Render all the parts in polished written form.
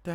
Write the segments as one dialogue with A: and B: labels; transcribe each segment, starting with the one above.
A: Hey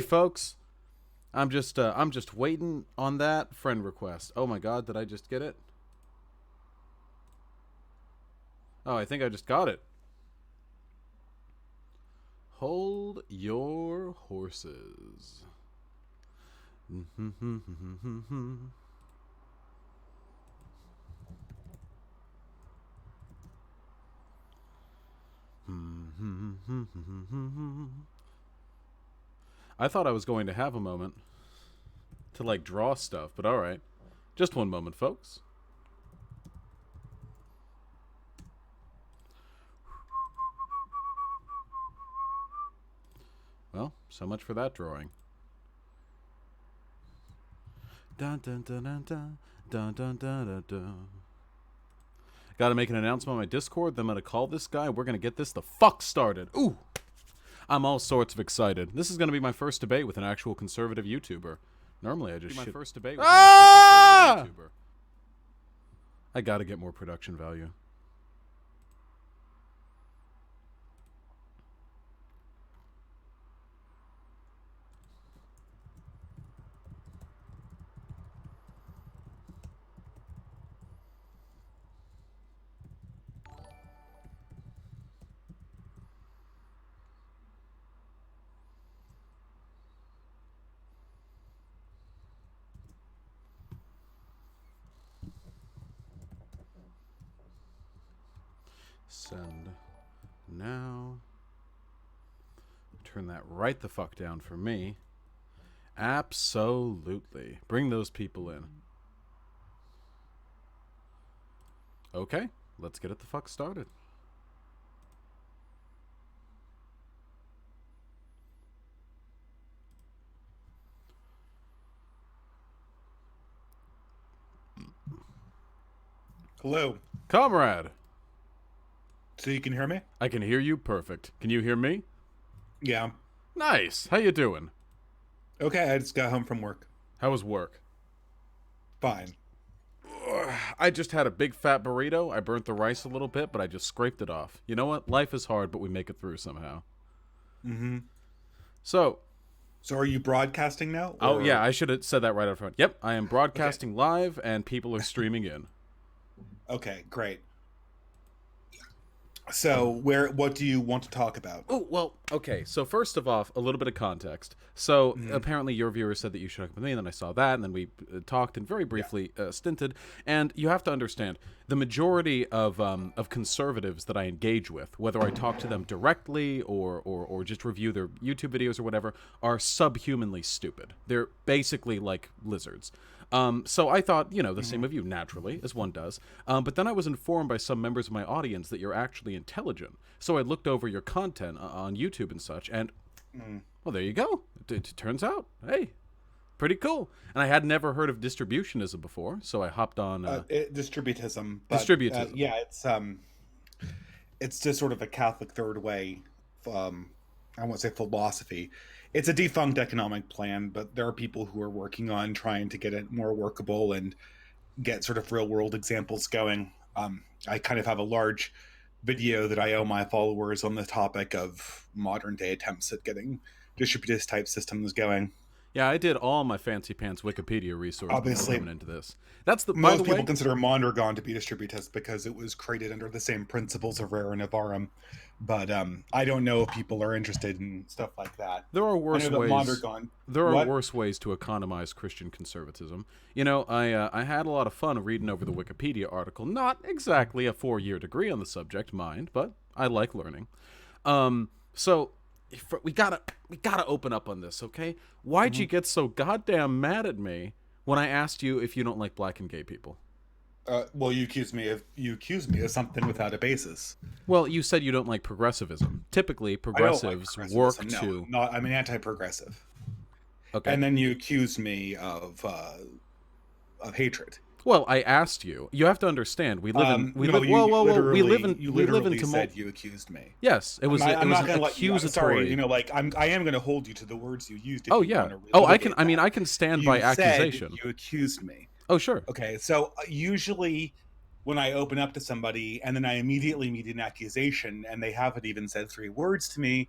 A: folks, I'm just waiting on that friend request. Oh my god, did I just get it? Oh, I think I just got it. Hold your horses. I thought I was going to have a moment to like draw stuff, but all right. Just one moment, folks. Well, so much for that drawing. Dun dun dun dun dun dun dun dun dun dun. Got to make an announcement on my Discord. Then I'm gonna call this guy. We're gonna get this the fuck started. Ooh, I'm all sorts of excited. This is gonna be my first debate with an actual conservative YouTuber. Normally, I just my first debate with an actual conservative YouTuber. I gotta get more production value. Send now. Turn that right the fuck down for me. Absolutely. Bring those people in. Okay, let's get it the fuck started.
B: Hello.
A: Comrade!
B: So you can hear me?
A: I can hear you perfect. Can you hear me?
B: Yeah.
A: Nice. How you doing?
B: Okay, I just got home from work.
A: How was work?
B: Fine.
A: I just had a big fat burrito. I burnt the rice a little bit, but I just scraped it off. You know what? Life is hard, but we make it through somehow.
B: Mm-hmm.
A: So
B: are you broadcasting now?
A: oh yeah, I should have said that right up front. Yep, I am broadcasting live, and people are streaming in.
B: Okay, great. So what do you want to talk about?
A: Oh, well, okay. So first of all, a little bit of context. So apparently your viewer said that you should hook up with me, and then I saw that, and then we talked and very briefly stinted. And you have to understand, the majority of conservatives that I engage with, whether I talk to them directly or just review their YouTube videos or whatever, are subhumanly stupid. They're basically like lizards. So I thought, the same of you, naturally, as one does. But then I was informed by some members of my audience that you're actually intelligent. So I looked over your content on YouTube and such, and, well, there you go. It turns out, hey, pretty cool. And I had never heard of distributionism before, so I hopped on...
B: Distributism.
A: Distributism.
B: Yeah, it's just sort of a Catholic third way, I won't say philosophy. It's a defunct economic plan, but there are people who are working on trying to get it more workable and get sort of real world examples going. I kind of have a large video that I owe my followers on the topic of modern day attempts at getting distributist type systems going.
A: Yeah, I did all my fancy pants Wikipedia resources
B: Obviously,
A: coming into this. That's the
B: most people consider Mondragon to be distributist because it was created under the same principles of Rare Navarum. But I don't know if people are interested in stuff like that.
A: There are worse ways.
B: Mondragon,
A: there are worse ways to economize Christian conservatism. I had a lot of fun reading over the Wikipedia article. Not exactly a 4-year degree on the subject, mind, but I like learning. So we gotta open up on this, okay? Why'd you get so goddamn mad at me When I asked you if you don't like black and gay people.
B: Well, you accuse me of something without a basis.
A: Well, you said you don't like progressivism. Typically,
B: I don't like
A: progressives work
B: progressivism. No,
A: to.
B: I'm an anti-progressive.
A: Okay.
B: And then you accuse me of hatred.
A: Well, I asked you. You have to understand. We live in. We
B: No,
A: live. Whoa,
B: you
A: whoa, whoa. We live in.
B: you
A: We live in
B: literally
A: tumult.
B: said you accused me.
A: Yes, it was. It
B: I'm
A: was
B: not
A: an
B: going to let you. I'm sorry.
A: accusatory.
B: Like I am going to hold you to the words you used. If
A: Oh
B: you
A: yeah.
B: want to
A: Oh, I can.
B: relitigate
A: I mean,
B: that.
A: I can stand
B: You
A: by
B: said
A: accusation.
B: you accused me.
A: Oh sure.
B: Okay, so usually when I open up to somebody and then I immediately meet an accusation and they haven't even said 3 words to me,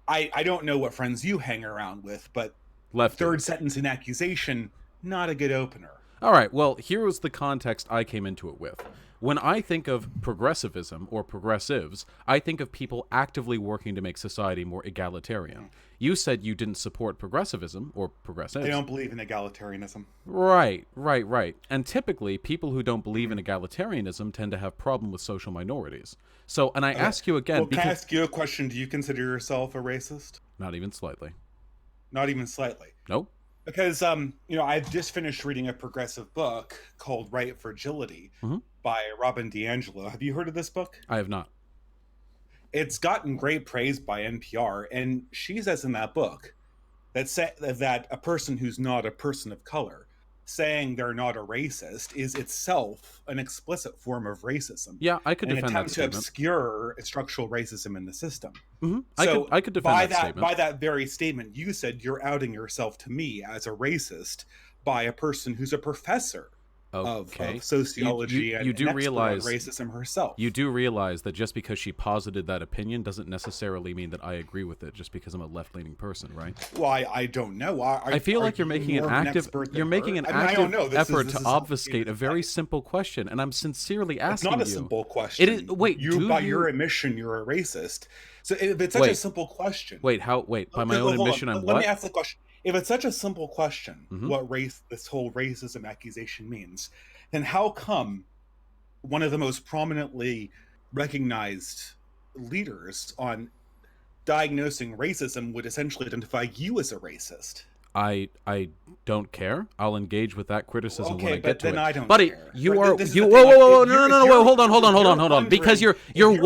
B: I don't know what friends you hang around with, but
A: Lefty.
B: third sentence in accusation, not a good opener.
A: All right. Well, here was the context I came into it with. When I think of progressivism or progressives, I think of people actively working to make society more egalitarian. You said you didn't support progressivism or progressives.
B: They don't believe in egalitarianism.
A: Right. And typically, people who don't believe in egalitarianism tend to have problem with social minorities. So, and I ask you again,
B: Well,
A: because
B: can I ask you a question? Do you consider yourself a racist?
A: not even slightly.
B: Not even slightly.
A: Nope.
B: Because I've just finished reading a progressive book called Right Fragility by Robin DiAngelo. Have you heard of this book?
A: I have not.
B: It's gotten great praise by NPR, and she says in that book that a person who's not a person of color saying they're not a racist is itself an explicit form of racism.
A: Yeah, I could
B: an
A: defend that
B: attempt to
A: statement.
B: obscure structural racism in the system.
A: Mm-hmm.
B: So
A: I could defend that statement.
B: By that very statement, you said you're outing yourself to me as a racist by a person who's a professor of sociology and
A: do
B: an
A: realize
B: expert on racism herself.
A: You do realize that just because she posited that opinion doesn't necessarily mean that I agree with it. Just because I'm a left-leaning person, right?
B: Well, I don't know.
A: I feel like you're making an active effort to obfuscate a very simple question, and I'm sincerely asking you.
B: It's not a simple question.
A: It is. Wait,
B: by your admission, you're a racist. So if it's such a simple question,
A: by my own admission, I'm what?
B: Let me ask the question. If it's such a simple question, what this whole racism accusation means, then how come one of the most prominently recognized leaders on diagnosing racism would essentially identify you as a racist?
A: I don't care. I'll engage with that criticism when I get to it.
B: I don't
A: Buddy,
B: care.
A: you
B: But
A: are
B: this is
A: you
B: the
A: whoa
B: thing,
A: whoa whoa
B: like,
A: no hold on because you're wait you're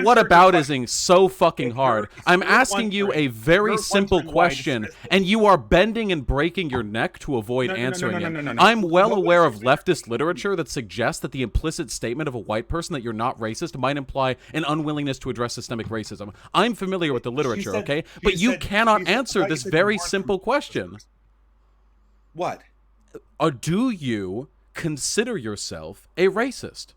A: whataboutising so fucking hard. I'm asking you a very simple question and you are bending and breaking your neck to avoid answering it. I'm well aware of leftist literature that suggests that the implicit statement of a white person that you're not racist might imply an unwillingness to address systemic racism. I'm familiar with the literature, okay? But you cannot answer this very simple question.
B: What?
A: Do you consider yourself a racist?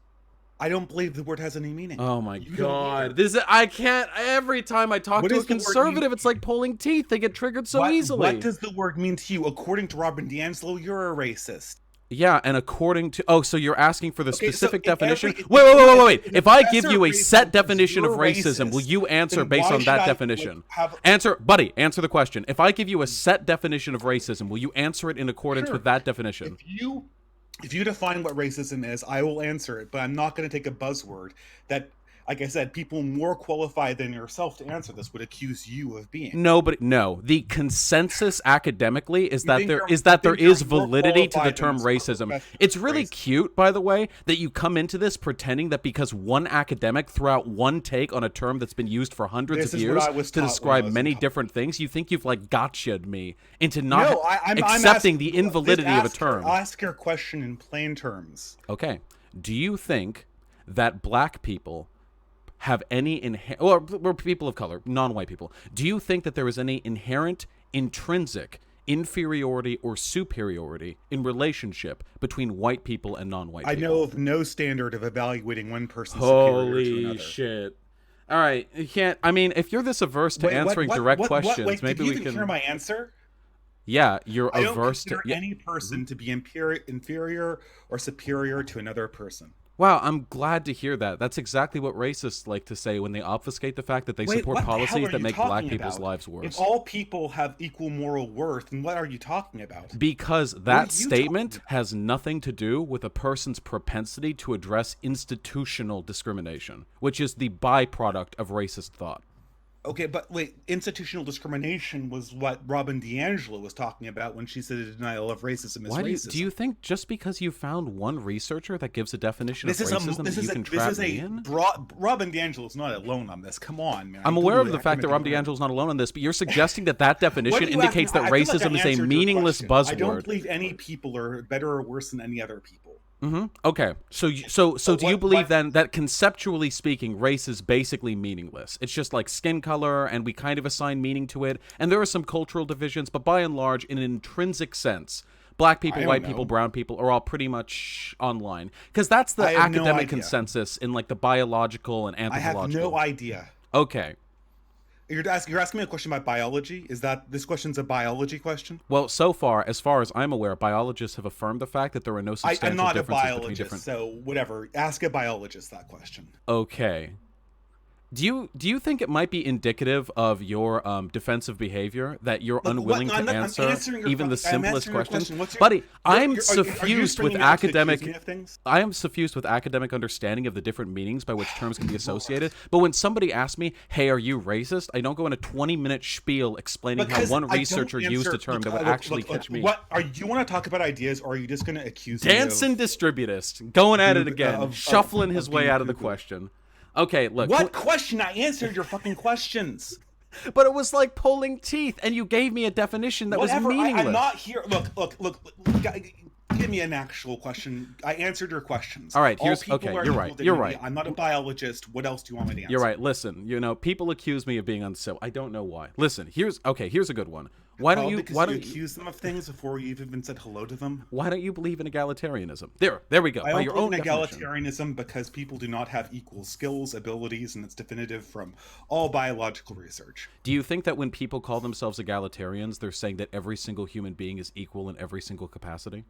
B: I don't believe the word has any meaning.
A: Oh my god. I can't. Every time I talk to a conservative, it's like pulling teeth. They get triggered so easily.
B: What does the word mean to you? According to Robin DiAngelo, you're a racist.
A: Yeah, and according to so you're asking for the specific definition. Wait. If I give you a set definition of racism, will you answer based on that definition? Answer the question. If I give you a set definition of racism, will you answer it in accordance with that definition?
B: If you define what racism is, I will answer it, but I'm not going to take a buzzword that, like I said, people more qualified than yourself to answer this would accuse you of being.
A: No. The consensus academically is that there is validity to the term racism. It's really cute, by the way, that you come into this pretending that because one academic threw out one take on a term that's been used for hundreds of years to describe many different things, you think you've like gotcha'd me into not accepting the invalidity of a term.
B: Ask your question in plain terms.
A: Okay. Do you think that black people have any or people of color, non-white people, do you think that there is any inherent, intrinsic inferiority or superiority in relationship between white people and non-white people?
B: I know of no standard of evaluating one person superior to another. Holy shit.
A: All right, you can't. I mean, if you're this averse to answering direct questions, maybe we can.
B: Did you even hear my answer?
A: Yeah, you're averse
B: to any person to be inferior or superior to another person.
A: Wow, I'm glad to hear that. That's exactly what racists like to say when they obfuscate the fact that they support policies that make black people's lives worse.
B: If all people have equal moral worth, then what are you talking about?
A: Because that statement has nothing to do with a person's propensity to address institutional discrimination, which is the byproduct of racist thought.
B: Okay, but wait, institutional discrimination was what Robin DiAngelo was talking about when she said a denial of racism is
A: Why do
B: racism.
A: you think just because you found one researcher that gives a definition of
B: This is a
A: racism that you can
B: this
A: trap
B: is
A: me
B: a
A: in?
B: broad. Robin DiAngelo is not alone on this. Come on, man. I
A: I'm
B: go
A: aware
B: to
A: of
B: an
A: the fact that
B: academic
A: Rob
B: environment.
A: DiAngelo's not alone on this, but you're suggesting that that
B: What
A: definition
B: do you ask me?
A: indicates that
B: I feel like I
A: racism is a
B: answered your
A: meaningless
B: question. I don't
A: buzzword.
B: believe any people are better or worse than any other people.
A: Okay, so do you
B: What
A: believe then that conceptually speaking, race is basically meaningless? It's just like skin color, and we kind of assign meaning to it, and there are some cultural divisions, but by and large, in an intrinsic sense, black
B: I
A: people,
B: don't
A: white people,
B: know.
A: brown people are all pretty much online because that's the
B: I have no
A: academic
B: idea.
A: consensus in like the biological and
B: I have no
A: anthropological.
B: idea.
A: Okay.
B: You're asking me a question about biology? Is that this question's a biology question?
A: Well, so far as I'm aware, biologists have affirmed the fact that there are no
B: I'm
A: substantial
B: not a
A: differences between
B: biologist,
A: different.
B: so whatever. Ask a biologist that question.
A: Okay. Do you think it might be indicative of your defensive behavior that you're
B: Look,
A: unwilling
B: I'm
A: to
B: I'm
A: answer
B: answering your
A: even the
B: I'm
A: simplest
B: answering your
A: questions?
B: question. What's your,
A: Buddy, I'm
B: are you
A: suffused with
B: springing out to accuse me
A: academic
B: of things?
A: I am suffused with academic understanding of the different meanings by which terms can be associated. But when somebody asks me, "Hey, are you racist?" I don't go in a 20-minute spiel explaining how
B: Because
A: one
B: I don't
A: researcher used
B: answer.
A: a term
B: Look,
A: that would actually catch me.
B: What are you want to talk about ideas, or are you just going to accuse me
A: Dancing distributist, going at it again,
B: of
A: shuffling his way
B: being
A: out of the
B: cuckoo?
A: question. Okay, look.
B: What question? I answered your fucking questions.
A: But it was like pulling teeth, and you gave me a definition that
B: Whatever.
A: was meaningless.
B: I'm not here. Look. Give me an actual question. I answered your questions.
A: All right,
B: All
A: here's
B: people
A: okay.
B: are
A: You're
B: equal
A: right.
B: dignity.
A: You're right.
B: I'm not a biologist. What else do you want me to answer?
A: You're right. Listen, people accuse me of being uncivil. I don't know why. Listen, here's a good one. Why don't you
B: Because
A: why
B: you
A: don't
B: accuse them of things before you've even said hello to them?
A: why don't you believe in egalitarianism? There we go.
B: I
A: By
B: don't
A: your
B: believe
A: own
B: in
A: definition.
B: egalitarianism because people do not have equal skills, abilities, and it's definitive from all biological research.
A: Do you think that when people call themselves egalitarians, they're saying that every single human being is equal in every single capacity?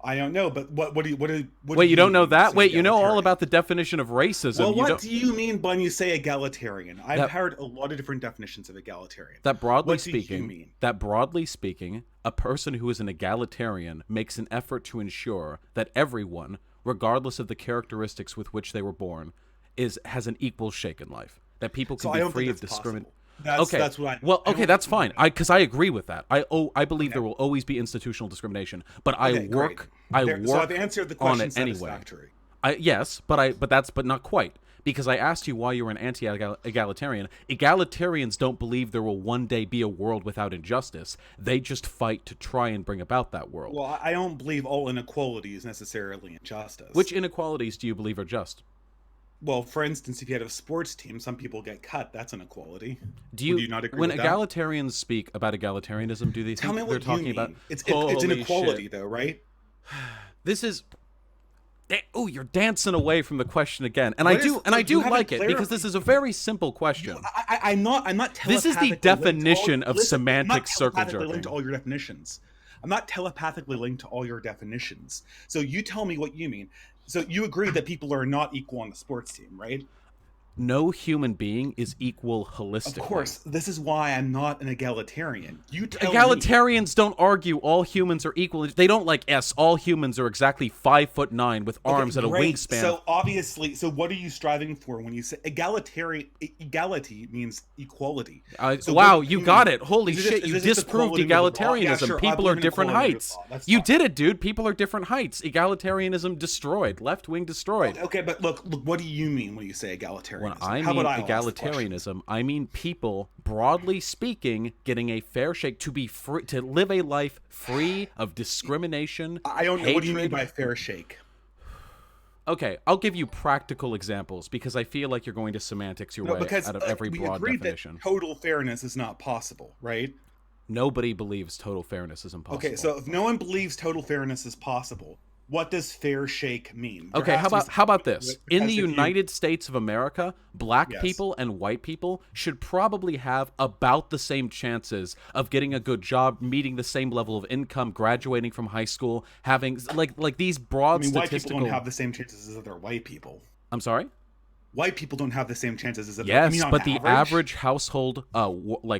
B: I don't know, but what do you
A: Wait, you don't know
B: mean when
A: that?
B: say
A: Wait, you know all
B: egalitarian?
A: about the definition of racism.
B: Well,
A: You
B: what
A: don't
B: do you mean when you say egalitarian? I've
A: That-
B: heard a lot of different definitions of egalitarian.
A: that broadly
B: What do you
A: speaking,
B: mean?
A: a person who is an egalitarian makes an effort to ensure that everyone, regardless of the characteristics with which they were born, has an equal shake in life. That people can
B: So I
A: be
B: don't
A: free
B: think
A: of
B: that's
A: discrimination.
B: possible. That's what I.
A: Well,
B: I
A: okay,
B: don't-
A: that's fine. Because I agree with that. I believe there will always be institutional discrimination, but
B: Okay, great. So I've answered the
A: on
B: question
A: it anyway.
B: satisfactory.
A: Yes, but not quite. Because I asked you why you were an anti-egalitarian. Egalitarians don't believe there will one day be a world without injustice. They just fight to try and bring about that world.
B: Well, I don't believe all inequality is necessarily injustice.
A: Which inequalities do you believe are just?
B: Well, for instance, if you had a sports team, some people get cut. That's inequality.
A: Do you,
B: Would you not agree
A: when
B: with that?
A: egalitarians speak about egalitarianism, do they
B: Tell me
A: think they're
B: what
A: talking
B: you mean.
A: about
B: It's
A: holy
B: inequality,
A: shit.
B: though, right?
A: This is oh, you're dancing away from the question again, and
B: What
A: I do
B: is-
A: and I
B: you
A: do
B: haven't
A: like it because
B: clarified-
A: this is a very simple question.
B: I'm not.
A: This is the
B: telepathically linked to
A: definition
B: all-
A: of
B: listen, I'm
A: semantic
B: not
A: circle
B: telepathically linked
A: jerking.
B: to all your definitions. I'm not telepathically linked to all your definitions. So you tell me what you mean. So you agree that people are not equal on the sports team, right?
A: No human being is equal holistically.
B: Of course. This is why I'm not an egalitarian. You tell me.
A: Egalitarians don't argue all humans are equal. They don't like all humans are exactly 5'9" with arms
B: Okay,
A: at a
B: great.
A: wingspan.
B: So obviously, so what are you striving for when you say egalitarian? Equality means equality. So
A: wow,
B: what do
A: you
B: mean?
A: got it. Holy
B: Is this-
A: shit,
B: is
A: you
B: this just
A: disproved
B: equality with law? Yeah,
A: egalitarianism.
B: sure, I
A: People
B: believe
A: are
B: in
A: different
B: equality with
A: heights.
B: law. That's
A: You
B: fine.
A: did it, dude. People are different heights. Egalitarianism destroyed. Left wing destroyed.
B: Okay, but look, what do you mean when you say egalitarianism?
A: When I
B: How
A: mean
B: about I ask the question?
A: egalitarianism, I mean people, broadly speaking, getting a fair shake to be free, to live a life free of discrimination.
B: I don't know. What do you mean
A: hatred.
B: by fair shake?
A: Okay, I'll give you practical examples because I feel like you're going to semantics your way out of every
B: we
A: broad
B: agreed
A: definition.
B: that total fairness is not possible, right?
A: Nobody believes total fairness is impossible.
B: Okay, so if no one believes total fairness is possible, what does fair shake mean? There
A: Okay,
B: has to be
A: how about
B: something
A: this?
B: to it,
A: In the
B: because if you-
A: United States of America, black
B: Yes.
A: people and white people should probably have about the same chances of getting a good job, meeting the same level of income, graduating from high school, having like these broad
B: I mean, white
A: statistical.
B: people don't have the same chances as other white people.
A: I'm sorry?
B: white people don't have the same chances as I mean,
A: Yes,
B: on
A: but the
B: average.
A: average household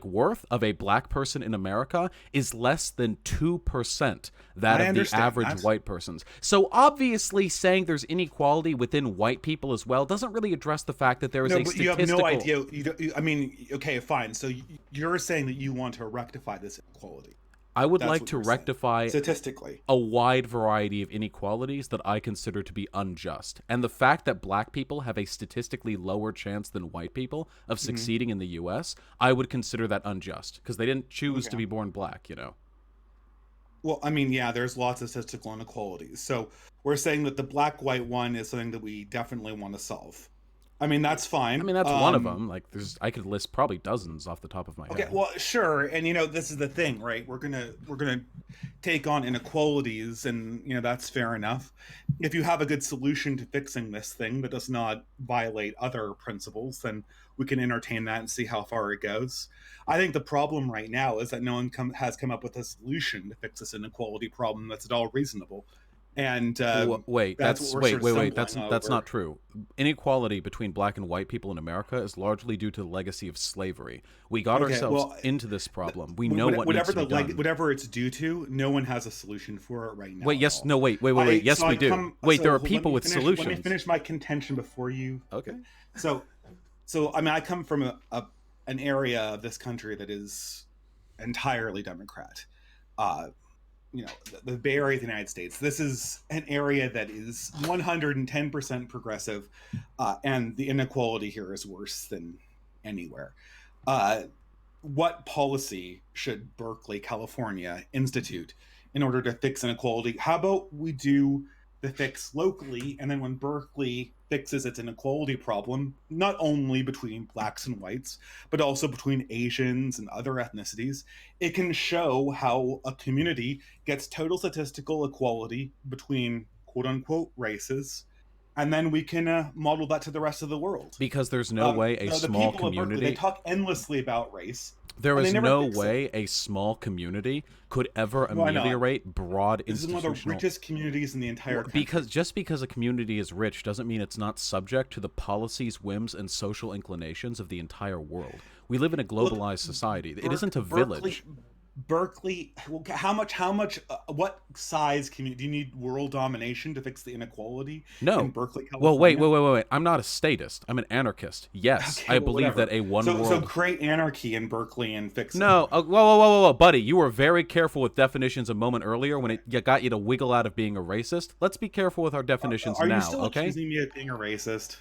A: worth of a black person in America is less than 2% that
B: I
A: of the
B: understand
A: average
B: that.
A: white person's. So obviously saying there's inequality within white people as well doesn't really address the fact that there is
B: No,
A: a
B: but you have no
A: statistical.
B: idea. I mean, okay, fine. So you're saying that you want to rectify this inequality.
A: I would
B: That's
A: like
B: what
A: to
B: you're saying.
A: rectify
B: Statistically.
A: a wide variety of inequalities that I consider to be unjust. And the fact that black people have a statistically lower chance than white people of
B: Hmm.
A: succeeding in the US, I would consider that unjust because they didn't choose to
B: Okay.
A: be born black, you know.
B: Well, I mean, yeah, there's lots of statistical inequalities. So we're saying that the black-white one is something that we definitely want to solve. I mean, that's
A: I
B: fine.
A: mean, that's one of them. Like there's I could list probably dozens off the top of my
B: Okay,
A: head.
B: well, sure. And this is the thing, right? We're gonna take on inequalities, and that's fair enough. If you have a good solution to fixing this thing that does not violate other principles, then we can entertain that and see how far it goes. I think the problem right now is that no one has come up with a solution to fix this inequality problem that's at all reasonable, and
A: Wait,
B: that's what
A: that's
B: we're sort
A: wait,
B: of
A: wait, wait.
B: stumbling
A: That's
B: over.
A: not true. Inequality between black and white people in America is largely due to the legacy of slavery. We got
B: Okay,
A: ourselves
B: well,
A: into this problem. We know what needs
B: whatever
A: to be done.
B: whatever it's due to, no one has a solution for it right now
A: Wait,
B: at
A: yes,
B: all.
A: no, wait.
B: I so
A: Yes, we
B: I
A: do.
B: come
A: Wait, there are
B: let
A: people
B: me
A: with
B: finish
A: solutions.
B: my contention before you.
A: Okay.
B: So I mean, I come from an area of this country that is entirely Democrat. Uh, the Bay Area of the United States. This is an area that is 110% progressive, and the inequality here is worse than anywhere. Uh, what policy should Berkeley, California institute in order to fix inequality? How about we do the fix locally, and then when Berkeley fixes its inequality problem, not only between blacks and whites, but also between Asians and other ethnicities, it can show how a community gets total statistical equality between quote unquote races, and then we can model that to the rest of the world.
A: Because there's no way a
B: The
A: small
B: people of Berkeley, they
A: community
B: talk endlessly about race,
A: there
B: and they
A: is
B: never
A: no
B: fix it.
A: way a small community could ever
B: Why not?
A: ameliorate broad
B: This is one of the
A: institutional.
B: richest communities in the entire
A: Because
B: country.
A: just because a community is rich doesn't mean it's not subject to the policies, whims, and social inclinations of the entire world. We live in a
B: Look,
A: globalized society. It isn't a
B: Berkeley,
A: village.
B: Berkeley. How much? What size community do you need? World domination to fix the inequality in
A: No.
B: Berkeley,
A: Well, wait, wait,
B: California?
A: wait, wait, wait. I'm not a statist. I'm an anarchist. Yes,
B: Okay,
A: I
B: well,
A: believe that
B: whatever.
A: a one
B: So
A: world.
B: create anarchy in Berkeley and fix it.
A: No, whoa, buddy. You were very careful with definitions a moment earlier when it got you to wiggle out of being a racist. Let's be careful with our definitions
B: Are you
A: now,
B: still
A: okay?
B: accusing me of being a racist?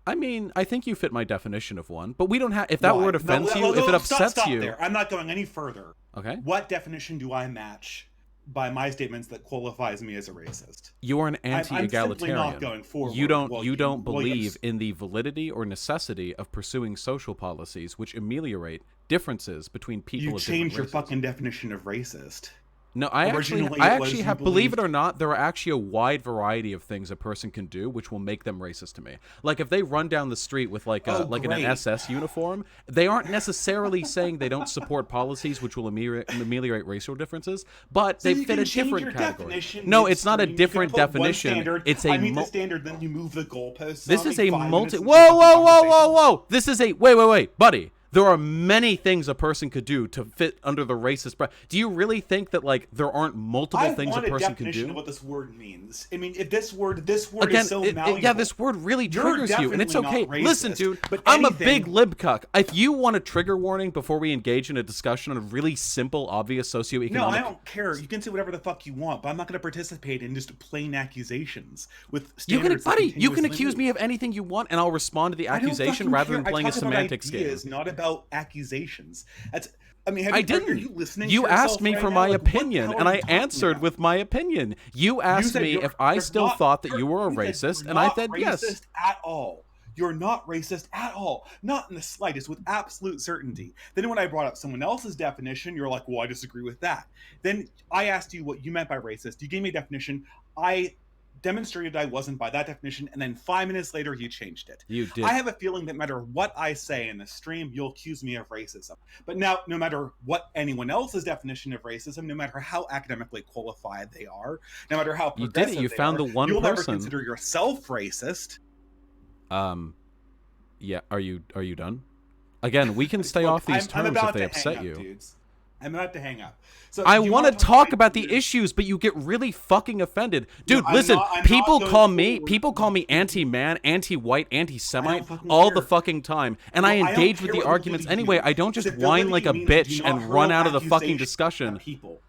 A: I mean, I think you fit my definition of one, but we don't have. If that
B: Why?
A: word
B: No,
A: offends you, if it upsets
B: stop
A: you,
B: there. I'm not going any further.
A: okay,
B: What definition do I match by my statements that qualifies me as a racist?
A: you are an
B: I'm simply not
A: anti-egalitarian.
B: going
A: You
B: forward.
A: don't you don't believe
B: Williams.
A: in the validity or necessity of pursuing social policies which ameliorate differences between
B: You
A: people of different
B: changed your
A: races.
B: fucking definition of racist.
A: No,
B: Originally,
A: I
B: it
A: actually
B: was you
A: have, believe it
B: believed.
A: or not, there are actually a wide variety of things a person can do which will make them racist to me. Like if they run down the street with
B: Oh,
A: like in an
B: great.
A: SS uniform, they aren't necessarily saying they don't support policies which will ameliorate racial differences, but
B: So
A: they
B: you
A: fit
B: can
A: a
B: change
A: different
B: your
A: category.
B: definition
A: No, it's not a
B: midstream. You can
A: different
B: put one
A: definition.
B: standard.
A: It's
B: I meet the standard, then you move the goalposts
A: this
B: on
A: is
B: me
A: a
B: 5 minutes
A: multi.
B: into the fucking
A: Whoa!
B: conversation.
A: This is a wait, buddy. There are many things a person could do to fit under the racist. Do you really think that like there aren't multiple
B: I
A: things a
B: want a
A: person can
B: definition
A: do?
B: of what this word means. I mean, if this word
A: Again,
B: is so malleable.
A: yeah, this word really
B: You're
A: triggers you, and it's
B: definitely
A: okay.
B: not racist,
A: Listen, dude,
B: but
A: I'm a
B: anything.
A: big libcuck. If you want a trigger warning before we engage in a discussion on really simple, obvious socioeconomic.
B: No, I don't care. You can say whatever the fuck you want, but I'm not going to participate in just plain accusations with standards.
A: You can accuse me of anything you want, and I'll respond to the
B: I don't
A: accusation
B: fucking
A: rather
B: care.
A: than playing
B: I
A: a
B: talk about
A: semantics
B: ideas,
A: game.
B: not about accusations. That's. I mean,
A: I
B: are
A: didn't.
B: you listening?
A: You
B: to
A: asked
B: yourself
A: me
B: right
A: for
B: now?
A: my
B: Like, what the
A: opinion,
B: hell
A: and
B: are
A: I
B: you talking
A: answered
B: about?
A: with my opinion. You asked
B: said
A: me if I
B: you're
A: still
B: not.
A: thought that you were a
B: You said
A: racist,
B: you're
A: and I
B: not
A: said yes.
B: racist at all. You're not racist at all. Not in the slightest, with absolute certainty. Then when I brought up someone else's definition, you're like, well, I disagree with that. Then I asked you what you meant by racist. You gave me a definition. I demonstrated I wasn't by that definition, and then 5 minutes later, you changed it.
A: You did.
B: I have a feeling that no matter what I say in the stream, you'll accuse me of racism. But now, no matter what anyone else's definition of racism, no matter how academically qualified they are, no matter how
A: You did it.
B: progressive
A: You
B: they
A: found
B: are,
A: the one
B: you'll never
A: person.
B: consider yourself racist.
A: Um, Yeah, are you done? Again, we can stay
B: Look,
A: off these
B: I'm
A: terms if
B: about
A: they
B: to hang
A: upset
B: up,
A: you.
B: dudes. I'm about to hang up. So,
A: I
B: do you
A: want to
B: want to talk
A: talk about the issues, but you get really fucking offended.
B: No,
A: Dude, listen,
B: I'm not going forward.
A: people call me anti-man, anti-white,
B: I don't
A: anti-Semite
B: fucking
A: all the
B: care.
A: fucking time, and I
B: Well, I don't
A: engage with
B: care
A: the
B: what
A: arguments
B: validity
A: anyway.
B: means.
A: I don't just
B: Because
A: whine like
B: validity
A: a
B: means you do
A: bitch
B: not
A: and run
B: hurl
A: out of the fucking
B: accusations
A: discussion.
B: at people.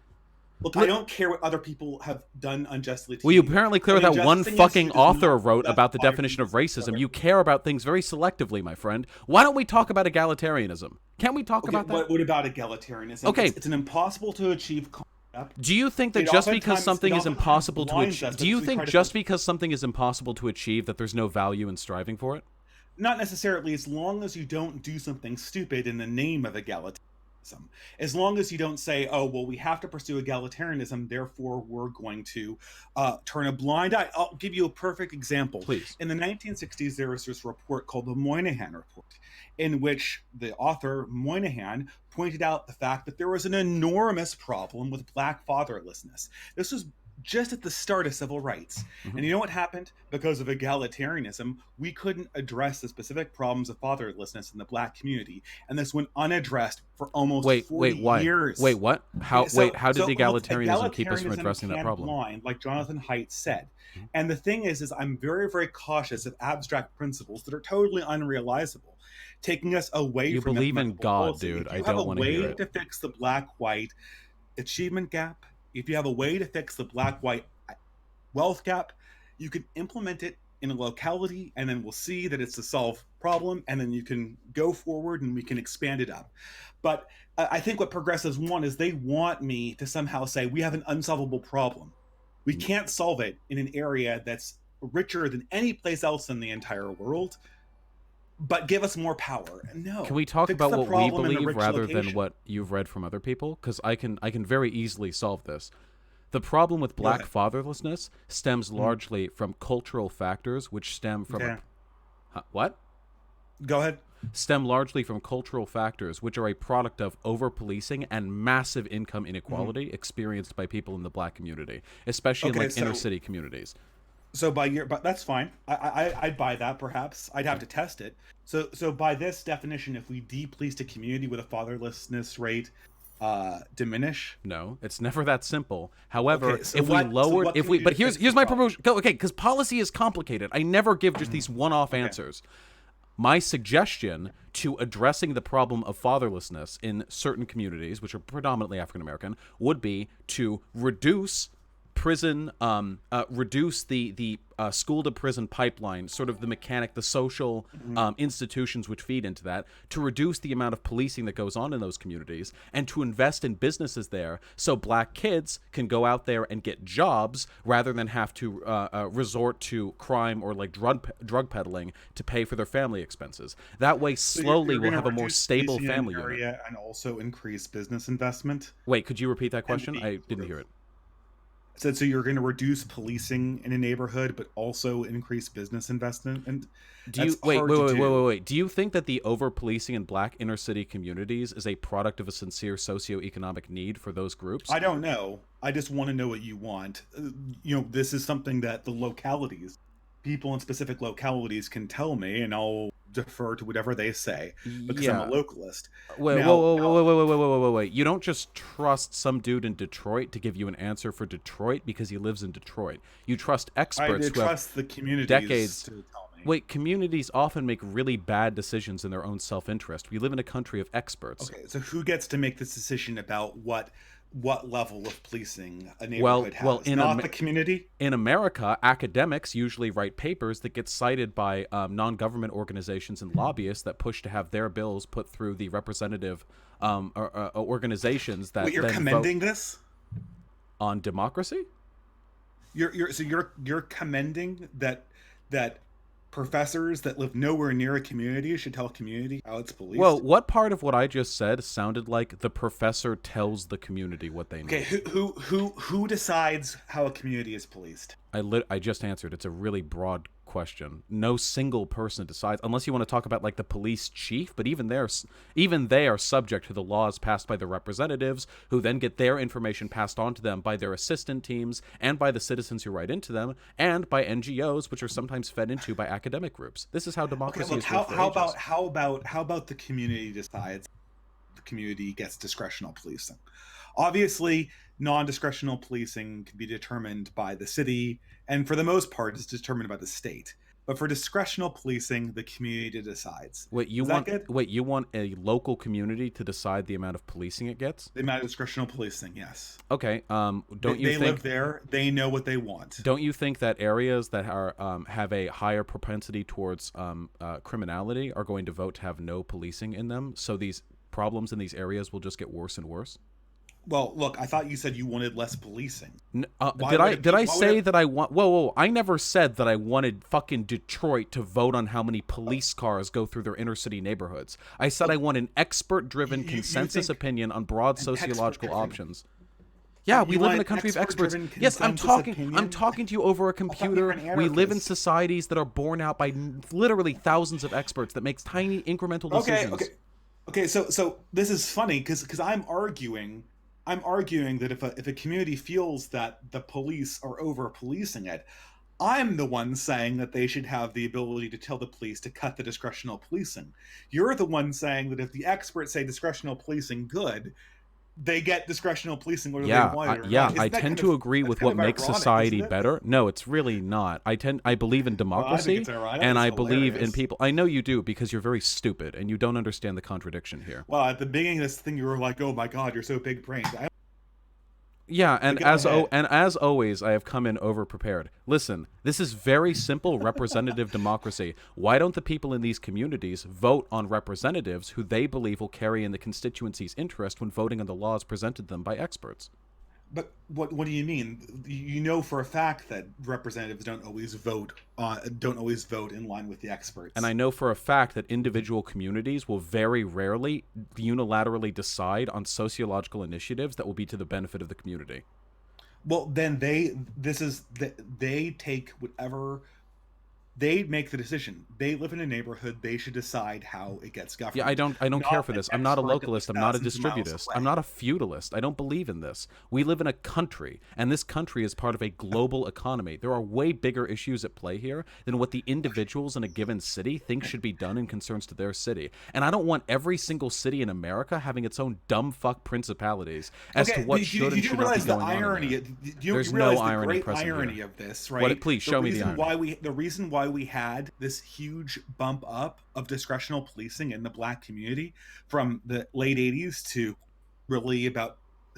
B: Look, I don't care what other people have done unjustly to
A: Well,
B: you.
A: you apparently clear what
B: An
A: that
B: unjust
A: one
B: thing against
A: fucking
B: you does
A: author
B: not
A: wrote about the
B: justify
A: definition of
B: doing this to
A: racism.
B: other
A: You
B: people.
A: care about things very selectively, my friend. Why don't we talk about egalitarianism? Can't we talk
B: Okay,
A: about that?
B: what about egalitarianism?
A: Okay.
B: It's an impossible to achieve concept.
A: Do you think that
B: It
A: just because
B: oftentimes
A: something is impossible to
B: blinds
A: achieve,
B: us
A: do you
B: because we try
A: think
B: to
A: just because something is impossible to achieve that there's no value in striving for it?
B: Not necessarily, as long as you don't do something stupid in the name of egalitarianism. As long as you don't say, oh, well, we have to pursue egalitarianism, therefore we're going to turn a blind eye. I'll give you a perfect example.
A: Please.
B: In the 1960s, there was this report called the Moynihan Report, in which the author, Moynihan, pointed out the fact that there was an enormous problem with Black fatherlessness. This was just at the start of civil rights.
A: Mhm.
B: And you know what happened? Because of egalitarianism, we couldn't address the specific problems of fatherlessness in the Black community. And this went unaddressed for almost 40
A: Why?
B: years.
A: Wait, what? How?
B: So,
A: how did
B: look,
A: egalitarianism keep us from addressing that
B: can
A: problem?
B: blind, like Jonathan Haidt said.
A: Mhm.
B: And the thing is I'm very, very cautious of abstract principles that are totally unrealizable, taking us away
A: You
B: from
A: believe in
B: mathematical
A: God,
B: policy.
A: dude.
B: If
A: I
B: you have
A: don't
B: a
A: want to hear
B: way
A: it.
B: to fix the Black-white achievement gap, if you have a way to fix the Black-white wealth gap, you can implement it in a locality, and then we'll see that it's a solved problem, and then you can go forward and we can expand it up. But I think what progressives want is they want me to somehow say we have an unsolvable problem. We can't solve it in an area that's richer than any place else in the entire world, but give us more power. No,
A: Can we talk
B: fix
A: about
B: the
A: what we
B: problem in a
A: believe
B: rich
A: rather than
B: location.
A: what you've read from other people? Because I can very easily solve this. The problem with
B: Go
A: Black
B: ahead.
A: fatherlessness stems largely from cultural factors, which stem from
B: Okay.
A: what?
B: Go ahead.
A: Stem largely from cultural factors, which are a product of over-policing and massive income inequality experienced by people in the Black community, especially in
B: Okay,
A: like
B: so-
A: inner city communities.
B: So but that's fine. I'd buy that. Perhaps I'd have to test it. So by this definition, if we depolice a community with a fatherlessness rate diminish.
A: No, it's never that simple. However,
B: Okay, so
A: if we
B: what- so
A: lowered,
B: what
A: if
B: can
A: we,
B: we do
A: but
B: to
A: here's
B: fix
A: here's
B: the
A: my
B: problem?
A: proposal. Okay, because policy is complicated. I never give just these one-off answers. My suggestion to addressing the problem of fatherlessness in certain communities, which are predominantly African American, would be to reduce reduce the school to prison pipeline, sort of the mechanic, the social institutions which feed into that, to reduce the amount of policing that goes on in those communities, and to invest in businesses there so Black kids can go out there and get jobs rather than have to resort to crime or like drug peddling to pay for their family expenses. That way, slowly
B: You're
A: we'll
B: gonna
A: have a more
B: reduce
A: stable
B: policing in
A: family
B: an
A: unit.
B: area and also increase business investment.
A: Wait, could you repeat that question?
B: be
A: I
B: sort
A: didn't
B: of-
A: hear it.
B: So you're going to reduce policing in a neighborhood, but also increase business investment, and
A: Do you
B: that's hard to do.
A: wait? Do you think that the over policing in Black inner city communities is a product of a sincere socioeconomic need for those groups?
B: I don't know. I just want to know what you want. This is something that the localities, people in specific localities, can tell me, and I'll defer to whatever they say because I'm a localist.
A: Wait,
B: Now-
A: wait. You don't just trust some dude in Detroit to give you an answer for Detroit because he lives in Detroit. You trust
B: I
A: experts who have
B: trust the communities
A: decades.
B: to tell me.
A: Wait, communities often make really bad decisions in their own self-interest. We live in a country of experts.
B: Okay, so who gets to make this decision about what level of policing a neighborhood has? Not the community.
A: In America, academics usually write papers that get cited by non-government organizations and lobbyists that push to have their bills put through the representative organizations that
B: Wait, you're
A: then
B: commending
A: vote
B: this?
A: on democracy.
B: You're commending that professors that live nowhere near a community should tell a community how it's policed?
A: Well, what part of what I just said sounded like the professor tells the community what they need?
B: Okay, who decides how a community is policed?
A: I just answered. It's a really broad question. No single person decides, unless you want to talk about like the police chief. But even they are subject to the laws passed by the representatives, who then get their information passed on to them by their assistant teams and by the citizens who write into them, and by NGOs, which are sometimes fed into by academic groups. This is how
B: Okay,
A: democracy
B: look,
A: is worked for ages.
B: how about the community decides, the community gets discretional policing. Obviously, non-discretional policing can be determined by the city, and for the most part, it's determined by the state. But for discretional policing, the community decides. Is that good?
A: Wait, you want a local community to decide the amount of policing it gets?
B: The amount of discretional policing, yes.
A: Okay.
B: They live there. They know what they want.
A: Don't you think that areas that are have a higher propensity towards criminality are going to vote to have no policing in them? So these problems in these areas will just get worse and worse.
B: Well, look, I thought you said you wanted less policing.
A: Did I say that I want? Whoa! I never said that I wanted fucking Detroit to vote on how many police cars go through their inner city neighborhoods. I said I want an expert-driven consensus opinion on broad sociological options. Yeah, we live in a country of experts. Yes, I'm talking to you over a computer. We live in societies that are borne out by literally thousands of experts that makes tiny incremental decisions.
B: Okay. So this is funny because I'm arguing that if a community feels that the police are over policing it, I'm the one saying that they should have the ability to tell the police to cut the discretional policing. You're the one saying that if the experts say discretional policing good, they get discretional policing whether they want it or not.
A: I tend to agree with what makes society better. No, it's really not. I believe in democracy, and I believe in people. I know you do, because you're very stupid and you don't understand the contradiction here.
B: Well, at the beginning of this thing, you were like, "Oh my God, you're so big-brained."
A: Yeah, and as always, I have come in over-prepared. Listen, this is very simple representative democracy. Why don't the people in these communities vote on representatives who they believe will carry in the constituency's interest when voting on the laws presented them by experts?
B: But what do you mean? You know for a fact that representatives don't always vote in line with the experts.
A: And I know for a fact that individual communities will very rarely unilaterally decide on sociological initiatives that will be to the benefit of the community.
B: Well, then they take whatever. They make the decision. They live in a neighborhood. They should decide how it gets governed.
A: Yeah, I don't care for this. I'm not a localist. I'm not a distributist. I'm not a feudalist. I don't believe in this. We live in a country, and this country is part of a global economy. There are way bigger issues at play here than what the individuals in a given city think should be done in concerns to their city. And I don't want every single city in America having its own dumb fuck principalities as to what should and should not be going on. There's no irony present here.
B: Irony of this, right?
A: Please show me the irony.
B: The reason why we had this huge bump up of discretional policing in the black community from the late 80s to really about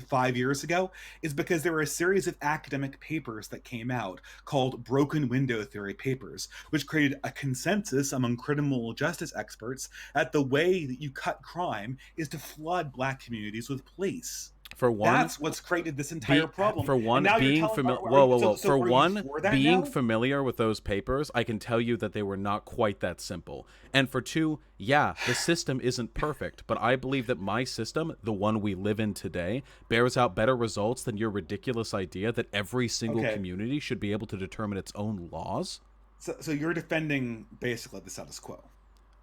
B: 5 years ago is because there were a series of academic papers that came out called broken window theory papers, which created a consensus among criminal justice experts that the way that you cut crime is to flood black communities with police.
A: For one,
B: that's what's created this entire problem.
A: For one, being familiar. Familiar with those papers, I can tell you that they were not quite that simple. And for two, yeah, the system isn't perfect, but I believe that my system, the one we live in today, bears out better results than your ridiculous idea that every single community should be able to determine its own laws.
B: So you're defending basically the status quo.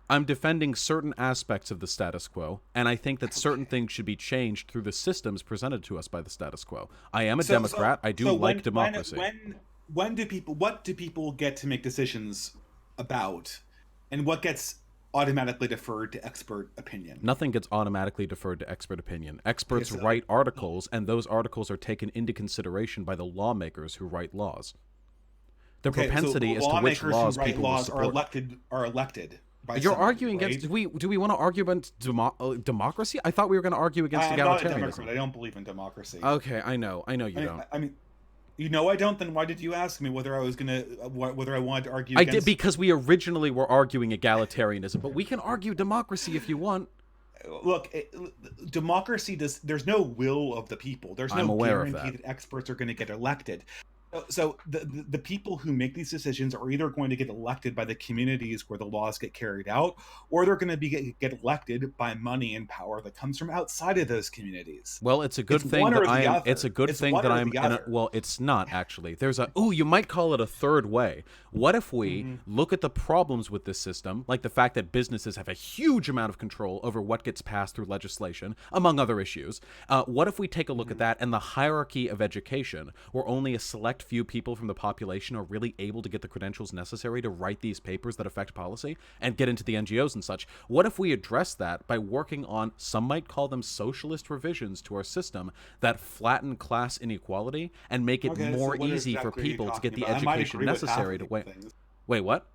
A: I'm defending certain aspects of the status quo, and I think that certain things should be changed through the systems presented to us by the status quo. I am a Democrat. I do like democracy.
B: What do people get to make decisions about, and what gets automatically deferred to expert opinion?
A: Nothing gets automatically deferred to expert opinion. Experts write articles, and those articles are taken into consideration by the lawmakers who write laws. The propensity as to which laws people will support
B: are elected.
A: You're arguing against. Do we want to argue against democracy? I thought we were going to argue against egalitarianism.
B: I'm not a Democrat. I don't believe in democracy.
A: Okay, I know you don't.
B: I mean, I don't. Then why did you ask me whether I wanted to argue?
A: I did, because we originally were arguing egalitarianism, but we can argue democracy if you want.
B: Look, democracy there's no will of the people. There's no guarantee that experts are going to get elected. So the people who make these decisions are either going to get elected by the communities where the laws get carried out, or they're going to get elected by money and power that comes from outside of those communities.
A: Well, it's a good
B: It's
A: thing
B: one
A: that
B: or
A: I
B: the
A: am. It's a
B: other.
A: good
B: It's
A: thing
B: one
A: that
B: or
A: I'm
B: the
A: in a.
B: other.
A: Well, it's not actually. There's a. Oh, you might call it a third way. What if we
B: Mm-hmm.
A: look at the problems with this system, like the fact that businesses have a huge amount of control over what gets passed through legislation, among other issues? What if we take a look at that and the hierarchy of education, where only a select few people from the population are really able to get the credentials necessary to write these papers that affect policy and get into the NGOs and such? What if we address that by working on, some might call them socialist revisions to our system that flatten class inequality and make it
B: Okay, so
A: more
B: what
A: easy for
B: exactly are you
A: people to get
B: talking
A: the
B: about? I might
A: education
B: agree with half
A: necessary
B: of
A: to
B: these
A: wait.
B: things.
A: Wait, what?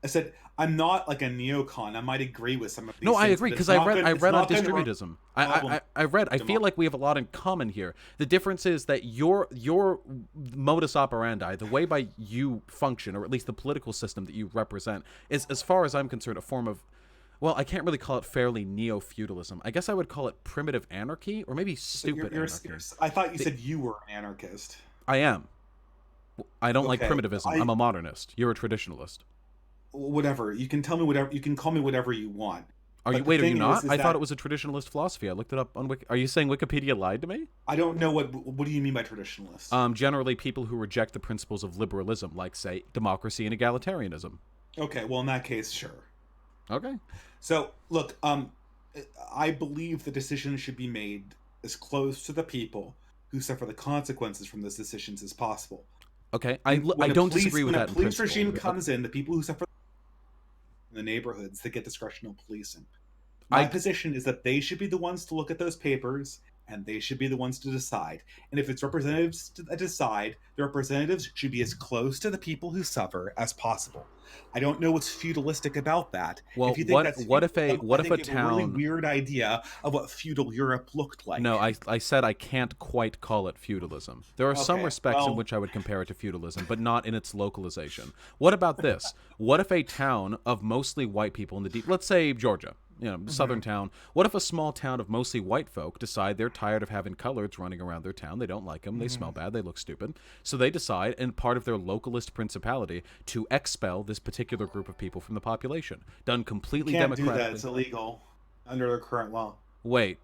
B: I said I'm not like a neocon. I might agree with some of
A: No,
B: these
A: I
B: things,
A: agree
B: but
A: because
B: it's not
A: I
B: it's
A: read on
B: not going to
A: distributism.
B: problem.
A: I read. I feel
B: Demo-
A: like we have a lot in common here. The difference is that your modus operandi, the way by you function, or at least the political system that you represent, is, as far as I'm concerned, a form of, well, I can't really call it fairly neo-feudalism. I guess I would call it primitive anarchy, or maybe
B: So
A: stupid anarchy.
B: I thought you
A: The-
B: said you were an anarchist.
A: I am. I don't like
B: Okay,
A: primitivism.
B: I
A: I'm a modernist. You're a traditionalist.
B: whatever. You can tell me whatever. You can call me whatever you want.
A: Are you?
B: But the
A: Wait, are you
B: thing
A: not?
B: is
A: I thought it
B: that
A: was a traditionalist philosophy. I looked it up on Wiki. Are you saying Wikipedia lied to me?
B: I don't know what do you mean by traditionalist?
A: Generally, people who reject the principles of liberalism, like, say, democracy and egalitarianism.
B: Okay, well in that case, sure.
A: Okay.
B: So look, I believe the decision should be made as close to the people who suffer the consequences from those decisions as possible.
A: Okay.
B: And
A: I don't disagree with
B: when a
A: that in
B: police
A: principle.
B: regime comes in, the people who suffer in the neighborhoods that get discretional policing. My
A: I
B: position is that they should be the ones to look at those papers and they should be the ones to decide. And if it's representatives to decide, the representatives should be as close to the people who suffer as possible. I don't know what's feudalistic about that.
A: well,
B: If you think that's
A: what if
B: feudalism,
A: what
B: I
A: if
B: think
A: a
B: you have a really
A: town?
B: weird idea of what feudal Europe looked like.
A: No, I said I can't quite call it feudalism. There are some
B: Okay,
A: respects in
B: well,
A: which I would compare it to feudalism, but not in its localization. What about this? What if a town of mostly white people in the deep, let's say Georgia, southern town. What if a small town of mostly white folk decide they're tired of having coloreds running around their town? They don't like them. They smell bad. They look stupid. So they decide, in part of their localist principality, to expel this particular group of people from the population. Done
B: you
A: completely
B: can't do that.
A: democratically.
B: It's illegal under the current law.
A: Wait.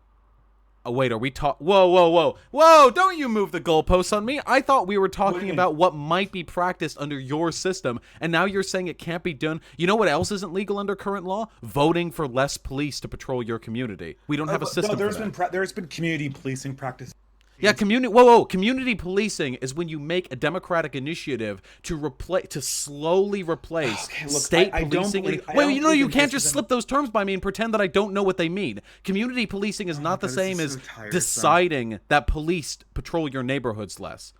A: Wait, are we talking? Whoa, whoa, whoa. Whoa, don't you move the goalposts on me. I thought we were
B: What do you
A: talking
B: mean?
A: about what might be practiced under your system, and now you're saying it can't be done. You know what else isn't legal under current law? Voting for less police to patrol your community. We don't have a system
B: No,
A: for that.
B: there's been community policing practice.
A: Yeah, whoa. Community policing is when you make a democratic initiative to slowly replace
B: Okay, look,
A: state
B: I don't
A: policing.
B: believe- I
A: Wait,
B: don't
A: you
B: believe in
A: can't just
B: racism.
A: slip those terms by me and pretend that I don't know what they mean. Community policing is not the
B: God, this
A: same
B: is
A: as
B: so tiresome.
A: deciding that police patrol your neighborhoods less.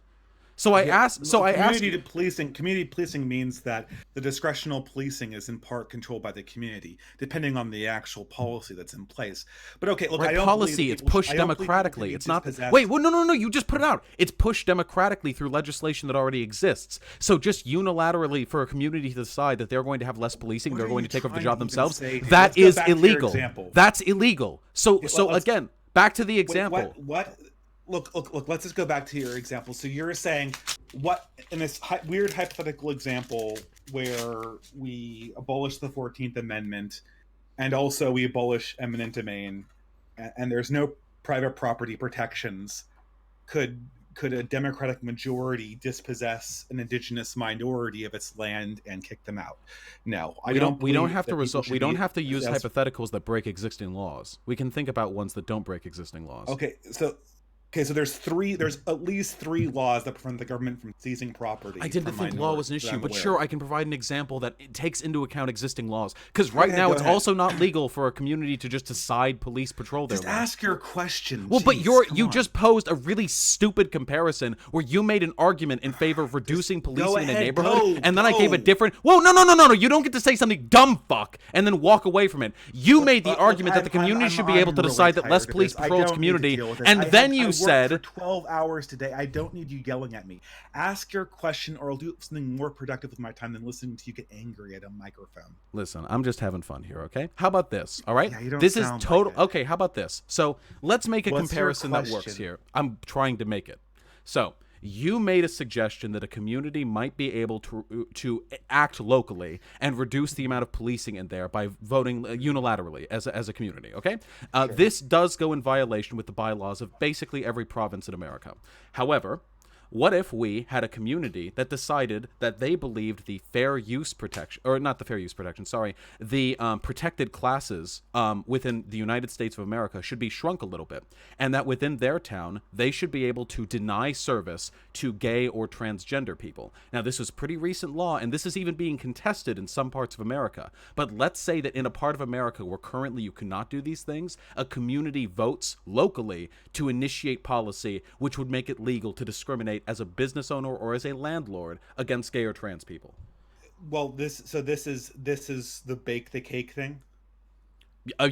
A: So I asked. So I asked.
B: Community policing means that the discretional policing is in part controlled by the community, depending on the actual policy that's in place. But okay, look, I
A: Right,
B: don't
A: policy.
B: believe
A: It's
B: that people
A: pushed
B: I don't believe people should
A: democratically.
B: be
A: It's not.
B: dispossessed.
A: Wait, well, no. You just put it out. It's pushed democratically through legislation that already exists. So just unilaterally for a community to decide that they're going to have less policing,
B: What
A: they're
B: are
A: going
B: you
A: to take over the
B: trying
A: job
B: to even
A: themselves.
B: say, dude?
A: That
B: Let's go
A: is
B: back to your
A: illegal.
B: example.
A: That's illegal. So
B: let's-
A: again, back to the
B: Wait,
A: example.
B: what? Look. Let's just go back to your example. So you're saying what in this weird hypothetical example where we abolish the 14th Amendment, and also we abolish eminent domain, and there's no private property protections. Could a democratic majority dispossess an indigenous minority of its land and kick them out? No, I don't.
A: We don't
B: believe
A: have
B: that
A: to
B: people
A: result.
B: should
A: We don't
B: be
A: have to use
B: possessed.
A: hypotheticals that break existing laws. We can think about ones that don't break existing laws.
B: So there's at least three laws that prevent the government from seizing property.
A: I didn't
B: from
A: think law was an
B: minorities that
A: issue,
B: I'm
A: but
B: aware
A: sure,
B: of.
A: I can provide an example that it takes into account existing laws. Because right
B: Okay,
A: now,
B: go
A: it's
B: ahead.
A: also not legal for a community to just decide police patrol their
B: Just
A: land.
B: ask your question.
A: Well, but
B: Jeez, come
A: you
B: on.
A: just posed a really stupid comparison where you made an argument in favor of reducing policing in a
B: ahead,
A: neighborhood, and then I gave a
B: go.
A: different. Whoa, no! You don't get to say something dumb fuck and then walk away from it. You made the
B: Look,
A: argument that the community should be able to
B: really
A: decide that less
B: tired of
A: police
B: this. I
A: patrol its
B: don't need to
A: community,
B: deal with this.
A: and then
B: I
A: you
B: worked
A: said.
B: for 12 hours today. I don't need you yelling at me. Ask your question, or I'll do something more productive with my time than listening to you get angry at a microphone.
A: Listen, I'm just having fun here, okay? How about this? All right?
B: Yeah, you don't
A: this is
B: sound
A: total.
B: like it.
A: Okay, how about this? So let's make a
B: What's your
A: comparison that works
B: question?
A: here. I'm trying to make it. So You made a suggestion that a community might be able to act locally and reduce the amount of policing in there by voting unilaterally as a community. Okay,
B: Sure.
A: this does go in violation with the bylaws of basically every province in America. However, what if we had a community that decided that they believed the fair use protection, or not the fair use protection, sorry, the protected classes within the United States of America should be shrunk a little bit, and that within their town they should be able to deny service to gay or transgender people. Now, this was pretty recent law, and this is even being contested in some parts of America. But let's say that in a part of America where currently you cannot do these things, a community votes locally to initiate policy which would make it legal to discriminate as a business owner or as a landlord against gay or trans people.
B: Well, this is the bake the cake thing.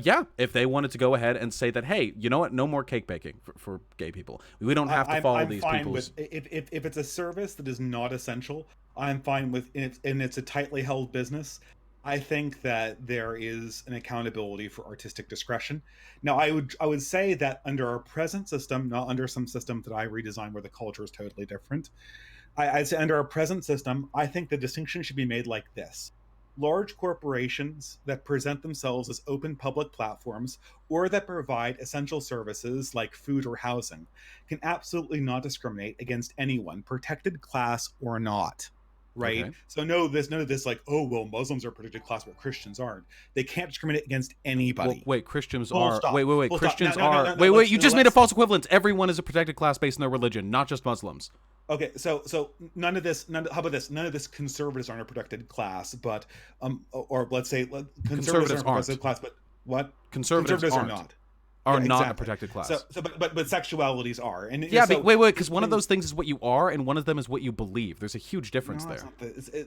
A: Yeah, if they wanted to go ahead and say that, hey, you know what, no more cake baking for gay people. We don't have to follow
B: I'm
A: these
B: fine
A: people's.
B: with if it's a service that is not essential. I'm fine with and it's a tightly held business. I think that there is an accountability for artistic discretion. Now, I would say that under our present system, not under some system that I redesigned where the culture is totally different. I'd say under our present system, I think the distinction should be made like this. Large corporations that present themselves as open public platforms or that provide essential services like food or housing can absolutely not discriminate against anyone, protected class or not. Right?
A: Okay.
B: So no, there's none of this like, oh well, Muslims are protected class, but Christians aren't. They can't discriminate against
A: Well,
B: anybody.
A: wait, Christians
B: Full
A: are.
B: stop.
A: Wait.
B: Full stop. No,
A: Christians
B: no, no,
A: are.
B: no, no.
A: Wait.
B: Let's
A: You
B: no,
A: just made a
B: let's
A: false equivalence. Everyone is a protected class based on their religion, not just Muslims.
B: Okay, so none of this. How about this? None of this. Conservatives aren't a protected class, but or let's say conservatives aren't a protected class, but what?
A: Conservatives
B: Are
A: aren't.
B: not.
A: Are
B: Yeah,
A: not a
B: exactly.
A: protected class.
B: But sexualities are, and
A: Yeah,
B: so
A: but wait, because one of those things is what you are, and one of them is what you believe. There's a huge difference
B: no,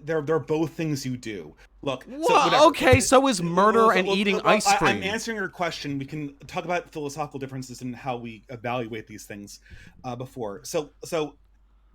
A: there.
B: they're both things you do. Look, so
A: Well,
B: whatever.
A: okay, so is murder and eating ice cream.
B: I'm answering your question. We can talk about philosophical differences and how we evaluate these things before. So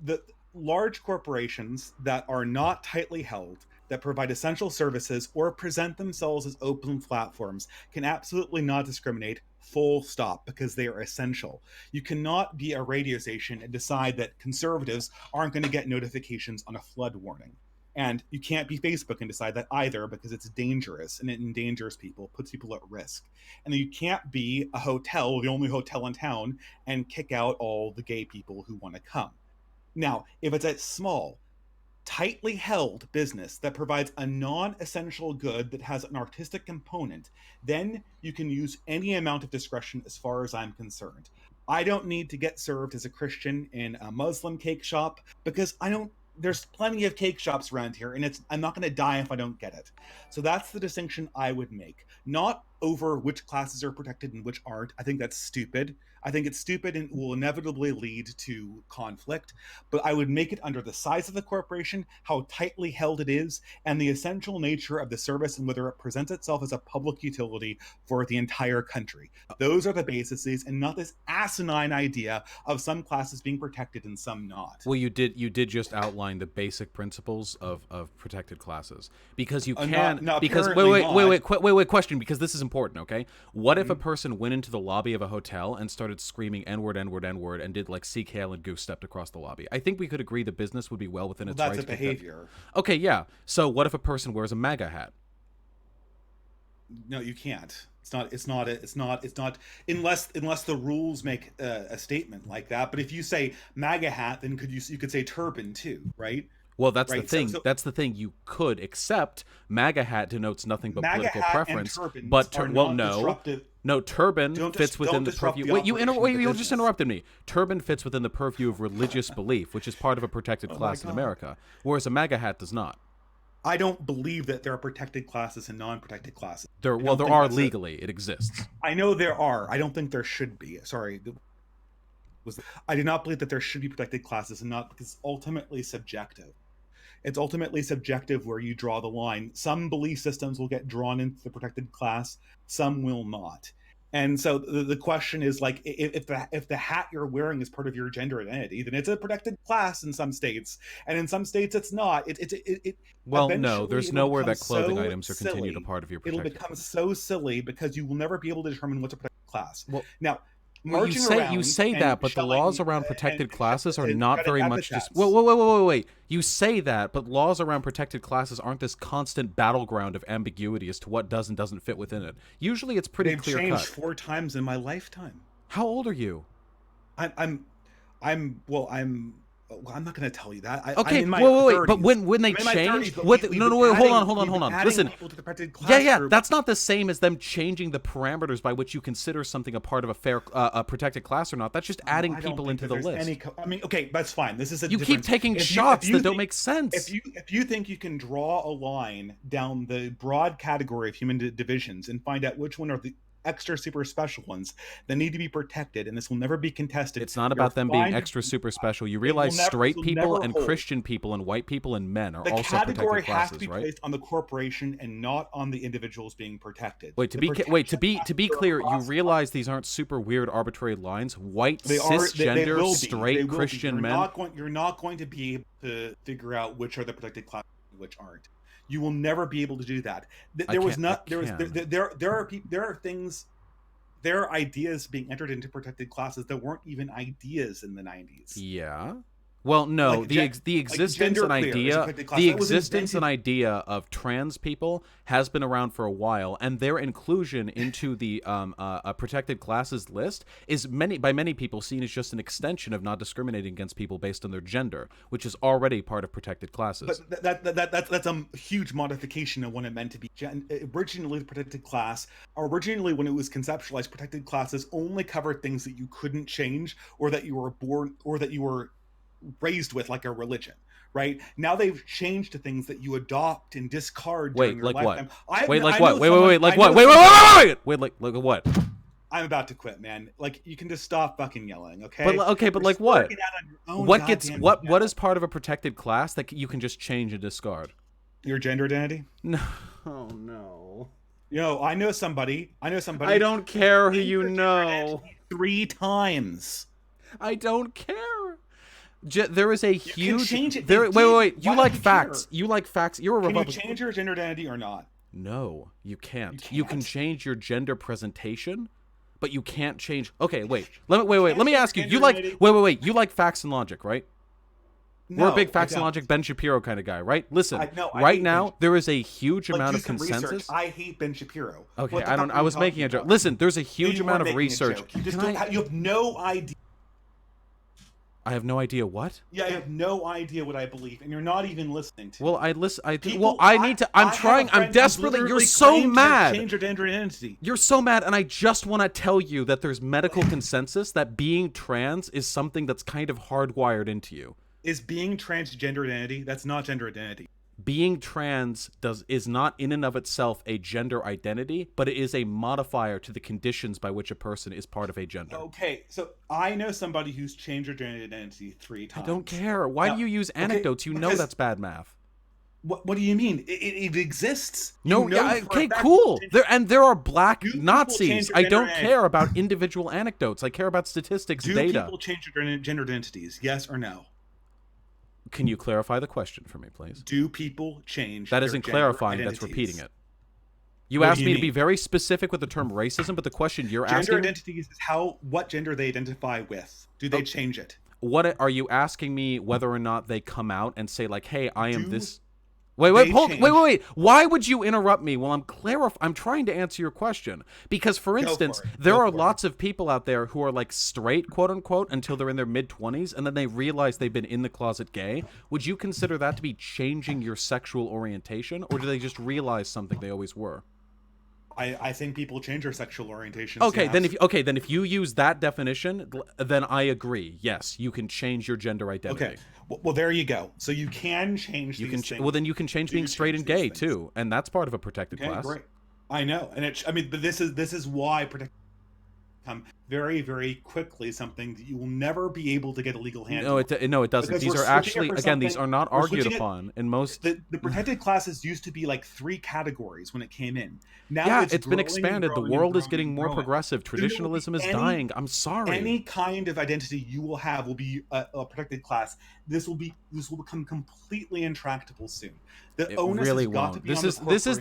B: the large corporations that are not tightly held, that provide essential services or present themselves as open platforms can absolutely not discriminate, full stop, because they are essential. You cannot be a radio station and decide that conservatives aren't going to get notifications on a flood warning. And you can't be Facebook and decide that either because it's dangerous and it endangers people, puts people at risk. And then you can't be a hotel, the only hotel in town, and kick out all the gay people who want to come. Now, if it's a small, tightly held business that provides a non essential good that has an artistic component, then you can use any amount of discretion as far as I'm concerned. I don't need to get served as a Christian in a Muslim cake shop because I don't. There's plenty of cake shops around here, and I'm not going to die if I don't get it. So that's the distinction I would make. Not over which classes are protected and which aren't. I think that's stupid. I think it's stupid and will inevitably lead to conflict. But I would make it under the size of the corporation, how tightly held it is, and the essential nature of the service and whether it presents itself as a public utility for the entire country. Those are the bases, and not this asinine idea of some classes being protected and some not.
A: Well, you did just outline the basic principles of protected classes because you can because
B: apparently
A: wait question, because this is important. Okay, what if a person went into the lobby of a hotel and started screaming n-word n-word n-word and did like seek hail and goose stepped across the lobby? I think we could agree the business would be well within its
B: That's
A: right
B: a behavior.
A: Okay, yeah. So what if a person wears a MAGA hat?
B: No, you can't. It's not unless the rules make a statement like that. But if you say MAGA hat, then you could say turban too, right?
A: Well, that's
B: Right.
A: the thing.
B: So
A: That's the thing. You could accept MAGA hat denotes nothing but
B: MAGA
A: political
B: hat
A: preference.
B: and turbans
A: But
B: are
A: well,
B: not
A: no,
B: disruptive.
A: no. Turban
B: Don't
A: fits within the
B: disrupt
A: purview.
B: the
A: Wait,
B: operation of the
A: you just
B: business.
A: interrupted me. Turban fits within the purview of religious belief, which is part of a protected
B: Oh my
A: class in
B: God.
A: America, whereas a MAGA hat does not.
B: I don't believe that there are protected classes and non-protected classes.
A: There,
B: I
A: well,
B: don't
A: there
B: think
A: are
B: that's
A: legally. It exists.
B: I know there are. I don't think there should be. Sorry. I do not believe that there should be protected classes, and not because it's ultimately subjective. It's ultimately subjective where you draw the line. Some belief systems will get drawn into the protected class, some will not. And so the question is like if the hat you're wearing is part of your gender identity, then it's a protected class in some states, and in some states it's not. It
A: Well, no,
B: eventually
A: there's
B: it'll
A: nowhere
B: become
A: that clothing
B: so
A: items are continued a
B: silly.
A: part of your
B: It'll
A: protected
B: become
A: class.
B: so silly because you will never be able to determine what's a protected class.
A: Well,
B: Now,
A: Well, you
B: marching around
A: say
B: and
A: that, but the
B: shelling
A: laws around protected classes are
B: and
A: not
B: shredding
A: very much just. Wait,
B: epitaphs.
A: wait, wait, wait, wait, wait. You say that, but laws around protected classes aren't this constant battleground of ambiguity as to what does and doesn't fit within it. Usually, it's pretty
B: They've
A: clear
B: changed
A: cut.
B: 4 times in my lifetime.
A: How old are you?
B: I'm I'm I'm not going to tell you that. I'm
A: Okay,
B: in my
A: wait, wait, wait. But
B: 30s.
A: when they
B: I'm in my 30s,
A: changed,
B: but
A: what?
B: we've
A: No, no,
B: been
A: wait, hold on,
B: adding
A: hold on,
B: we've
A: hold
B: been
A: on.
B: adding
A: Listen,
B: people to the protected
A: yeah,
B: class
A: yeah,
B: group.
A: that's not the same as them changing the parameters by which you consider something a part of a fair, a protected class or not. That's just adding
B: I don't
A: people
B: think
A: into
B: that
A: the
B: there's
A: list.
B: I mean, okay, that's fine. This is a
A: You keep
B: different.
A: taking
B: If
A: shots
B: you
A: that don't
B: think,
A: make sense.
B: if you think you can draw a line down the broad category of human divisions and find out which one are the extra super special ones that need to be protected, and this will never be contested.
A: It's not
B: You're
A: about them being
B: fine to
A: extra
B: do
A: super
B: that.
A: special. You
B: It will
A: realize
B: never. This
A: straight
B: will
A: people
B: never
A: and
B: hold.
A: Christian people and white people and men are
B: The
A: also
B: category
A: protected
B: has to
A: classes,
B: be
A: right?
B: placed on the corporation and not on the individuals being protected.
A: Wait,
B: The protection has
A: to be
B: go
A: clear, you
B: across.
A: realize these aren't super weird arbitrary lines. White
B: They are. They
A: cisgender
B: will be. They
A: straight
B: will be.
A: Christian men.
B: You're not going to be able to figure out which are the protected classes and which aren't. You will never be able to do that. There was
A: I
B: not. There was.
A: can.
B: There are things. There are ideas being entered into protected classes that weren't even ideas in the 90s.
A: Yeah. Well, no,
B: Like
A: the
B: like
A: existence and
B: genderqueer is a
A: idea,
B: protected class
A: the
B: that was
A: existence and
B: invented.
A: idea of trans people has been around for a while, and their inclusion into the protected classes list is by many people seen as just an extension of not discriminating against people based on their gender, which is already part of protected classes.
B: But that's a huge modification of what it meant to be. Originally, the protected class, originally when it was conceptualized, protected classes only covered things that you couldn't change, or that you were born, or that you were raised with, like a religion. Right now, they've changed to things that you adopt and discard during
A: Wait,
B: your
A: like what?
B: lifetime.
A: Wait, like
B: I
A: what?
B: know
A: Wait,
B: someone-
A: wait, like
B: I
A: what?
B: know
A: Wait, wait,
B: someone-
A: wait, wait, wait, wait, like what?
B: I'm about to quit, man. Like, you can just stop fucking yelling, okay?
A: But okay, but
B: You're
A: like what?
B: starting out on your own
A: What gets
B: goddamn
A: what
B: channel.
A: is part of a protected class that you can just change and discard?
B: Your gender identity?
A: No, oh no.
B: I know somebody.
A: I don't care who you
B: changed their
A: know.
B: gender identity 3 times.
A: I don't care. There is a
B: can
A: huge.
B: change it.
A: There.
B: They
A: Wait, wait, wait.
B: did.
A: You
B: Why
A: like
B: do you
A: facts.
B: care?
A: You like facts. You're a
B: Can you
A: Republican.
B: change your gender identity or not?
A: No, you can't.
B: You
A: You can
B: can't?
A: change your gender presentation, but you can't change. Okay, wait. Let me
B: Can't
A: ask you.
B: change
A: You
B: gender
A: like
B: identity?
A: wait. You like facts and logic, right? We're a
B: No,
A: big
B: I
A: facts and
B: don't.
A: logic Ben Shapiro kind of guy, right? Listen,
B: I
A: right
B: hate
A: now
B: Ben-
A: there is a huge
B: Like,
A: amount
B: do
A: of
B: some research.
A: consensus.
B: I hate Ben Shapiro.
A: Okay,
B: What the
A: I don't.
B: fuck
A: I
B: are you
A: was making a
B: talking
A: joke.
B: about?
A: Listen, there's a
B: No,
A: huge
B: you
A: amount
B: weren't
A: of
B: making a
A: research.
B: joke. You just
A: Can
B: don't
A: I-
B: you have no idea.
A: I have no idea what.
B: Yeah, I have no idea what I believe, and you're not even listening to.
A: Well, I listen.
B: People,
A: well, I need to. I'm
B: have a
A: trying. I'm
B: friend who
A: desperately. You're
B: literally
A: so
B: claimed to have
A: mad.
B: changed their gender identity.
A: You're so mad, and I just want to tell you that there's medical consensus that being trans is something that's kind of hardwired into you.
B: Is being transgender identity? That's not gender identity.
A: Being trans is not in and of itself a gender identity, but it is a modifier to the conditions by which a person is part of a gender.
B: Okay, so I know somebody who's changed their gender identity 3 times.
A: I don't care. Why
B: Now,
A: do you use
B: okay,
A: anecdotes? You know
B: because-
A: that's bad math.
B: What do you mean? It exists.
A: No,
B: You know
A: yeah,
B: for a
A: okay,
B: fact
A: cool.
B: that
A: There are black
B: Do people
A: Nazis.
B: change their
A: I
B: gender
A: don't
B: identity?
A: care about individual anecdotes. I care about statistics,
B: do
A: data.
B: people change their gender identities? Yes or no?
A: Can you clarify the question for me, please?
B: Do people change?
A: That
B: their
A: isn't
B: gender
A: clarifying. That's
B: identities?
A: repeating it. You
B: What do
A: asked
B: you
A: me to be
B: mean?
A: very specific with the term racism, but the question you're
B: Gender
A: asking,
B: identities is what gender they identify with. Do they change it?
A: what are you asking me whether or not they come out and say like, "Hey, I am
B: Do
A: this." Wait,
B: they
A: hold,
B: change?
A: wait. Why would you interrupt me while I'm trying to answer your question? Because, for instance,
B: for it.
A: there
B: Go
A: are
B: for it.
A: lots of people out there who are like straight, quote unquote, until they're in their mid-20s, and then they realize they've been in the closet gay. Would you consider that to be changing your sexual orientation, or do they just realize something they always were?
B: I think people change their sexual orientation.
A: Okay, then if you use that definition, then I agree. Yes, you can change your gender identity.
B: Okay. Well, there you go. So you can change.
A: You
B: these
A: can
B: things.
A: well then you can change
B: You
A: being
B: can
A: straight
B: change
A: and
B: these
A: gay
B: things.
A: too, and that's part of a protected
B: Okay,
A: class.
B: great. I know, and but this is why become very, very quickly something that you will never be able to get a legal handle.
A: No, it doesn't.
B: Because
A: These
B: we're
A: are
B: switching it
A: actually,
B: for
A: again, these
B: something-
A: are not
B: we're
A: argued
B: switching it-
A: upon in most.
B: The protected classes used to be like 3 categories when it came in. Now
A: Yeah,
B: it's
A: it's been
B: growing and
A: expanded. The
B: growing and
A: world is
B: growing
A: getting
B: and
A: more
B: growing.
A: progressive.
B: Soon there will be
A: Traditionalism is
B: any-
A: dying. I'm sorry.
B: Any kind of identity you will have will be a protected class. This will become completely intractable soon. The
A: It
B: onus
A: really
B: has got
A: won't.
B: to be
A: This
B: on the
A: is
B: corporation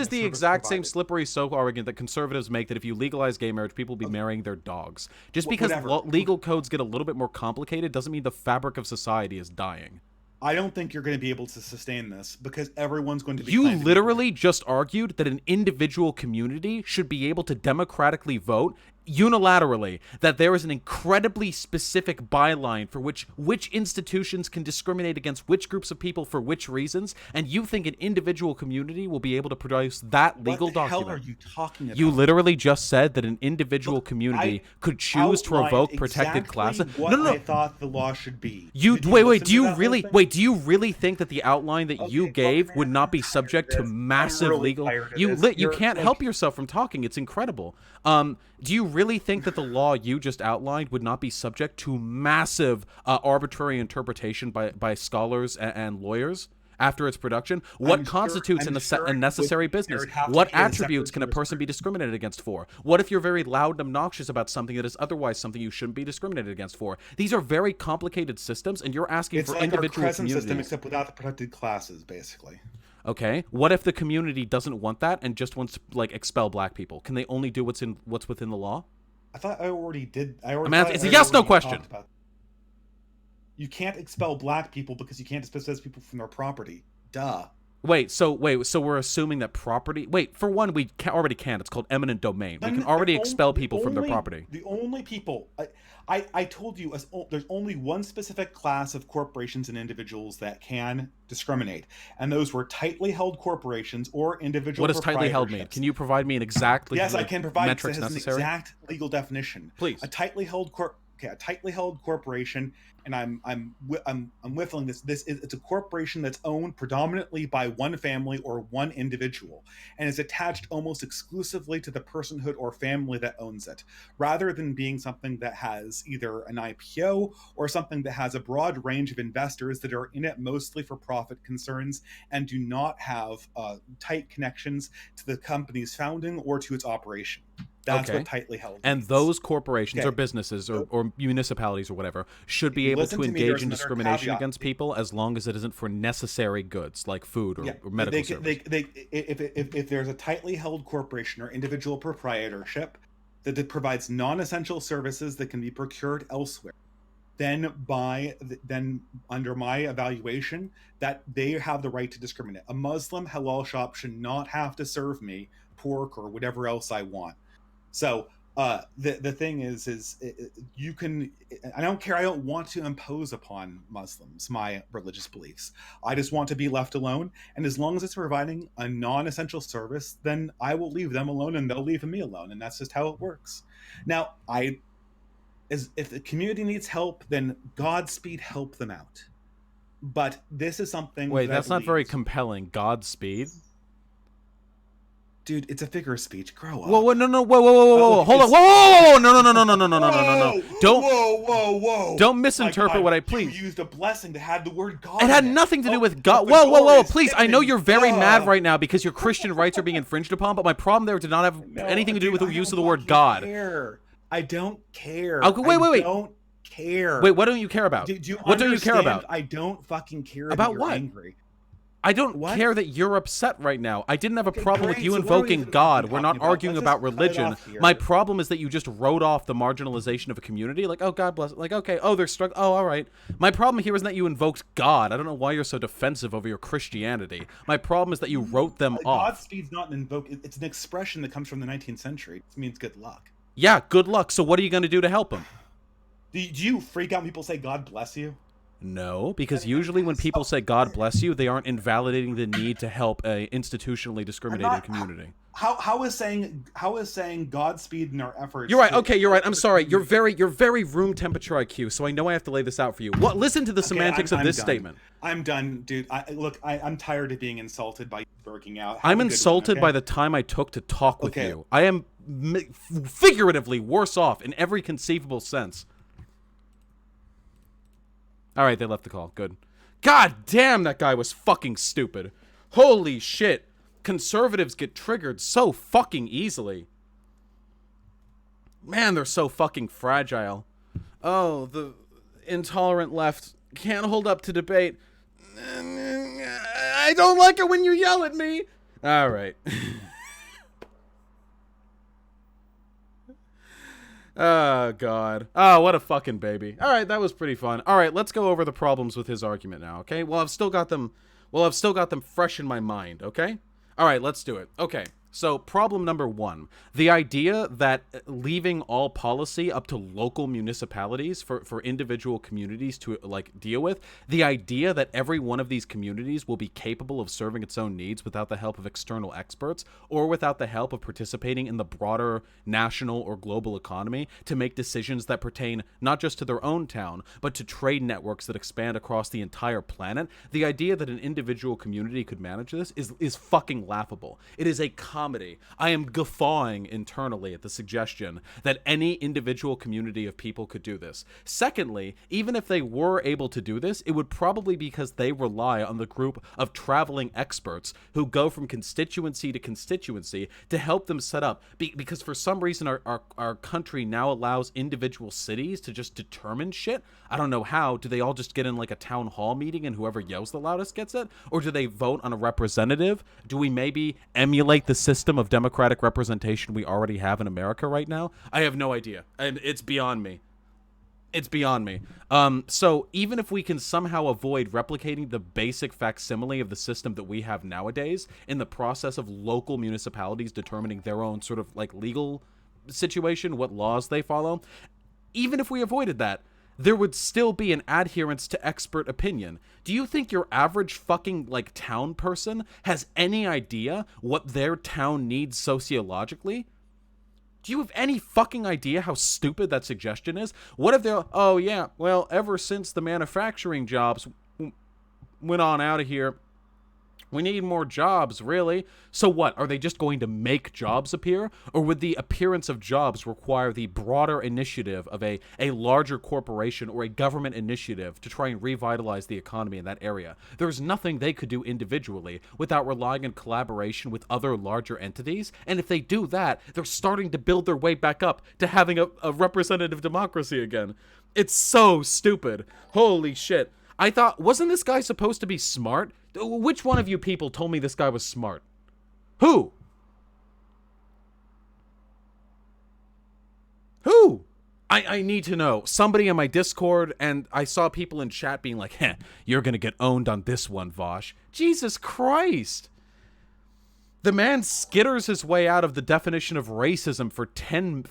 A: the
B: and
A: exact
B: service
A: same
B: provider.
A: slippery slope argument that conservatives make that if you legalize gay marriage, people will be marrying their daughters. dogs. Just because
B: Whatever.
A: legal codes get a little bit more complicated doesn't mean the fabric of society is dying.
B: I don't think you're going to be able to sustain this because everyone's going to be.
A: You literally just argued that an individual community should be able to democratically vote unilaterally, that there is an incredibly specific byline for which institutions can discriminate against which groups of people for which reasons, and you think an individual community will be able to produce that legal document.
B: What the hell are you talking about?
A: You literally just said that an individual community could choose to revoke protected classes.
B: No. I thought the law should be.
A: Wait. Do you really think that the outline that you gave would not be subject to massive legal? You can't help yourself from talking. It's incredible. Do you really think that the law you just outlined would not be subject to massive arbitrary interpretation by scholars and lawyers after its production? What constitutes a necessary business? What attributes can a person be discriminated against for? What if you're very loud and obnoxious about something that is otherwise something you shouldn't be discriminated against for? These are very complicated systems, and you're asking for individual communities. It's like our present system,
B: except without the protected classes, basically.
A: Okay. What if the community doesn't want that and just wants to expel black people? Can they only do what's within the law?
B: I thought I already did.
A: It's a yes/no question.
B: You can't expel black people because you can't dispossess people from their property. Duh.
A: So we're assuming that property. For one, we already can. It's called eminent domain. We can already expel people from their property.
B: The only people I told you, there's only one specific class of corporations and individuals that can discriminate, and those were tightly held corporations or individual.
A: What does tightly held mean? Can you provide me an exact?
B: Yes, I can provide
A: metrics
B: an exact legal definition.
A: Please.
B: A tightly held corporation, and I'm whiffling this. It's a corporation that's owned predominantly by one family or one individual, and is attached almost exclusively to the personhood or family that owns it, rather than being something that has either an IPO or something that has a broad range of investors that are in it mostly for profit concerns and do not have tight connections to the company's founding or to its operation. That's what tightly held means.
A: And those corporations or businesses or municipalities or whatever should be able to engage in discrimination against people as long as it isn't for necessary goods like food or medical services.
B: If there's a tightly held corporation or individual proprietorship that provides non-essential services that can be procured elsewhere, then under my evaluation, that they have the right to discriminate. A Muslim halal shop should not have to serve me pork or whatever else I want. So the thing is you can. I don't care. I don't want to impose upon Muslims my religious beliefs. I just want to be left alone. And as long as it's providing a non-essential service, then I will leave them alone, and they'll leave me alone. And that's just how it works. Now, if the community needs help, then Godspeed, help them out. But this is something.
A: Wait, that's not very compelling. Godspeed.
B: Dude, it's a figure of speech. Grow up.
A: Whoa, whoa, hold on. Whoa, no. Don't misinterpret what I please.
B: You used a blessing that had the word God.
A: It had nothing to do with God. Whoa, please. I know you're very mad right now because your Christian rights are being infringed upon, but my problem there did not have anything to do with the use of the word God.
B: I don't care.
A: Okay, wait.
B: I don't care.
A: Wait, what don't you care about? What don't you care about?
B: I don't fucking care
A: about
B: you're
A: what?
B: Angry.
A: I don't care that you're upset right now. I didn't have a problem with you invoking God. We're not arguing about religion. My problem is that you just wrote off the marginalization of a community. Like, oh, God bless. Like, okay, oh, they're struggling. Oh, all right. My problem here isn't that you invoked God. I don't know why you're so defensive over your Christianity. My problem is that you wrote them off.
B: Godspeed's not an invoke. It's an expression that comes from the 19th century. It means good luck.
A: Yeah, good luck. So what are you going to do to help them?
B: Do you freak out when people say God bless you?
A: No, because usually when people say God bless you, they aren't invalidating the need to help a institutionally discriminated community.
B: How is saying Godspeed in our efforts?
A: You're right. Okay, you're right. I'm sorry. You're very room temperature IQ, so I know I have to lay this out for you. Listen to the semantics of this statement.
B: I'm done, dude. I'm tired of being insulted by you working out.
A: I'm insulted by the time I took to talk with you. I am figuratively worse off in every conceivable sense. All right, they left the call. Good. God damn, that guy was fucking stupid. Holy shit. Conservatives get triggered so fucking easily. Man, they're so fucking fragile. Oh, the intolerant left can't hold up to debate. I don't like it when you yell at me. All right. Oh, God. Oh, what a fucking baby. All right, that was pretty fun. All right, let's go over the problems with his argument now, okay? Well, I've still got them fresh in my mind, okay? All right, let's do it. Okay. So, problem number 1, the idea that leaving all policy up to local municipalities for individual communities to like deal with, the idea that every one of these communities will be capable of serving its own needs without the help of external experts or without the help of participating in the broader national or global economy to make decisions that pertain not just to their own town, but to trade networks that expand across the entire planet. The idea that an individual community could manage this is fucking laughable. It is a comedy. I am guffawing internally at the suggestion that any individual community of people could do this. Secondly, even if they were able to do this, it would probably be because they rely on the group of traveling experts who go from constituency to constituency to help them set up. Because for some reason, our country now allows individual cities to just determine shit. I don't know how. Do they all just get in like a town hall meeting and whoever yells the loudest gets it? Or do they vote on a representative? Do we maybe emulate the system of democratic representation we already have in America right now? I have no idea. And it's beyond me. It's beyond me. So even if we can somehow avoid replicating the basic facsimile of the system that we have nowadays in the process of local municipalities determining their own sort of like legal situation, what laws they follow, even if we avoided that, there would still be an adherence to expert opinion. Do you think your average fucking, like, town person has any idea what their town needs sociologically? Do you have any fucking idea how stupid that suggestion is? What if they're, oh yeah, well, ever since the manufacturing jobs went on out of here, we need more jobs, really. So what? Are they just going to make jobs appear? Or would the appearance of jobs require the broader initiative of a larger corporation or a government initiative to try and revitalize the economy in that area? There's nothing they could do individually without relying on collaboration with other larger entities. And if they do that, they're starting to build their way back up to having a representative democracy again. It's so stupid. Holy shit. I thought, wasn't this guy supposed to be smart? Which one of you people told me this guy was smart? Who? Who? I need to know. Somebody in my Discord, and I saw people in chat being like, you're gonna get owned on this one, Vosh. Jesus Christ. The man skitters his way out of the definition of racism for 10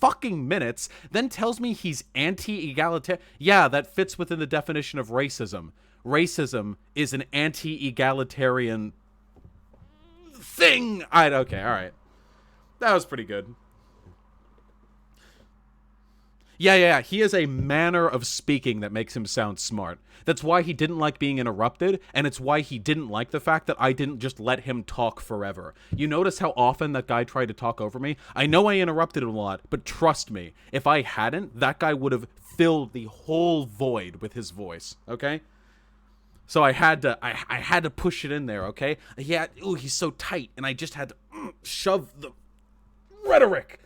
A: fucking minutes, then tells me he's anti-egalitarian. Yeah, that fits within the definition of racism. Racism is an anti-egalitarian thing. Okay, all right. That was pretty good. Yeah. He has a manner of speaking that makes him sound smart. That's why he didn't like being interrupted, and it's why he didn't like the fact that I didn't just let him talk forever. You notice how often that guy tried to talk over me? I know I interrupted him a lot, but trust me, if I hadn't, that guy would have filled the whole void with his voice, okay? So I had to push it in there, okay? Yeah, ooh, he's so tight, and I just had to shove the rhetoric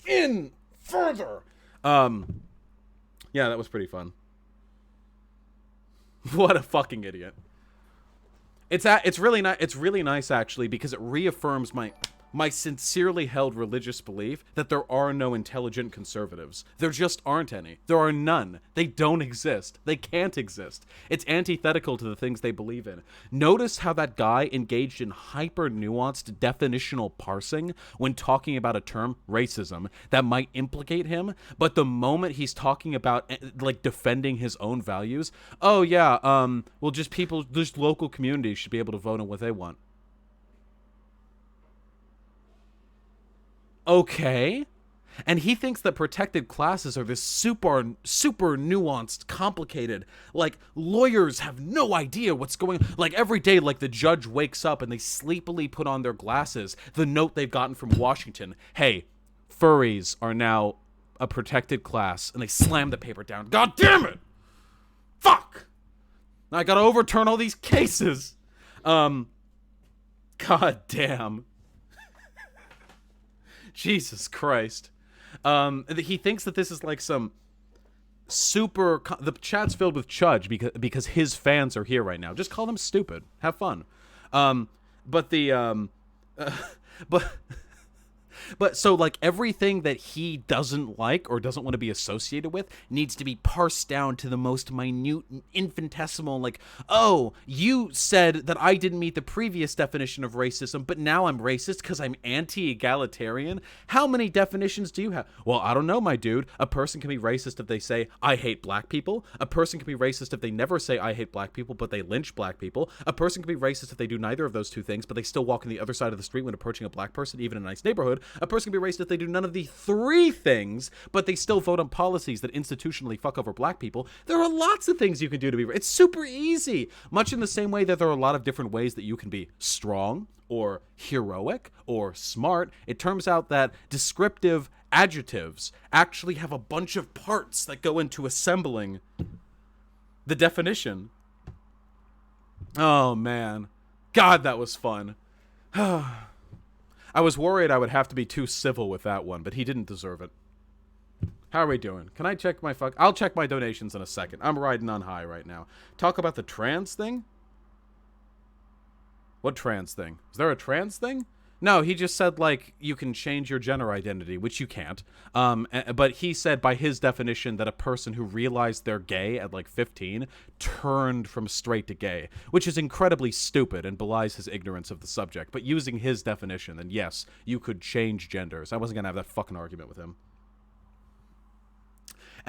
A: in further. Yeah, that was pretty fun. What a fucking idiot. It's really nice actually, because it reaffirms my sincerely held religious belief that there are no intelligent conservatives. There just aren't any. There are none. They don't exist. They can't exist. It's antithetical to the things they believe in. Notice how that guy engaged in hyper-nuanced definitional parsing when talking about a term, racism, that might implicate him, but the moment he's talking about, like, defending his own values, oh yeah, well, just local communities should be able to vote on what they want. Okay. And he thinks that protected classes are this super nuanced, complicated, like, lawyers have no idea what's going on. Like, every day, like, the judge wakes up and they sleepily put on their glasses the note they've gotten from Washington. Hey, furries are now a protected class. And they slam the paper down. God damn it! Fuck! I gotta overturn all these cases. God damn. Jesus Christ. He thinks that this is like some super... The chat's filled with Chudge because his fans are here right now. Just call them stupid. Have fun. But But so like everything that he doesn't like or doesn't want to be associated with needs to be parsed down to the most minute, infinitesimal, like, oh, you said that I didn't meet the previous definition of racism, but now I'm racist because I'm anti-egalitarian. How many definitions do you have? Well, I don't know, my dude. A person can be racist if they say, I hate black people. A person can be racist if they never say, I hate black people, but they lynch black people. A person can be racist if they do neither of those two things, but they still walk on the other side of the street when approaching a black person, even in a nice neighborhood. A person can be racist if they do none of the three things, but they still vote on policies that institutionally fuck over black people. There are lots of things you can do to be racist. It's super easy. Much in the same way that there are a lot of different ways that you can be strong or heroic or smart. It turns out that descriptive adjectives actually have a bunch of parts that go into assembling the definition. Oh, man. God, that was fun. I was worried I would have to be too civil with that one, but he didn't deserve it. How are we doing? Can I check my I'll check my donations in a second. I'm riding on high right now. Talk about the trans thing? What trans thing? Is there a trans thing? No, he just said, like, you can change your gender identity, which you can't. But he said, by his definition, that a person who realized they're gay at, like, 15 turned from straight to gay, which is incredibly stupid and belies his ignorance of the subject. But using his definition, then yes, you could change genders. I wasn't going to have that fucking argument with him.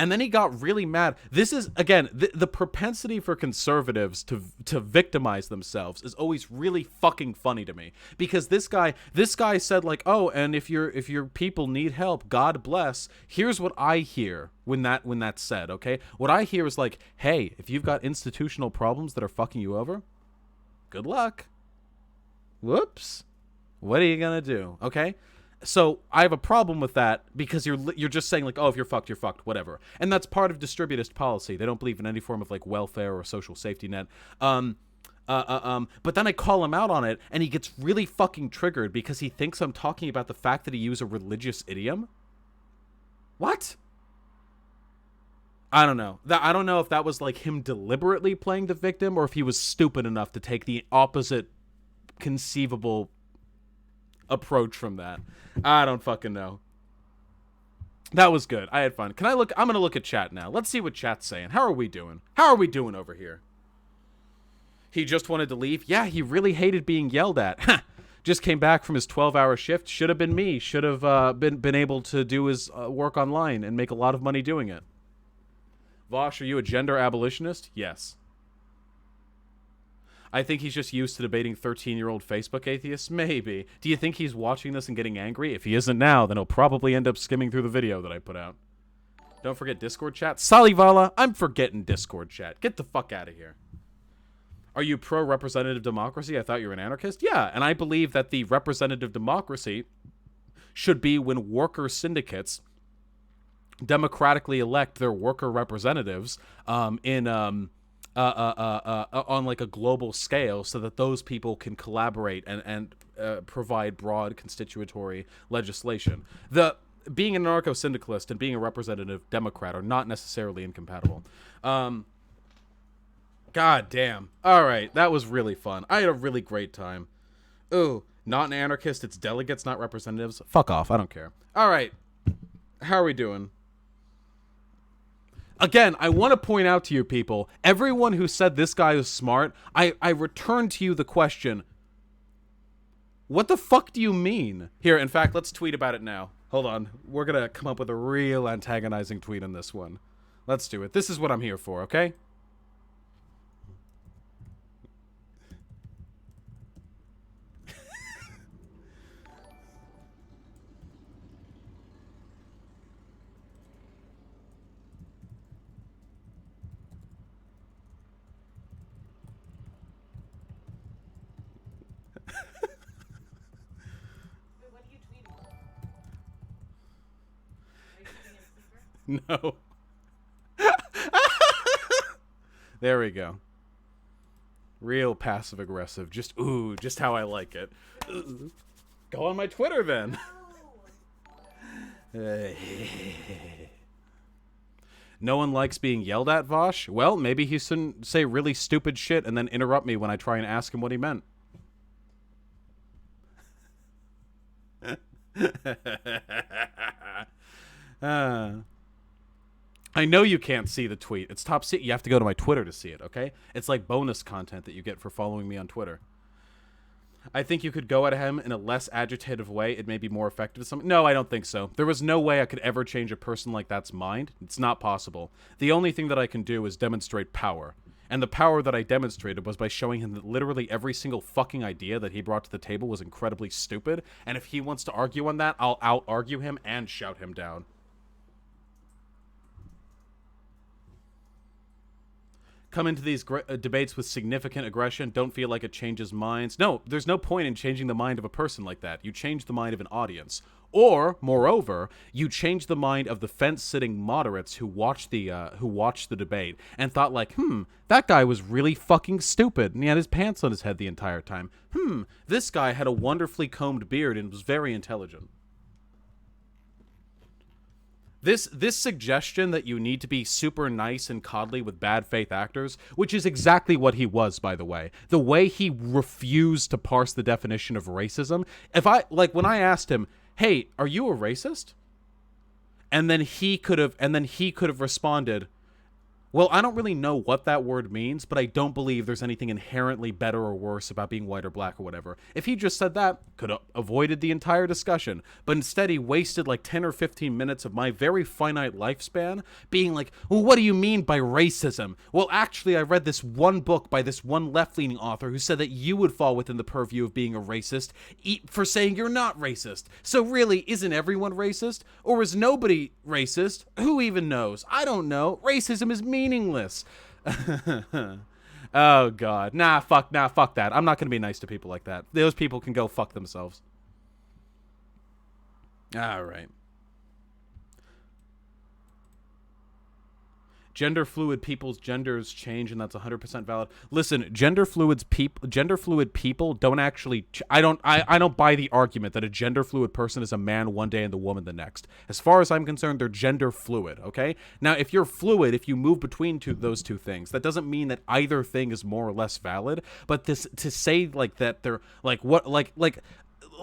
A: And then he got really mad. This is, again, the propensity for conservatives to victimize themselves is always really fucking funny to me. Because this guy said, like, oh, and if your people need help, God bless. Here's what I hear when that's said, okay? What I hear is like, hey, if you've got institutional problems that are fucking you over, good luck. Whoops. What are you gonna do, okay? So I have a problem with that because you're just saying, like, oh, if you're fucked, whatever. And that's part of distributist policy. They don't believe in any form of, like, welfare or social safety net. But then I call him out on it, and he gets really fucking triggered because he thinks I'm talking about the fact that he used a religious idiom. What? I don't know. I don't know if that was, like, him deliberately playing the victim or if he was stupid enough to take the opposite conceivable approach from that. I don't fucking know. That was good. I had fun. Can I look? I'm gonna look at chat now. Let's see what chat's saying. How are we doing? How are we doing over here? He just wanted to leave. Yeah, he really hated being yelled at. Just came back from his 12-hour shift. Should have been me. Should have been able to do his work online and make a lot of money doing it. Vosh, are you a gender abolitionist? Yes. I think he's just used to debating 13-year-old Facebook atheists. Maybe. Do you think he's watching this and getting angry? If he isn't now, then he'll probably end up skimming through the video that I put out. Don't forget Discord chat. Salivala, I'm forgetting Discord chat. Get the fuck out of here. Are you pro-representative democracy? I thought you were an anarchist. Yeah, and I believe that the representative democracy should be when worker syndicates democratically elect their worker representatives on like a global scale so that those people can collaborate and provide broad constitutory legislation. Being an anarcho-syndicalist and being a representative Democrat are not necessarily incompatible. God damn. All right, that was really fun. I had a really great time. Ooh, not an anarchist, it's delegates, not representatives. Fuck off, I don't care. All right, how are we doing? Again, I want to point out to you people, everyone who said this guy is smart, I return to you the question, what the fuck do you mean? Here, in fact, let's tweet about it now. Hold on. We're going to come up with a real antagonizing tweet on this one. Let's do it. This is what I'm here for, okay? No. There we go. Real passive aggressive. Just how I like it. Ooh. Go on my Twitter then. No one likes being yelled at, Vosh? Well, maybe he shouldn't say really stupid shit and then interrupt me when I try and ask him what he meant. uh, I know you can't see the tweet. It's top secret. You have to go to my Twitter to see it, okay? It's like bonus content that you get for following me on Twitter. I think you could go at him in a less agitative way. It may be more effective. No, I don't think so. There was no way I could ever change a person like that's mind. It's not possible. The only thing that I can do is demonstrate power. And the power that I demonstrated was by showing him that literally every single fucking idea that he brought to the table was incredibly stupid. And if he wants to argue on that, I'll out-argue him and shout him down. Come into these debates with significant aggression, don't feel like it changes minds. No, there's no point in changing the mind of a person like that. You change the mind of an audience. Or, moreover, you change the mind of the fence-sitting moderates who watched the debate and thought like, that guy was really fucking stupid and he had his pants on his head the entire time. This guy had a wonderfully combed beard and was very intelligent. This suggestion that you need to be super nice and coddly with bad faith actors, which is exactly what he was, by the way. The way he refused to parse the definition of racism. When I asked him, "Hey, are you a racist?" And then he could have responded, "Well, I don't really know what that word means, but I don't believe there's anything inherently better or worse about being white or black or whatever." If he just said that, could have avoided the entire discussion. But instead, he wasted like 10 or 15 minutes of my very finite lifespan being like, "Well, what do you mean by racism?" Well, actually, I read this one book by this one left-leaning author who said that you would fall within the purview of being a racist for saying you're not racist. So really, isn't everyone racist? Or is nobody racist? Who even knows? I don't know. Racism is meaningless. Oh god. Nah, fuck that. I'm not gonna be nice to people like that. Those people can go fuck themselves. Alright. Gender fluid people's genders change, and that's 100% valid. Listen, gender fluid people don't actually. I don't buy the argument that a gender fluid person is a man one day and the woman the next. As far as I'm concerned, they're gender fluid. Okay. Now, if you're fluid, if you move between those two things, that doesn't mean that either thing is more or less valid. But to say like that they're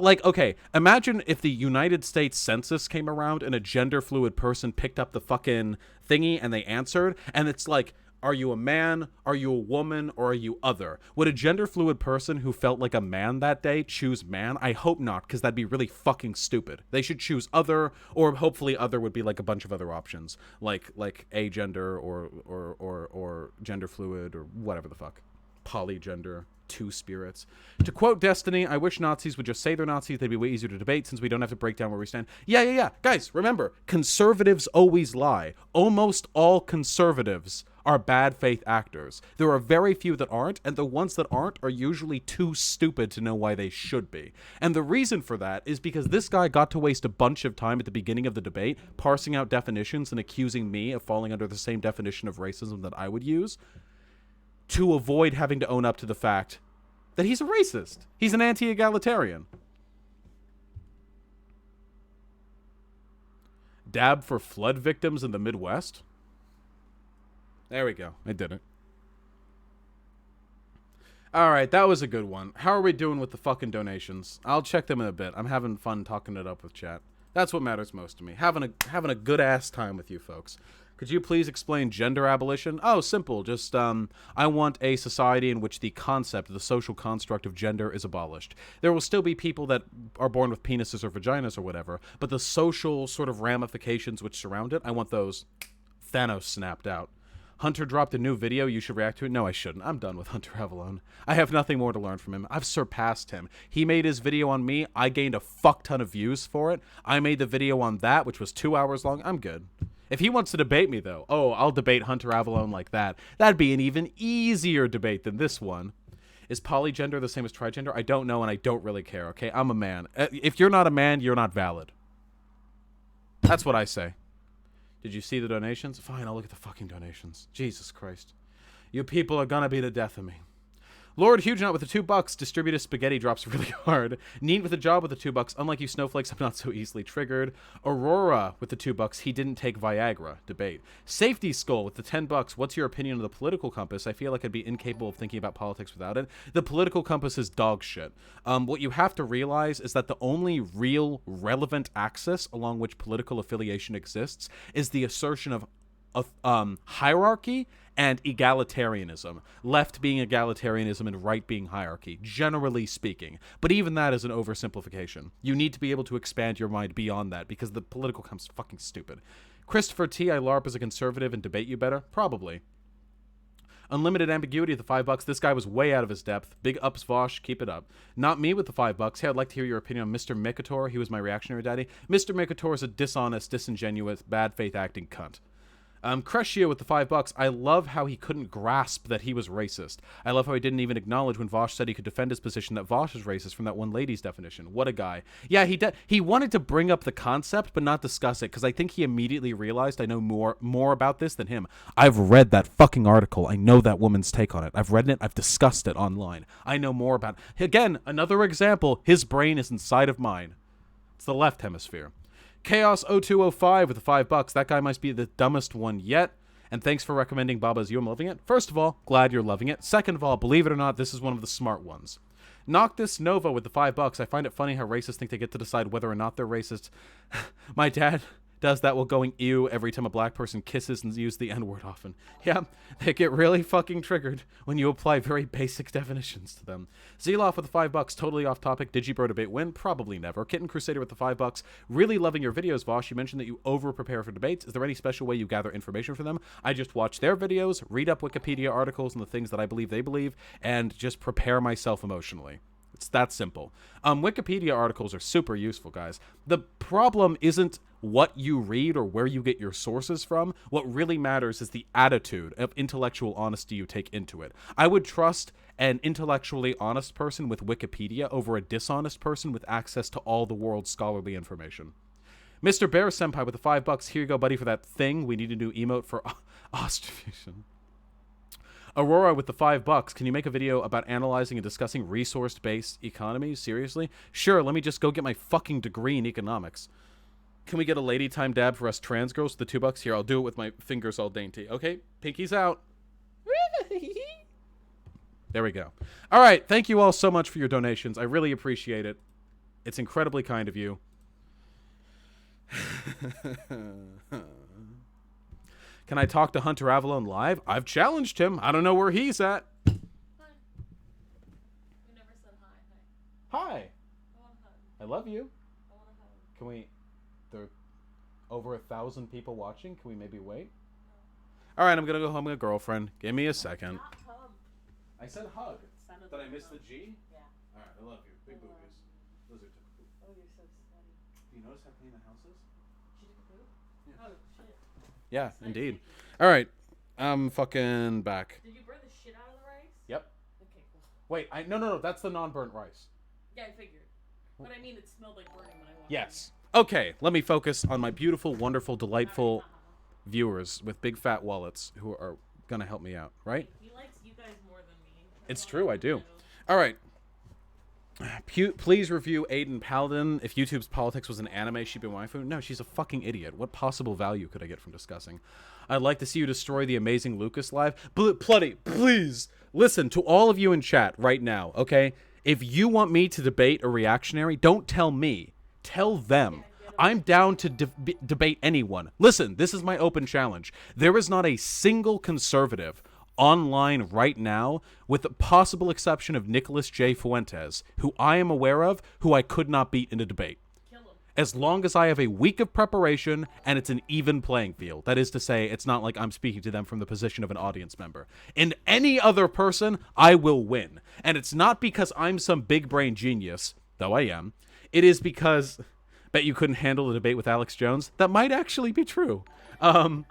A: okay, imagine if the United States Census came around and a gender fluid person picked up the fucking thingy and they answered, and it's like, are you a man, are you a woman, or are you other? Would a gender fluid person who felt like a man that day choose man? I hope not, because that'd be really fucking stupid. They should choose other, or hopefully other would be like a bunch of other options, like agender or gender fluid or whatever the fuck. Polygender. Two spirits. To quote Destiny, I wish Nazis would just say they're Nazis. They'd be way easier to debate since we don't have to break down where we stand. Yeah. Guys, remember, conservatives always lie. Almost all conservatives are bad faith actors. There are very few that aren't, and the ones that aren't are usually too stupid to know why they should be. And the reason for that is because this guy got to waste a bunch of time at the beginning of the debate parsing out definitions and accusing me of falling under the same definition of racism that I would use, to avoid having to own up to the fact that he's a racist. He's an anti-egalitarian. Dab for flood victims in the Midwest? There we go. I did it. Alright, that was a good one. How are we doing with the fucking donations? I'll check them in a bit. I'm having fun talking it up with chat. That's what matters most to me. Having a good-ass time with you folks. Could you please explain gender abolition? Oh, simple. Just, I want a society in which the concept, the social construct of gender is abolished. There will still be people that are born with penises or vaginas or whatever, but the social sort of ramifications which surround it, I want those Thanos snapped out. Hunter dropped a new video. You should react to it. No, I shouldn't. I'm done with Hunter Avalone. I have nothing more to learn from him. I've surpassed him. He made his video on me. I gained a fuck ton of views for it. I made the video on that, which was 2 hours long. I'm good. If he wants to debate me, though, I'll debate Hunter Avalone like that. That'd be an even easier debate than this one. Is polygender the same as trigender? I don't know, and I don't really care, okay? I'm a man. If you're not a man, you're not valid. That's what I say. Did you see the donations? Fine, I'll look at the fucking donations. Jesus Christ. You people are gonna be the death of me. Lord Huguenot with the $2 distributed spaghetti drops really hard. Neat with a job with the $2. Unlike you snowflakes, I'm not so easily triggered. Aurora with the $2. He didn't take Viagra. Debate. Safety Skull with the $10. What's your opinion of the political compass? I feel like I'd be incapable of thinking about politics without it. The political compass is dog shit. What you have to realize is that the only real relevant axis along which political affiliation exists is the assertion of hierarchy and egalitarianism. Left being egalitarianism and right being hierarchy, generally speaking. But even that is an oversimplification. You need to be able to expand your mind beyond that because the political comes fucking stupid. Christopher T, I LARP as a conservative and debate you better? Probably. Unlimited ambiguity at the $5. This guy was way out of his depth. Big ups, Vosh. Keep it up. Not me with the $5. Hey, I'd like to hear your opinion on Mr. Mikator. He was my reactionary daddy. Mr. Mikator is a dishonest, disingenuous, bad faith acting cunt. Crushio with the $5. I love how he couldn't grasp that he was racist. I love how he didn't even acknowledge when Vosh said he could defend his position that Vosh is racist from that one lady's definition. What a guy. Yeah, he wanted to bring up the concept but not discuss it because I think he immediately realized I know more about this than him. I've read that fucking article. I know that woman's take on it. I've read it. I've discussed it online. I know more about it. Again, another example. His brain is inside of mine. It's the left hemisphere. Chaos0205 with the $5. That guy must be the dumbest one yet. And thanks for recommending Baba's You. I'm loving it. First of all, glad you're loving it. Second of all, believe it or not, this is one of the smart ones. Noctis Nova with the $5. I find it funny how racists think they get to decide whether or not they're racist. My dad does that while going ew every time a black person kisses and use the N-word often. Yeah, they get really fucking triggered when you apply very basic definitions to them. Zeloff with the $5, totally off topic. Digibro debate win? Probably never. Kitten Crusader with the $5, really loving your videos, Vosh. You mentioned that you over-prepare for debates. Is there any special way you gather information for them? I just watch their videos, read up Wikipedia articles and the things that I believe they believe, and just prepare myself emotionally. It's that simple. Wikipedia articles are super useful, guys. The problem isn't what you read or where you get your sources from. What really matters is the attitude of intellectual honesty you take into it. I would trust an intellectually honest person with Wikipedia over a dishonest person with access to all the world's scholarly information. Mr. Bear Senpai with the $5. Here you go, buddy, for that thing. We need a new emote for Ostrifusion. Aurora with the $5. Can you make a video about analyzing and discussing resource-based economies? Seriously? Sure, let me just go get my fucking degree in economics. Can we get a lady time dab for us trans girls with the $2? Here, I'll do it with my fingers all dainty. Okay, pinkies out. There we go. All right, thank you all so much for your donations. I really appreciate it. It's incredibly kind of you. Can I talk to Hunter Avalon live? I've challenged him. I don't know where he's at.
C: Hi. You never said hi.
A: Hi.
C: I want a hug.
A: I love you.
C: I want a hug.
A: Can we... There are over 1,000 people watching. Can we maybe wait? No. All right, I'm going to go home with a girlfriend. Give me a second.
C: Not hug.
A: I said hug.
C: Sounded
A: Did I
C: like
A: miss
C: hug.
A: the G?
C: Yeah.
A: All right, I love you. Big boobies. Those are typical.
C: Oh, you're so sweaty.
A: Do you notice how clean the house is?
C: She took a poop?
A: Yeah.
C: Oh, shit.
A: Yeah,
C: That's
A: indeed.
C: nice.
A: All right, I'm fucking back.
C: Did you burn the shit out of the rice?
A: Yep.
C: Okay, cool.
A: Wait, no, that's the non-burnt rice.
C: Yeah, I figured. But I mean, it smelled like burning when I walked
A: Yes. Okay, let me focus on my beautiful, wonderful, delightful viewers with big fat wallets who are going to help me out, right?
C: in. He likes you guys more than me.
A: It's true, I do. All right. Please review Aiden Paladin. If YouTube's politics was an anime, she'd be waifu. No, she's a fucking idiot. What possible value could I get from discussing? I'd like to see you destroy the amazing Lucas live. Bloody, please listen to all of you in chat right now, okay? If you want me to debate a reactionary, don't tell me. Tell them. I'm down to debate anyone. Listen, this is my open challenge. There is not a single conservative online right now, with the possible exception of Nicholas J. Fuentes, who I am aware of, who I could not beat in a debate.
C: Kill him.
A: As long as I have a week of preparation and it's an even playing field. That is to say, it's not like I'm speaking to them from the position of an audience member. In any other person, I will win. And it's not because I'm some big brain genius, though I am. It is because... Bet you couldn't handle a debate with Alex Jones? That might actually be true.
C: God,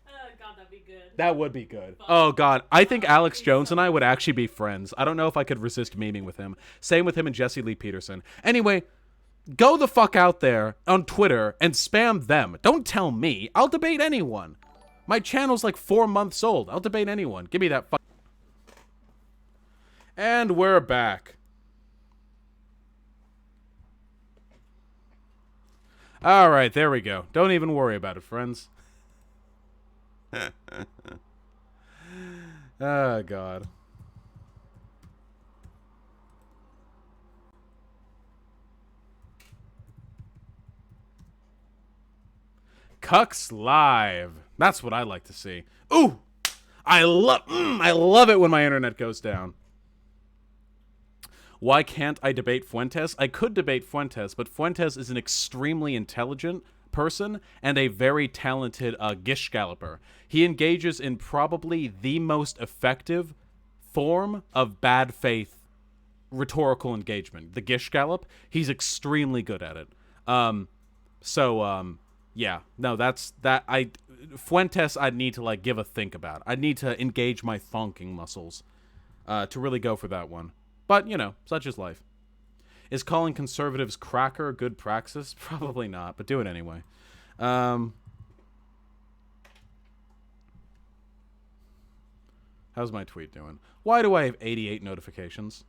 C: that'd be good.
A: That would be good. Oh, God. I think Alex Jones and I would actually be friends. I don't know if I could resist memeing with him. Same with him and Jesse Lee Peterson. Anyway, go the fuck out there on Twitter and spam them. Don't tell me. I'll debate anyone. My channel's like 4 months old. I'll debate anyone. Give me that fuck. And we're back. All right, there we go. Don't even worry about it, friends. Oh, God. Cucks Live. That's what I like to see. Ooh! I love it when my internet goes down. Why can't I debate Fuentes? I could debate Fuentes, but Fuentes is an extremely intelligent person and a very talented gish galloper. He engages in probably the most effective form of bad faith rhetorical engagement. The gish gallop, he's extremely good at it. Yeah, no, Fuentes I'd need to like give a think about. I'd need to engage my thonking muscles to really go for that one. But, you know, such is life. Is calling conservatives cracker good praxis? Probably not, but do it anyway. How's my tweet doing? Why do I have 88 notifications?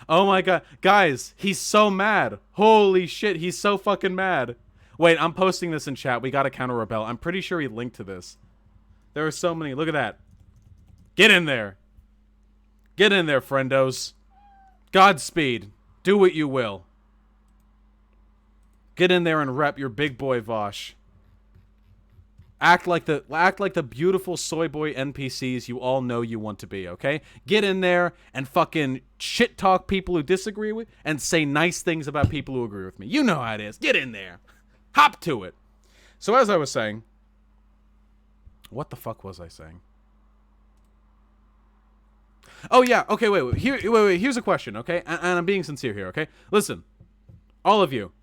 A: Oh my god. Guys, he's so mad. Holy shit, he's so fucking mad. Wait, I'm posting this in chat. We gotta counter rebel. I'm pretty sure he linked to this. There are so many. Look at that. Get in there. Get in there, friendos. Godspeed. Do what you will. Get in there and rep your big boy Vosh. Act like the beautiful soy boy NPCs you all know you want to be, okay? Get in there and fucking shit talk people who disagree with and say nice things about people who agree with me. You know how it is. Get in there. Hop to it. So as I was saying, what the fuck was I saying? Oh yeah, okay, wait. Here's a question, okay? And I'm being sincere here, okay? Listen, all of you,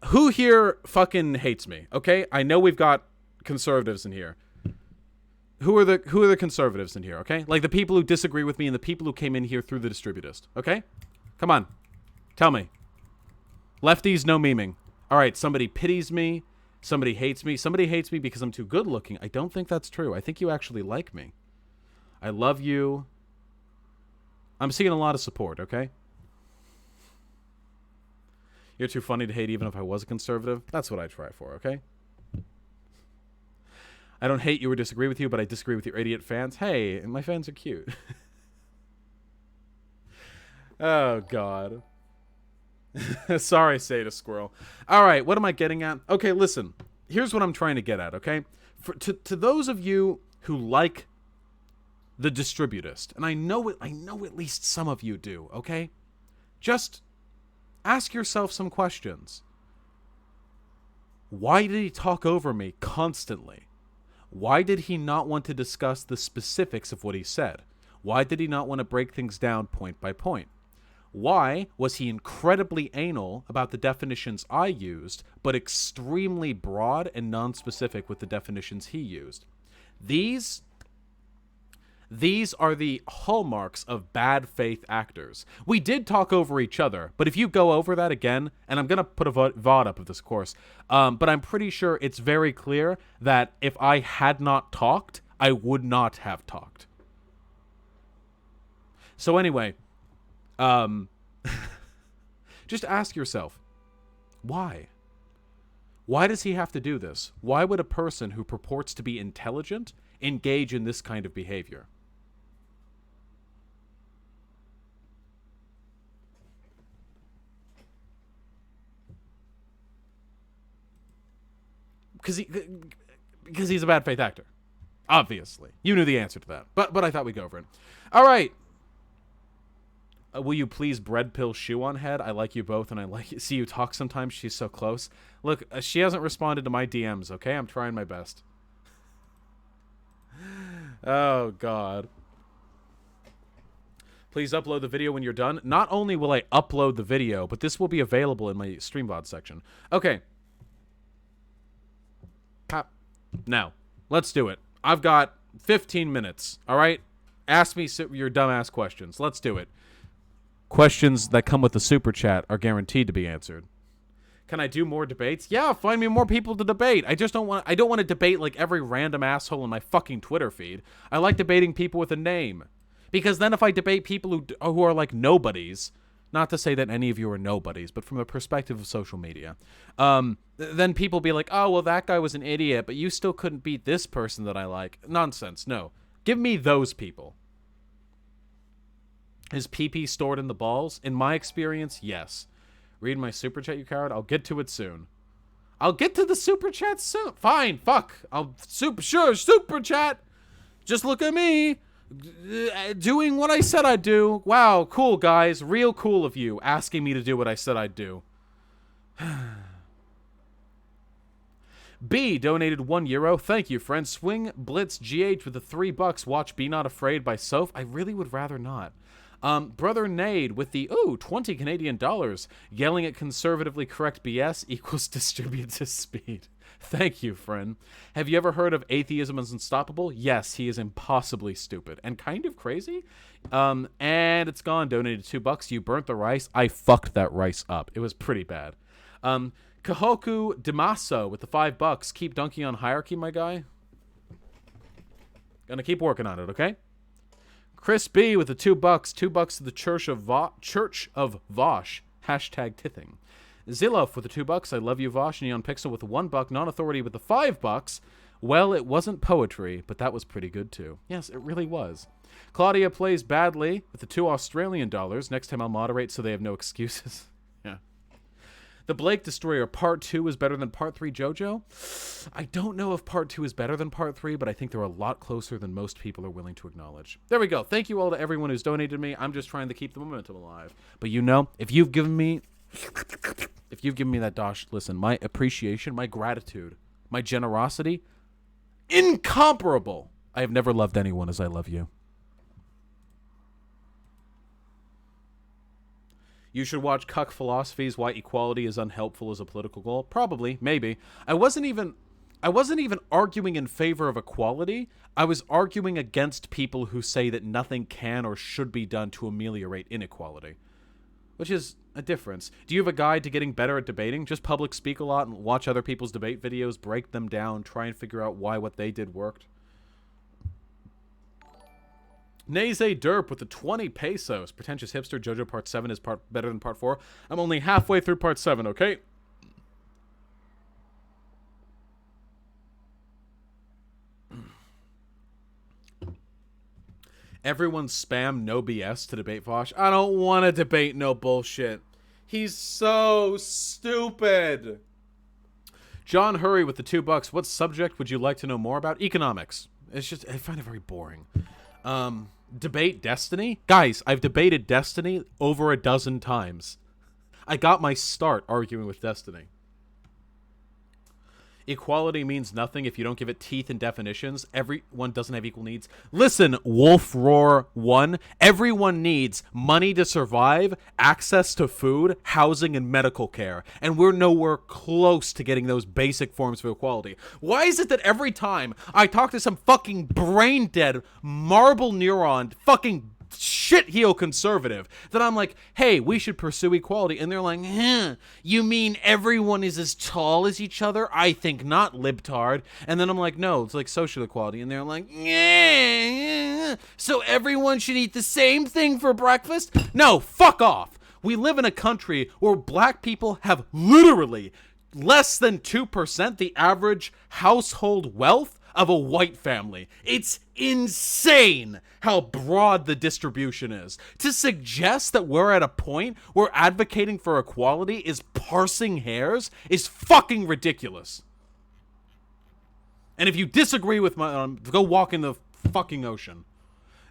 A: who here fucking hates me, okay? I know we've got conservatives in here. Who are the conservatives in here, okay? Like the people who disagree with me and the people who came in here through the distributist, okay? Come on. Tell me. Lefties, no memeing. All right, somebody pities me. Somebody hates me. Somebody hates me because I'm too good looking. I don't think that's true. I think you actually like me. I love you. I'm seeing a lot of support, okay? You're too funny to hate even if I was a conservative. That's what I try for, okay? I don't hate you or disagree with you, but I disagree with your idiot fans. Hey, my fans are cute. Oh, God. Sorry, Sada Squirrel. All right, what am I getting at? Okay, listen. Here's what I'm trying to get at, okay? To those of you who like the distributist, and I know at least some of you do, okay? Just ask yourself some questions. Why did he talk over me constantly? Why did he not want to discuss the specifics of what he said? Why did he not want to break things down point by point? Why was he incredibly anal about the definitions I used, but extremely broad and non-specific with the definitions he used? These are the hallmarks of bad faith actors. We did talk over each other, but if you go over that again, and I'm going to put a VOD up of this course, but I'm pretty sure it's very clear that if I had not talked, I would not have talked. So anyway, just ask yourself, why? Why does he have to do this? Why would a person who purports to be intelligent engage in this kind of behavior? Because he's a bad faith actor. Obviously. You knew the answer to that. But I thought we'd go over it. All right. Will you please bread pill shoe on head? I like you both, and I see you talk sometimes. She's so close. Look, she hasn't responded to my DMs, okay? I'm trying my best. Oh, God. Please upload the video when you're done. Not only will I upload the video, but this will be available in my StreamVOD section. Okay. Now, let's do it. I've got 15 minutes, all right? Ask me your dumbass questions. Let's do it. Questions that come with the super chat are guaranteed to be answered. Can I do more debates? Yeah, find me more people to debate. I don't want to debate like every random asshole in my fucking Twitter feed. I like debating people with a name. Because then if I debate people who are like nobodies, not to say that any of you are nobodies, but from the perspective of social media, then people be like, oh, well, that guy was an idiot, but you still couldn't beat this person that I like. Nonsense. No. Give me those people. Is PP stored in the balls? In my experience, yes. Read my super chat, you coward. I'll get to it soon. I'll get to the super chat soon. Fine, fuck. I'll super chat. Just look at me. Doing what I said I'd do. Wow, cool, guys. Real cool of you asking me to do what I said I'd do. B donated €1. Thank you, friend. Swing Blitz GH with the $3. Watch Be Not Afraid by Soph. I really would rather not. Brother Nade with the 20 Canadian dollars. Yelling at conservatively correct BS equals distributed speed. Thank you, friend. Have you ever heard of Atheism is Unstoppable? Yes, he is impossibly stupid and kind of crazy. And it's gone. Donated $2. You burnt the rice. I fucked that rice up. It was pretty bad. Kahoku Demaso with the $5. Keep dunking on hierarchy, my guy. Gonna keep working on it, okay? Chris B with the $2. $2 to the Church of Vosh. Hashtag tithing. Zilof with the $2. I love you, Vosh. Neon Pixel with the $1. Non-authority with the $5. Well, it wasn't poetry, but that was pretty good too. Yes, it really was. Claudia plays badly with the $2 Australian. Next time I'll moderate so they have no excuses. Yeah. The Blake Destroyer Part 2 is better than Part 3, JoJo? I don't know if Part 2 is better than Part 3, but I think they're a lot closer than most people are willing to acknowledge. There we go. Thank you all to everyone who's donated me. I'm just trying to keep the momentum alive. But you know, if you've given me that dosh, listen, my appreciation, my gratitude, my generosity, incomparable. I have never loved anyone as I love you. You should watch Cuck Philosophies, Why Equality is Unhelpful as a Political Goal. Probably, maybe. I wasn't even arguing in favor of equality. I was arguing against people who say that nothing can or should be done to ameliorate inequality. Which is a difference. Do you have a guide to getting better at debating? Just public speak a lot and watch other people's debate videos, break them down, try and figure out why what they did worked. Naze Derp with the 20 pesos. Pretentious Hipster, JoJo Part 7 is better than Part 4. I'm only halfway through Part 7, okay? Everyone spam no BS to debate Vosh. I don't want to debate no bullshit. He's so stupid. John Hurry with the $2. What subject would you like to know more about? Economics. It's just, I find it very boring. Debate Destiny? Guys, I've debated Destiny over a dozen times. I got my start arguing with Destiny. Equality means nothing if you don't give it teeth and definitions. Everyone doesn't have equal needs. Listen, Wolf Roar 1. Everyone needs money to survive, access to food, housing, and medical care. And we're nowhere close to getting those basic forms of equality. Why is it that every time I talk to some fucking brain-dead, marble neuron, fucking shit-heel conservative, that I'm like, hey, we should pursue equality, and they're like, you mean everyone is as tall as each other? I think not, libtard. And then I'm like, no, it's like social equality, and they're like, so everyone should eat the same thing for breakfast? No, fuck off. We live in a country where black people have literally less than 2% the average household wealth of a white family. It's insane how broad the distribution is. To suggest that we're at a point where advocating for equality is parsing hairs is fucking ridiculous. And if you disagree with my, go walk in the fucking ocean.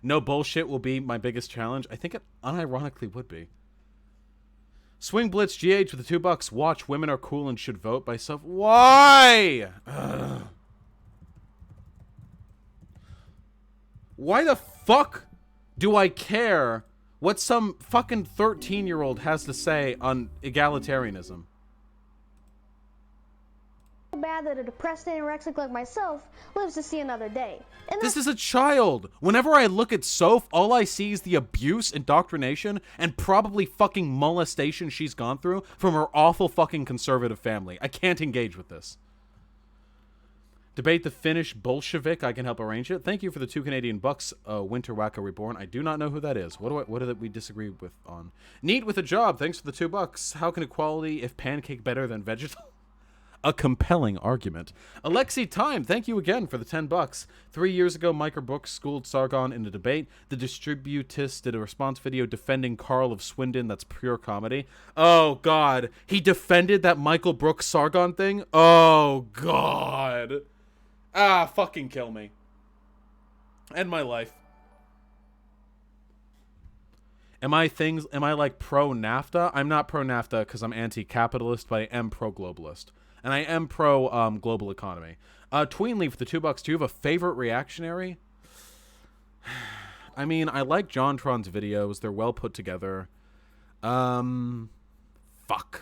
A: No bullshit will be my biggest challenge. I think it unironically would be. Swing Blitz GH with the $2. Watch Women Are Cool and Should Vote by Self. Why? Ugh. Why the fuck do I care what some fucking 13-year-old has to say on egalitarianism?
D: bad that a depressed anorexic like myself lives to see another day. And
A: This is a child. Whenever I look at Soph, all I see is the abuse, indoctrination, and probably fucking molestation she's gone through from her awful fucking conservative family. I can't engage with this. Debate the Finnish Bolshevik. I can help arrange it. Thank you for the $2 Winter Wacko Reborn. I do not know who that is. What did we disagree with on? Neat with a job. Thanks for the $2. How can equality if pancake better than vegetal? A compelling argument. Alexi Time, thank you again for the $10. 3 years ago, Micah Brooks schooled Sargon in a debate. The Distributist did a response video defending Carl of Swindon. That's pure comedy. Oh, God. He defended that Michael Brooks Sargon thing? Oh, God. Ah, fucking kill me. End my life. Am I like pro-NAFTA? I'm not pro-NAFTA because I'm anti-capitalist, but I am pro-globalist. And I am pro-global economy. Tweenleaf, the $2. Do you have a favorite reactionary? I mean, I like JonTron's videos. They're well put together. Fuck.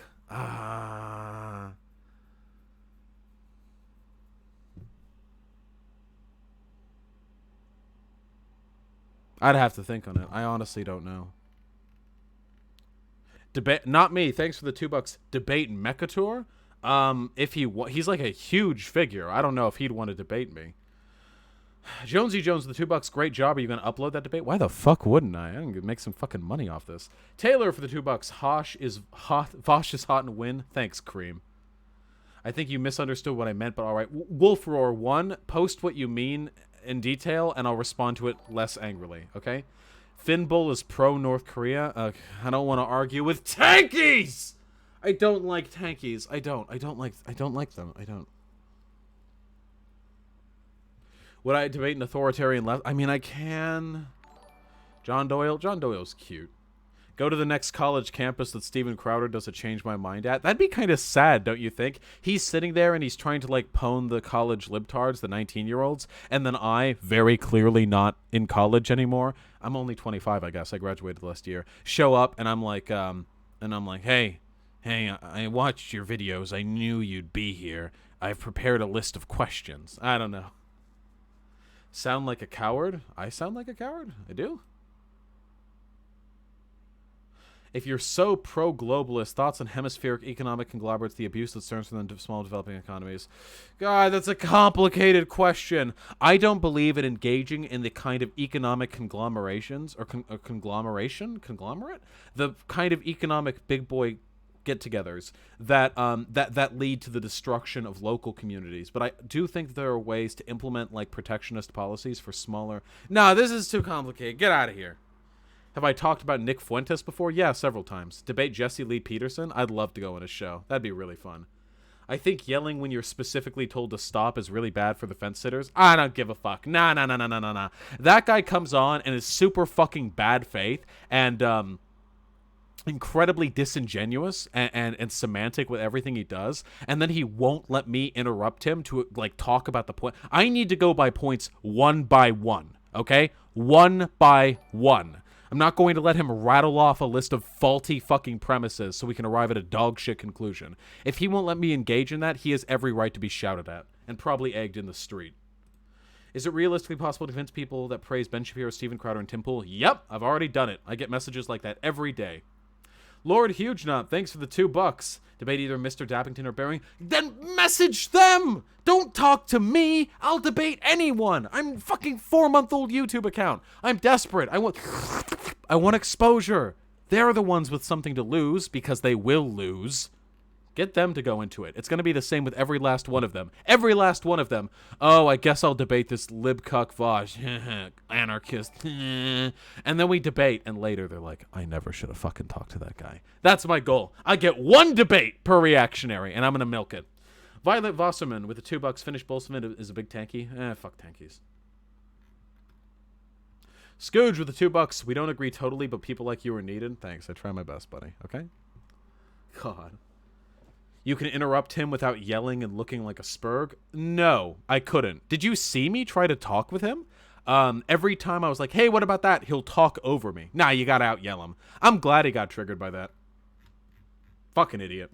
A: I'd have to think on it. I honestly don't know. Debate, not me. Thanks for the $2. Debate Mechator. If he's like a huge figure. I don't know if he'd want to debate me. Jonesy Jones, the $2. Great job. Are you gonna upload that debate? Why the fuck wouldn't I? I can make some fucking money off this. Taylor for the $2. Vosh is hot and win. Thanks, Cream. I think you misunderstood what I meant, but all right. Wolf Roar 1. Post what you mean in detail, and I'll respond to it less angrily. Okay. Finbull is pro North Korea. I don't want to argue with tankies. I don't like tankies. I don't like them. I don't. Would I debate an authoritarian left? I mean, I can. John Doyle's cute. Go to the next college campus that Steven Crowder does a Change My Mind at. That'd be kind of sad, don't you think? He's sitting there and he's trying to like pwn the college libtards, the 19-year-olds, and then I, very clearly not in college anymore. I'm only 25, I guess. I graduated last year. Show up and I'm like, hey, I watched your videos. I knew you'd be here. I've prepared a list of questions. I don't know. Sound like a coward? I sound like a coward? I do? If you're so pro-globalist, thoughts on hemispheric economic conglomerates, the abuse that stems from the small developing economies? God, that's a complicated question. I don't believe in engaging in the kind of economic conglomerations, or conglomerate? The kind of economic big boy get-togethers that lead to the destruction of local communities. But I do think that there are ways to implement, like, protectionist policies for smaller... No, this is too complicated. Get out of here. Have I talked about Nick Fuentes before? Yeah, several times. Debate Jesse Lee Peterson? I'd love to go on his show. That'd be really fun. I think yelling when you're specifically told to stop is really bad for the fence sitters. I don't give a fuck. Nah. That guy comes on and is super fucking bad faith and incredibly disingenuous and semantic with everything he does, and then he won't let me interrupt him to like talk about the point. I need to go by points one by one, okay? One by one. I'm not going to let him rattle off a list of faulty fucking premises so we can arrive at a dog shit conclusion. If he won't let me engage in that, he has every right to be shouted at and probably egged in the street. Is it realistically possible to convince people that praise Ben Shapiro, Steven Crowder, and Tim Pool? Yep, I've already done it. I get messages like that every day. Lord Hugenot, thanks for the $2. Debate either Mr. Dappington or Bering. Then message them! Don't talk to me! I'll debate anyone! I'm a fucking 4-month-old YouTube account. I'm desperate. I want exposure. They're the ones with something to lose because they will lose. Get them to go into it. It's going to be the same with every last one of them. Every last one of them. Oh, I guess I'll debate this libcuck Vosh. Anarchist. And then we debate, and later they're like, I never should have fucking talked to that guy. That's my goal. I get one debate per reactionary, and I'm going to milk it. Violet Wasserman with the $2. Finnish Bolshevik is a big tanky. Fuck tankies. Scooge with the $2. We don't agree totally, but people like you are needed. Thanks. I try my best, buddy. Okay? God. You can interrupt him without yelling and looking like a spurg? No, I couldn't. Did you see me try to talk with him? Every time I was like, hey, what about that? He'll talk over me. Nah, you gotta out-yell him. I'm glad he got triggered by that. Fucking idiot.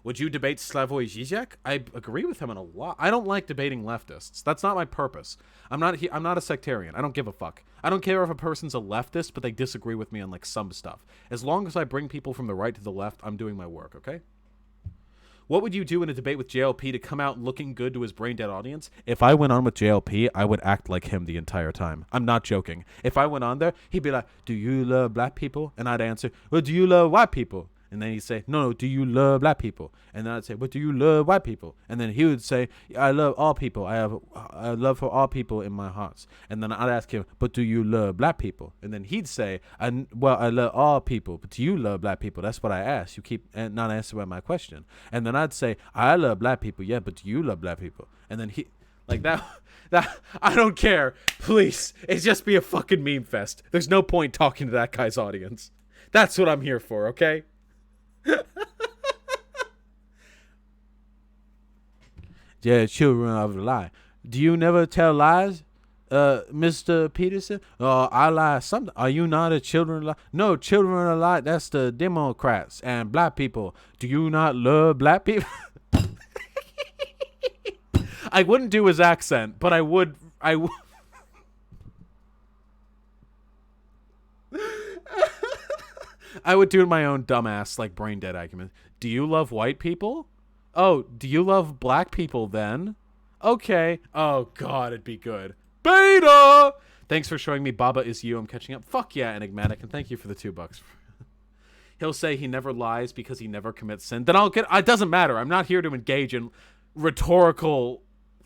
A: Would you debate Slavoj Žižek? I agree with him on a lot. I don't like debating leftists. That's not my purpose. I'm not a sectarian. I don't give a fuck. I don't care if a person's a leftist, but they disagree with me on like some stuff. As long as I bring people from the right to the left, I'm doing my work, okay? What would you do in a debate with JLP to come out looking good to his brain-dead audience? If I went on with JLP, I would act like him the entire time. I'm not joking. If I went on there, he'd be like, do you love black people? And I'd answer, well, do you love white people? And then he'd say, no, do you love black people? And then I'd say, but do you love white people? And then he would say, I love all people. I have love for all people in my hearts. And then I'd ask him, but do you love black people? And then he'd say, I love all people, but do you love black people? That's what I asked. You keep not answering my question. And then I'd say, I love black people, yeah, but do you love black people? And then he, like that, I don't care. Please, it's just be a fucking meme fest. There's no point talking to that guy's audience. That's what I'm here for, okay? Yeah, children of a lie. Do you never tell lies, Mr. Peterson? I lie something. Are you not a children of lie? No, children of lie, that's the Democrats and black people. Do you not love black people? I wouldn't do his accent, but I would. I would do my own dumbass, like, brain dead argument. Do you love white people? Oh, do you love black people then? Okay. Oh, God, it'd be good. Beta! Thanks for showing me Baba is you. I'm catching up. Fuck yeah, Enigmatic, and thank you for the $2. He'll say he never lies because he never commits sin. Then I'll get... It doesn't matter. I'm not here to engage in rhetorical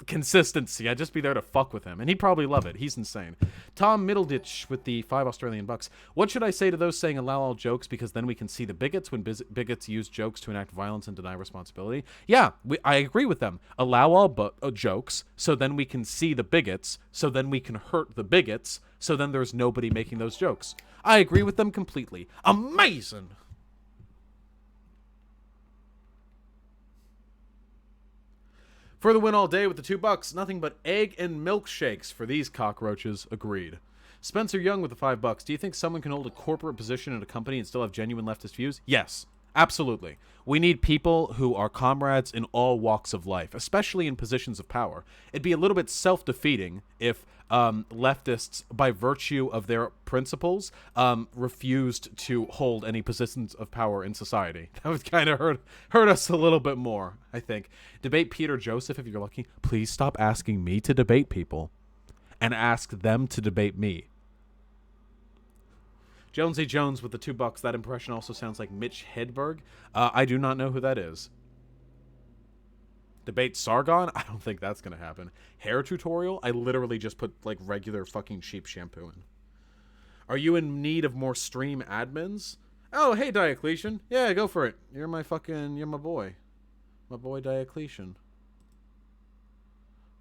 A: consistency. I'd just be there to fuck with him, and he'd probably love it. He's insane. Tom Middleditch with the $5 Australian. What should I say to those saying allow all jokes because then we can see the bigots when bigots use jokes to enact violence and deny responsibility? Yeah, I agree with them. Allow all jokes so then we can see the bigots, so then we can hurt the bigots, so then there's nobody making those jokes. I agree with them completely. Amazing! For the win all day with the $2, nothing but egg and milkshakes for these cockroaches. Agreed. Spencer Young with the $5. Do you think someone can hold a corporate position in a company and still have genuine leftist views? Yes, absolutely. We need people who are comrades in all walks of life, especially in positions of power. It'd be a little bit self-defeating if leftists, by virtue of their principles, refused to hold any positions of power in society. That would kind of hurt us a little bit more, I think. Debate Peter Joseph if you're lucky. Please stop asking me to debate people and ask them to debate me. Jonesy Jones with the $2. That impression also sounds like Mitch Hedberg. I do not know who that is. Debate Sargon? I don't think that's going to happen. Hair tutorial? I literally just put, like, regular fucking sheep shampoo in. Are you in need of more stream admins? Oh, hey, Diocletian. Yeah, go for it. You're my boy. My boy Diocletian.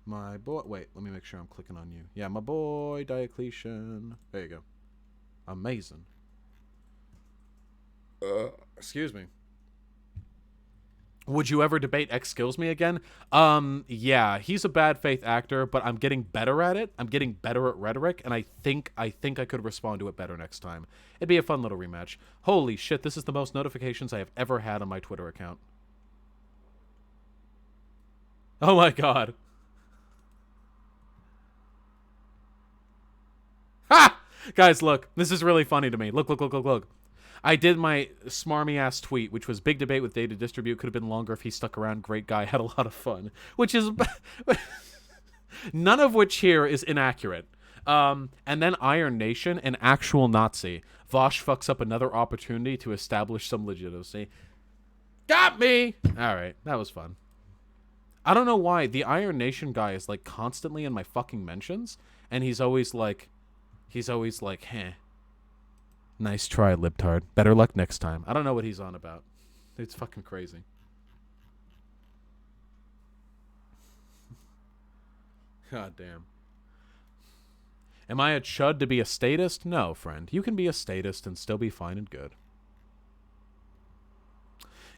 A: My boy... Wait, let me make sure I'm clicking on you. Yeah, my boy Diocletian. There you go. Amazing. Excuse me. Would you ever debate X Kills Me again? Yeah, he's a bad faith actor, but I'm getting better at it. I'm getting better at rhetoric, and I think I could respond to it better next time. It'd be a fun little rematch. Holy shit, this is the most notifications I have ever had on my Twitter account. Oh my god. Ha! Guys, look. This is really funny to me. Look. I did my smarmy-ass tweet, which was big debate with Data Distribute. Could have been longer if he stuck around. Great guy. Had a lot of fun. Which is... none of which here is inaccurate. And then Iron Nation, an actual Nazi. Vosh fucks up another opportunity to establish some legitimacy. Got me! Alright, that was fun. I don't know why. The Iron Nation guy is, like, constantly in my fucking mentions. And he's always like, heh. Nice try, libtard. Better luck next time. I don't know what he's on about. It's fucking crazy. God damn. Am I a chud to be a statist? No, friend. You can be a statist and still be fine and good.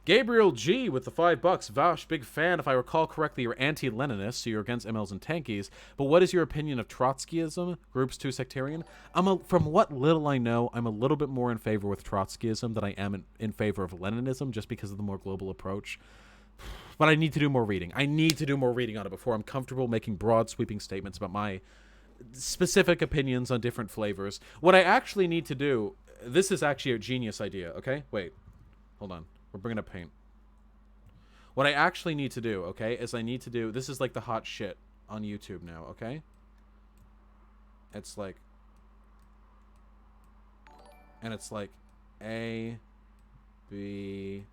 A: Gabriel G with the $5. Vosh, big fan. If I recall correctly, you're anti-Leninist, so you're against MLs and tankies. But what is your opinion of Trotskyism? Groups too sectarian? From what little I know, I'm a little bit more in favor with Trotskyism than I am in favor of Leninism, just because of the more global approach. But I need to do more reading. I need to do more reading on it before I'm comfortable making broad, sweeping statements about my specific opinions on different flavors. What I actually need to do, this is actually a genius idea, okay? Wait, hold on. We're bringing up paint. What I actually need to do, okay, is I need to do, this is like the hot shit on YouTube now, okay? It's like, and it's like A, B,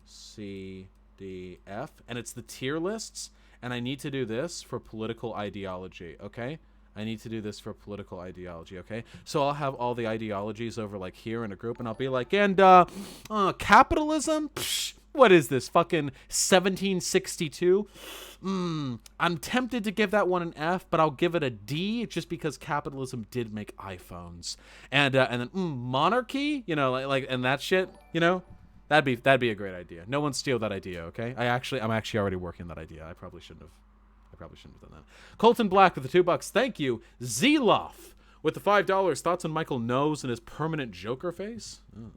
A: C, D, F, and it's the tier lists, and I need to do this for political ideology, okay? I need to do this for political ideology, okay? So I'll have all the ideologies over like here in a group, and I'll be like, and capitalism? Psh, what is this, fucking 1762? I'm tempted to give that one an F, but I'll give it a D just because capitalism did make iPhones. And then monarchy, you know, like and that shit, you know, that'd be a great idea. No one steal that idea, okay? I'm actually already working that idea. I probably shouldn't have done that. Colton Black with the $2. Thank you. Zeloff with the $5. Thoughts on Michael Nose and his permanent Joker face? Oh.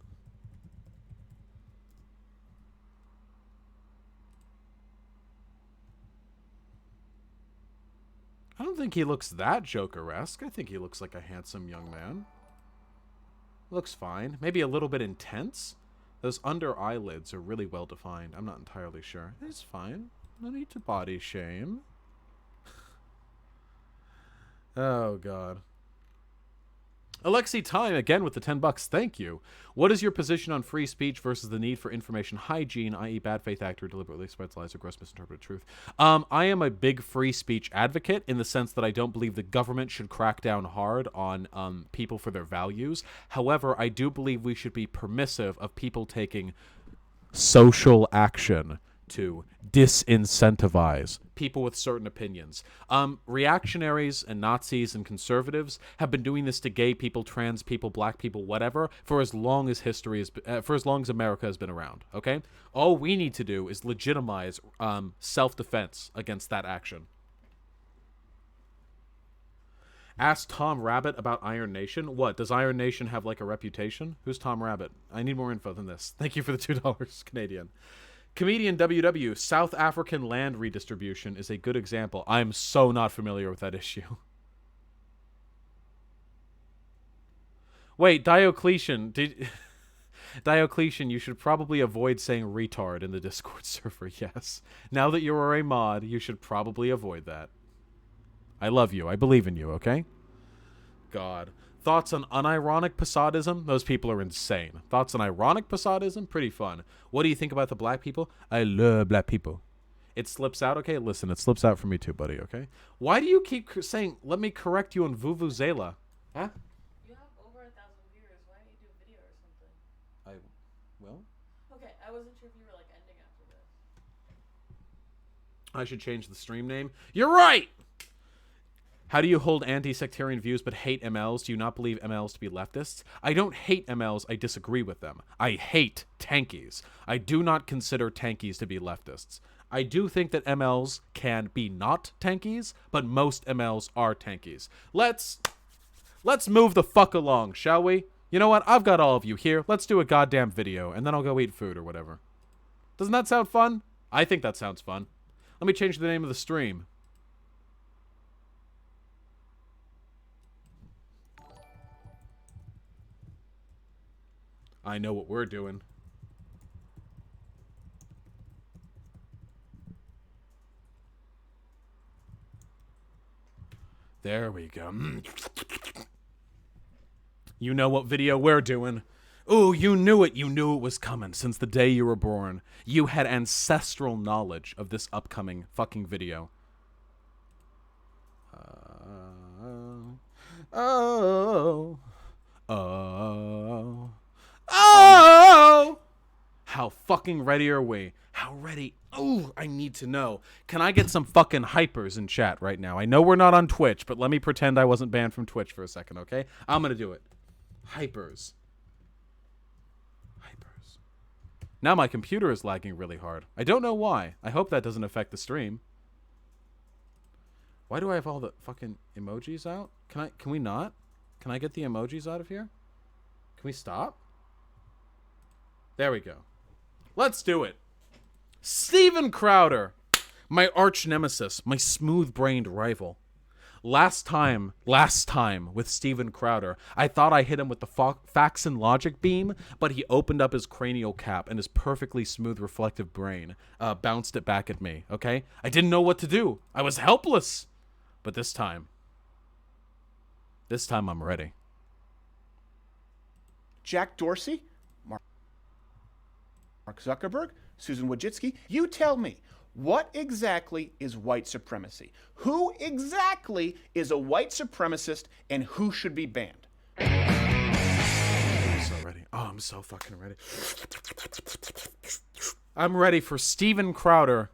A: I don't think he looks that Joker-esque. I think he looks like a handsome young man. Looks fine. Maybe a little bit intense. Those under eyelids are really well defined. I'm not entirely sure. It's fine. No need to body shame. Oh, God. Alexi Time, again with the $10. Thank you. What is your position on free speech versus the need for information hygiene, i.e. bad faith actor deliberately spreads lies or gross misinterpreted truth? I am a big free speech advocate in the sense that I don't believe the government should crack down hard on people for their values. However, I do believe we should be permissive of people taking social action to disincentivize people with certain opinions. Reactionaries and Nazis and conservatives have been doing this to gay people, trans people, black people, whatever, for as long as for as long as America has been around. Okay, all we need to do is legitimize self-defense against that action. Ask Tom Rabbit about Iron Nation. What, does Iron Nation have like a reputation? Who's Tom Rabbit? I need more info than this. Thank you for the $2 Canadian. Comedian WW, South African land redistribution is a good example. I'm so not familiar with that issue. Wait, Diocletian, Diocletian, you should probably avoid saying retard in the Discord server, yes. Now that you are a mod, you should probably avoid that. I love you. I believe in you, okay? God. Thoughts on unironic Possadism? Those people are insane. Thoughts on ironic Possadism? Pretty fun. What do you think about the black people? I love black people. It slips out? Okay, listen, it slips out for me too, buddy, okay? Why do you keep saying, let me correct you on Vuvuzela? Huh?
C: You have over 1,000 viewers. Why don't you do a video or something?
A: Well?
C: Okay, I wasn't sure if you were like ending after this.
A: I should change the stream name. You're right! How do you hold anti-sectarian views but hate MLs? Do you not believe MLs to be leftists? I don't hate MLs, I disagree with them. I hate tankies. I do not consider tankies to be leftists. I do think that MLs can be not tankies, but most MLs are tankies. Let's move the fuck along, shall we? You know what? I've got all of you here. Let's do a goddamn video, and then I'll go eat food or whatever. Doesn't that sound fun? I think that sounds fun. Let me change the name of the stream. I know what we're doing. There we go. You know what video we're doing. Ooh, you knew it. You knew it was coming since the day you were born. You had ancestral knowledge of this upcoming fucking video. Oh. How fucking ready are we? How ready? Oh, I need to know. Can I get some fucking hypers in chat right now? I know we're not on Twitch, but let me pretend I wasn't banned from Twitch for a second, okay? I'm gonna do it. Hypers. Hypers. Now my computer is lagging really hard. I don't know why. I hope that doesn't affect the stream. Why do I have all the fucking emojis out? Can we not? Can I get the emojis out of here? Can we stop? There we go. Let's do it. Steven Crowder, my arch nemesis, my smooth-brained rival. Last time with Steven Crowder, I thought I hit him with the facts and logic beam, but he opened up his cranial cap and his perfectly smooth reflective brain bounced it back at me, okay? I didn't know what to do. I was helpless. But this time I'm ready.
E: Jack Dorsey, Mark Zuckerberg, Susan Wojcicki, you tell me, what exactly is white supremacy? Who exactly is a white supremacist and who should be banned?
A: I'm so ready. Oh, I'm so fucking ready. I'm ready for Steven Crowder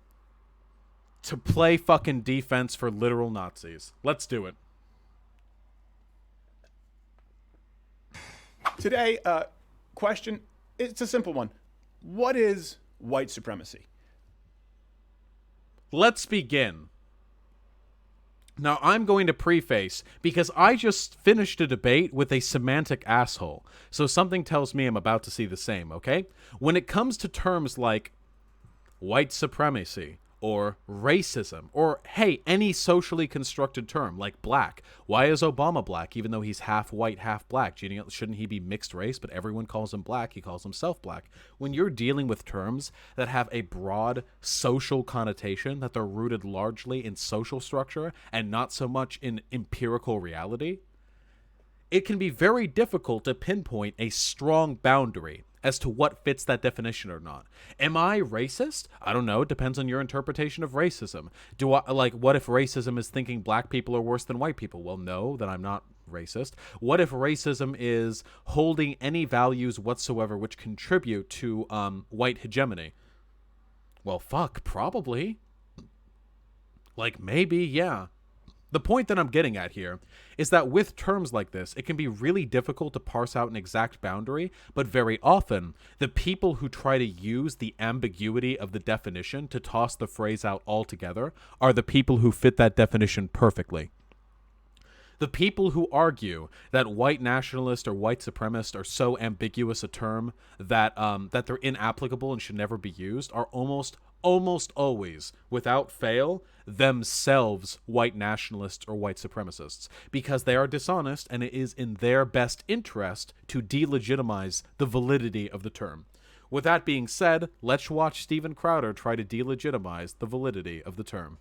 A: to play fucking defense for literal Nazis. Let's do it.
E: Today, question, it's a simple one. What is white supremacy?
A: Let's begin. Now, I'm going to preface, because I just finished a debate with a semantic asshole, so something tells me I'm about to see the same, okay? When it comes to terms like white supremacy, or racism, or, hey, any socially constructed term, like black. Why is Obama black, even though he's half white, half black? Shouldn't he be mixed race? But everyone calls him black, he calls himself black. When you're dealing with terms that have a broad social connotation, that they're rooted largely in social structure, and not so much in empirical reality, it can be very difficult to pinpoint a strong boundary as to what fits that definition or not. Am I racist? I don't know. It depends on your interpretation of racism. What if racism is thinking black people are worse than white people? Well, no, then I'm not racist. What if racism is holding any values whatsoever which contribute to white hegemony? Well, fuck, probably. Maybe, yeah. The point that I'm getting at here is that with terms like this, it can be really difficult to parse out an exact boundary, but very often, the people who try to use the ambiguity of the definition to toss the phrase out altogether are the people who fit that definition perfectly. The people who argue that white nationalist or white supremacist are so ambiguous a term that that they're inapplicable and should never be used are almost always, without fail, themselves white nationalists or white supremacists, because they are dishonest and it is in their best interest to delegitimize the validity of the term. With that being said, let's watch Steven Crowder try to delegitimize the validity of the term.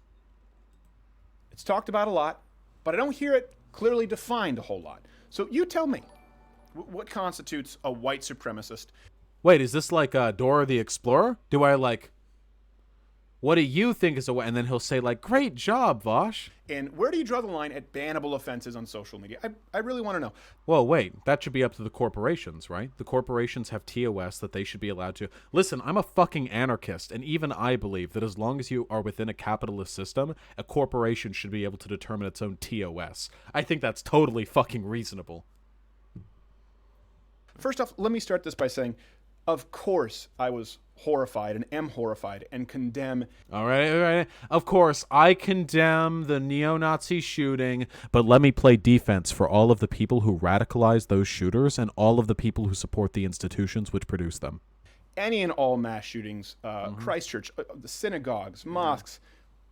E: It's talked about a lot, but I don't hear it clearly defined a whole lot. So you tell me, what constitutes a white supremacist?
A: Wait, is this like Dora the Explorer? Do I what do you think is a way? And then he'll say great job, Vosh.
E: And where do you draw the line at bannable offenses on social media? I really want to know.
A: Well, wait, that should be up to the corporations, right? The corporations have TOS that they should be allowed to. Listen, I'm a fucking anarchist, and even I believe that as long as you are within a capitalist system, a corporation should be able to determine its own TOS. I think that's totally fucking reasonable.
E: First off, let me start this by saying, of course I was horrified and am horrified and condemn.
A: All right. Of course, I condemn the neo-Nazi shooting, but let me play defense for all of the people who radicalize those shooters and all of the people who support the institutions which produce them.
E: Any and all mass shootings, Christchurch, the synagogues, mosques,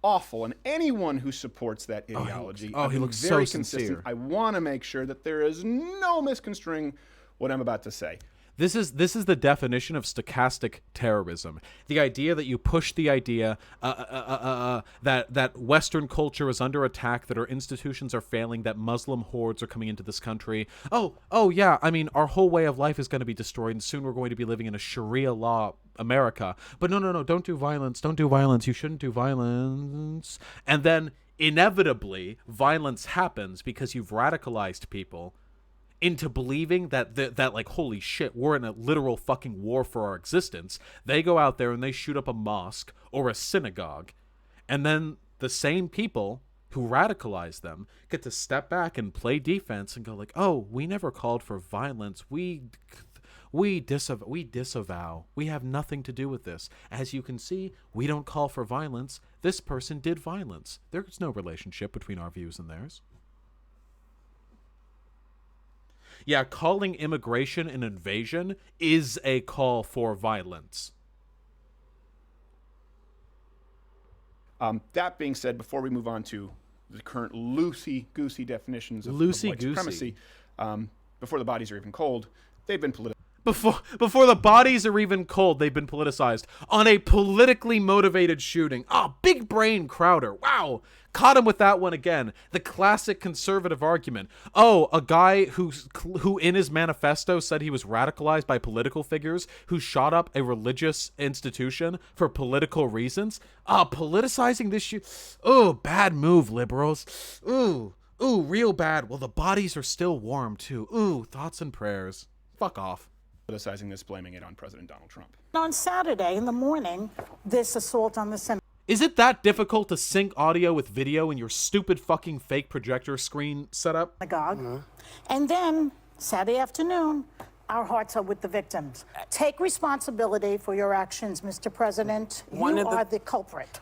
E: awful. And anyone who supports that ideology,
A: he looks
E: very
A: so
E: consistent.
A: sincere.
E: I want to make sure that there is no misconstruing what I'm about to say.
A: This is the definition of stochastic terrorism. The idea that you push the idea that Western culture is under attack, that our institutions are failing, that Muslim hordes are coming into this country. Oh yeah, I mean, our whole way of life is going to be destroyed, and soon we're going to be living in a Sharia law America. But no, don't do violence. Don't do violence. You shouldn't do violence. And then inevitably, violence happens because you've radicalized people into believing that holy shit, we're in a literal fucking war for our existence. They go out there and they shoot up a mosque or a synagogue, and then the same people who radicalize them get to step back and play defense and go oh, we never called for violence. We disavow. We have nothing to do with this. As you can see, we don't call for violence. This person did violence. There's no relationship between our views and theirs. Yeah, calling immigration an invasion is a call for violence.
E: That being said, before we move on to the current loosey-goosey definitions of white
A: Loosey-goosey.
E: supremacy, before the bodies are even cold, they've been politicized.
A: Before the bodies are even cold, they've been politicized on a politically motivated shooting. Oh, big brain Crowder. Wow. Caught him with that one again. The classic conservative argument. Oh, a guy who in his manifesto said he was radicalized by political figures who shot up a religious institution for political reasons. Politicizing this shit. Oh, bad move, liberals. Ooh, real bad. Well, the bodies are still warm, too. Ooh, thoughts and prayers. Fuck off.
E: Politicizing this, blaming it on President Donald Trump.
F: On Saturday in the morning, this assault on the synagogue.
A: Is it that difficult to sync audio with video in your stupid fucking fake projector screen setup?
F: And then, Saturday afternoon, our hearts are with the victims. Take responsibility for your actions, Mr. President. You are the culprit.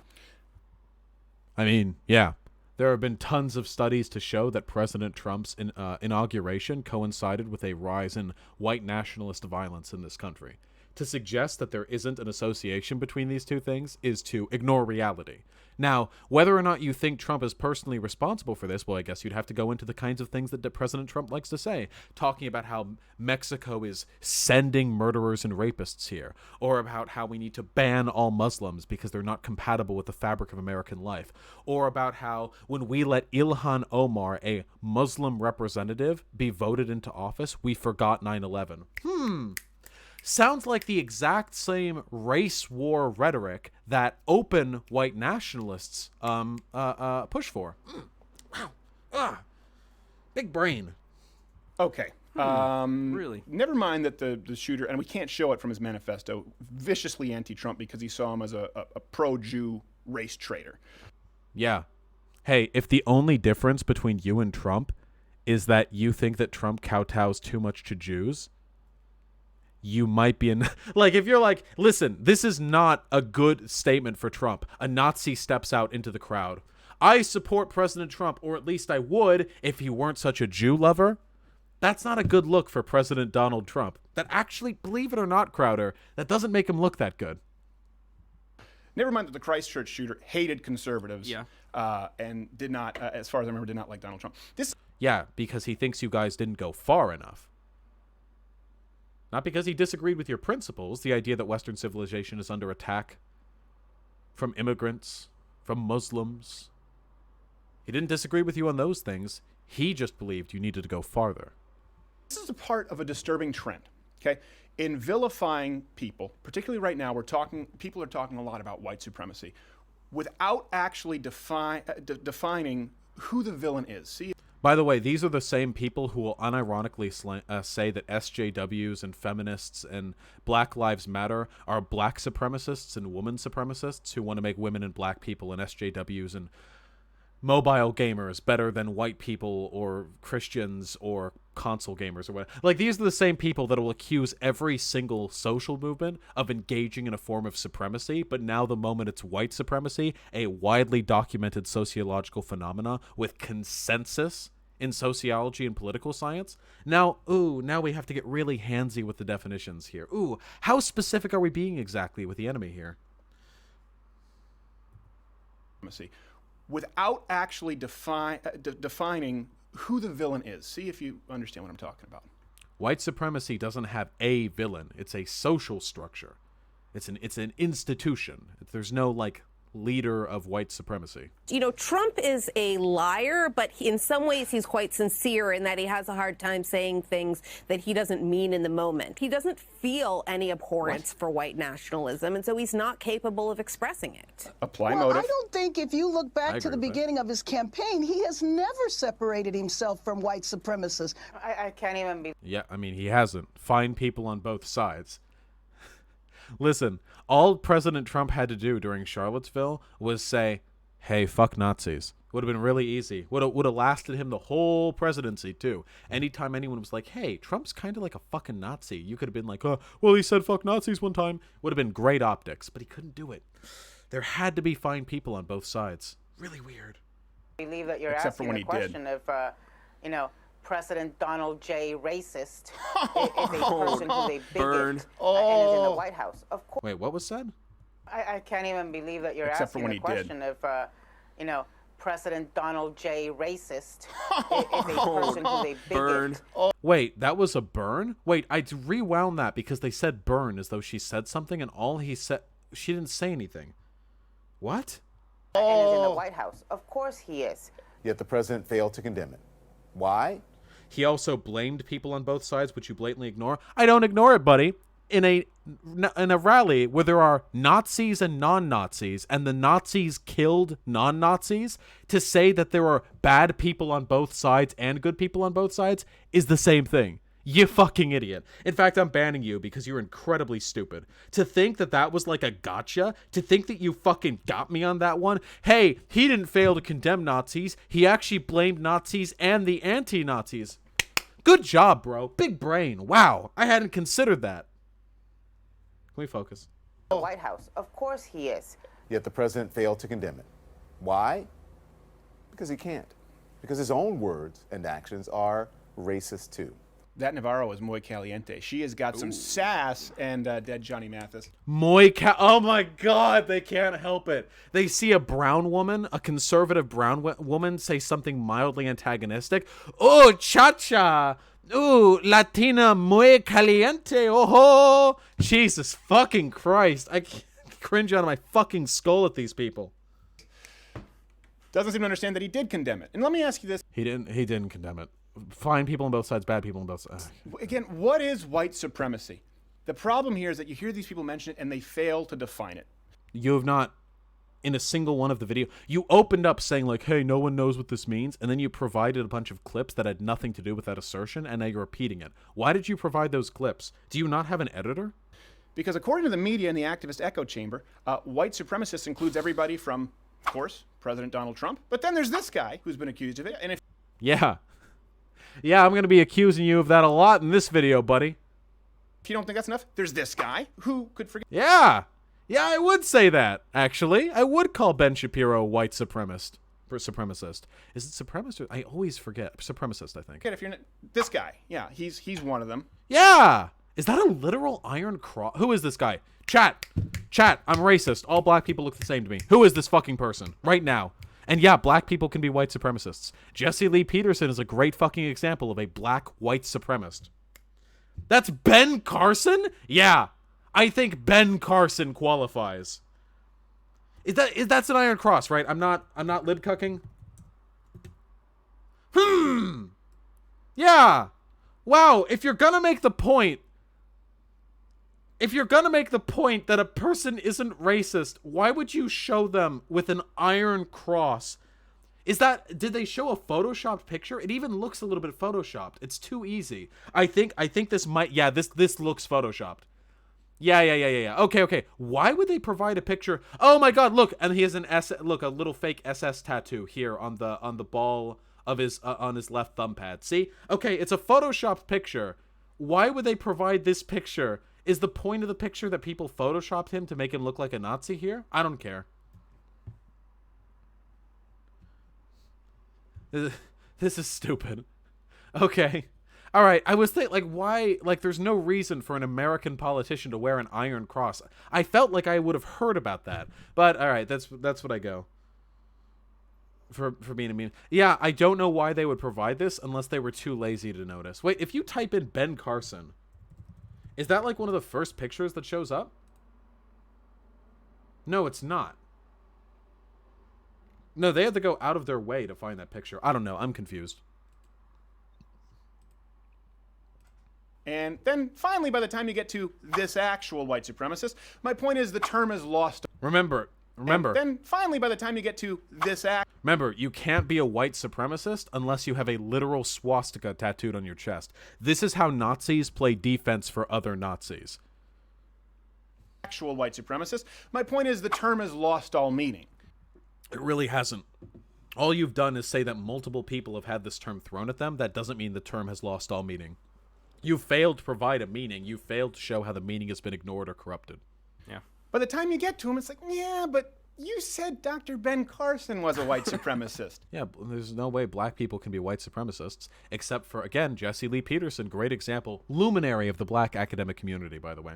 A: I mean, yeah. There have been tons of studies to show that President Trump's inauguration coincided with a rise in white nationalist violence in this country. To suggest that there isn't an association between these two things is to ignore reality. Now, whether or not you think Trump is personally responsible for this, well, I guess you'd have to go into the kinds of things that President Trump likes to say, talking about how Mexico is sending murderers and rapists here, or about how we need to ban all Muslims because they're not compatible with the fabric of American life, or about how when we let Ilhan Omar, a Muslim representative, be voted into office, we forgot 9/11. Sounds like the exact same race war rhetoric that open white nationalists push for. Wow. Big brain.
E: Okay.
A: Really?
E: Never mind that the shooter, and we can't show it from his manifesto, viciously anti-Trump because he saw him as a pro-Jew race traitor.
A: Yeah. Hey, if the only difference between you and Trump is that you think that Trump kowtows too much to Jews, you might be in like, if you're like, listen, this is not a good statement for Trump. A Nazi steps out into the crowd. I support President Trump, or at least I would if he weren't such a Jew lover. That's not a good look for President Donald Trump. That actually, believe it or not, Crowder, that doesn't make him look that good.
E: Never mind that the Christchurch shooter hated conservatives.
A: Yeah.
E: And did not, as far as I remember, did not like Donald Trump.
A: Yeah, because he thinks you guys didn't go far enough. Not because he disagreed with your principles, the idea that Western civilization is under attack from immigrants, from Muslims. He didn't disagree with you on those things. He just believed you needed to go farther.
E: This is a part of a disturbing trend, okay? In vilifying people, particularly right now, people are talking a lot about white supremacy without actually defining who the villain is. See?
A: By the way, these are the same people who will unironically say that SJWs and feminists and Black Lives Matter are black supremacists and woman supremacists who want to make women and black people and SJWs and mobile gamers better than white people or Christians or console gamers or whatever. Like, these are the same people that will accuse every single social movement of engaging in a form of supremacy, but now the moment it's white supremacy, a widely documented sociological phenomena with consensus in sociology and political science, now we have to get really handsy with the definitions here. How specific are we being exactly with the enemy here?
E: Without actually defining who the villain is. See if you understand what I'm talking about.
A: White supremacy doesn't have a villain. It's a social structure. It's an institution. There's no, like, leader of white supremacy.
G: You know, Trump is a liar, but in some ways he's quite sincere in that he has a hard time saying things that he doesn't mean in the moment. He doesn't feel any abhorrence for white nationalism, and so he's not capable of expressing it.
E: Apply
H: well,
E: motive.
H: I don't think if you look back to the beginning of his campaign, he has never separated himself from white supremacists.
I: I can't even be.
A: Yeah, I mean, he hasn't. Find people on both sides. Listen, all President Trump had to do during Charlottesville was say, hey, fuck Nazis. Would have been really easy. Would have lasted him the whole presidency, too. Anytime anyone was like, hey, Trump's kind of like a fucking Nazi, you could have been like, oh, well, he said fuck Nazis one time. Would have been great optics, but he couldn't do it. There had to be fine people on both sides. Really weird.
I: I believe that you're
E: Except for
I: asking
E: when
I: the
E: he
I: question if, President Donald J. Racist is a person who's a bigot and is in the White House. Of course.
A: Wait, what was said?
I: I can't even believe that you're
E: Except for
I: asking
E: when
I: the
E: he
I: question if, President Donald J. Racist is a person who's a bigot.
J: Burn.
A: Wait, that was a burn? Wait, I rewound that because they said burn as though she said something, and all he said, she didn't say anything. What?
I: And is in the White House. Of course he is.
K: Yet the president failed to condemn it. Why?
A: He also blamed people on both sides, which you blatantly ignore. I don't ignore it, buddy. In a rally where there are Nazis and non-Nazis, and the Nazis killed non-Nazis, to say that there are bad people on both sides and good people on both sides is the same thing. You fucking idiot. In fact, I'm banning you because you're incredibly stupid. To think that that was like a gotcha, to think that you fucking got me on that one. Hey, he didn't fail to condemn Nazis. He actually blamed Nazis and the anti-Nazis. Good job, bro. Big brain. Wow. I hadn't considered that. Can we focus?
I: The White House. Of course he is.
K: Yet the president failed to condemn it. Why? Because he can't. Because his own words and actions are racist too.
E: That Navarro is muy caliente. She has got some sass and dead Johnny Mathis.
A: Oh my God, they can't help it. They see a brown woman, a conservative brown woman, say something mildly antagonistic. Oh, cha-cha. Ooh, Latina muy caliente. Oh, Jesus fucking Christ. I cringe out of my fucking skull at these people.
E: Doesn't seem to understand that he did condemn it. And let me ask you this.
A: He didn't condemn it. Fine people on both sides, bad people on both sides.
E: Again, what is white supremacy? The problem here is that you hear these people mention it and they fail to define it.
A: You have not, in a single one of the video, you opened up saying like, hey, no one knows what this means, and then you provided a bunch of clips that had nothing to do with that assertion, and now you're repeating it. Why did you provide those clips? Do you not have an editor?
E: Because according to the media and the activist echo chamber, white supremacists includes everybody from, of course, President Donald Trump, but then there's this guy who's been accused of it, and if...
A: Yeah, I'm going to be accusing you of that a lot in this video, buddy.
E: If you don't think that's enough, there's this guy who could forget...
A: Yeah, I would say that, actually. I would call Ben Shapiro a white supremacist. Is it supremacist? I always forget. Supremacist, I think.
E: If you're not, this guy, yeah, he's one of them.
A: Yeah! Is that a literal iron cross? Who is this guy? Chat, I'm racist. All black people look the same to me. Who is this fucking person? Right now. And yeah, black people can be white supremacists. Jesse Lee Peterson is a great fucking example of a black white supremacist. That's Ben Carson? Yeah. I think Ben Carson qualifies. That's an iron cross, right? I'm not lib cucking. Yeah. Wow, if you're gonna make the point that a person isn't racist, why would you show them with an iron cross? Did they show a photoshopped picture? It even looks a little bit photoshopped. It's too easy. I think this might, yeah, this looks photoshopped. Yeah. Okay. Why would they provide a picture? Oh my God, look, and he has a little fake SS tattoo here on the ball of his on his left thumb pad. See? Okay, it's a photoshopped picture. Why would they provide this picture? Is the point of the picture that people photoshopped him to make him look like a Nazi here? I don't care. This is stupid. Okay. All right. I was thinking, like, why? Like, there's no reason for an American politician to wear an iron cross. I felt like I would have heard about that. But, all right, that's what I go. For being a meme. Yeah, I don't know why they would provide this unless they were too lazy to notice. Wait, if you type in Ben Carson... Is that like one of the first pictures that shows up? No, it's not. No, they had to go out of their way to find that picture. I don't know. I'm confused.
E: And then finally, by the time you get to this actual white supremacist, my point is the term is lost.
A: Remember.
E: And then finally, by the time you get to this
A: Remember, you can't be a white supremacist unless you have a literal swastika tattooed on your chest. This is how Nazis play defense for other Nazis.
E: Actual white supremacist. My point is the term has lost all meaning.
A: It really hasn't. All you've done is say that multiple people have had this term thrown at them. That doesn't mean the term has lost all meaning. You failed to provide a meaning. You failed to show how the meaning has been ignored or corrupted.
J: Yeah.
E: By the time you get to him, it's like, yeah, but You said Dr. Ben Carson was a white supremacist.
A: Yeah, there's no way black people can be white supremacists, except for, again, Jesse Lee Peterson, great example, luminary of the black academic community, by the way,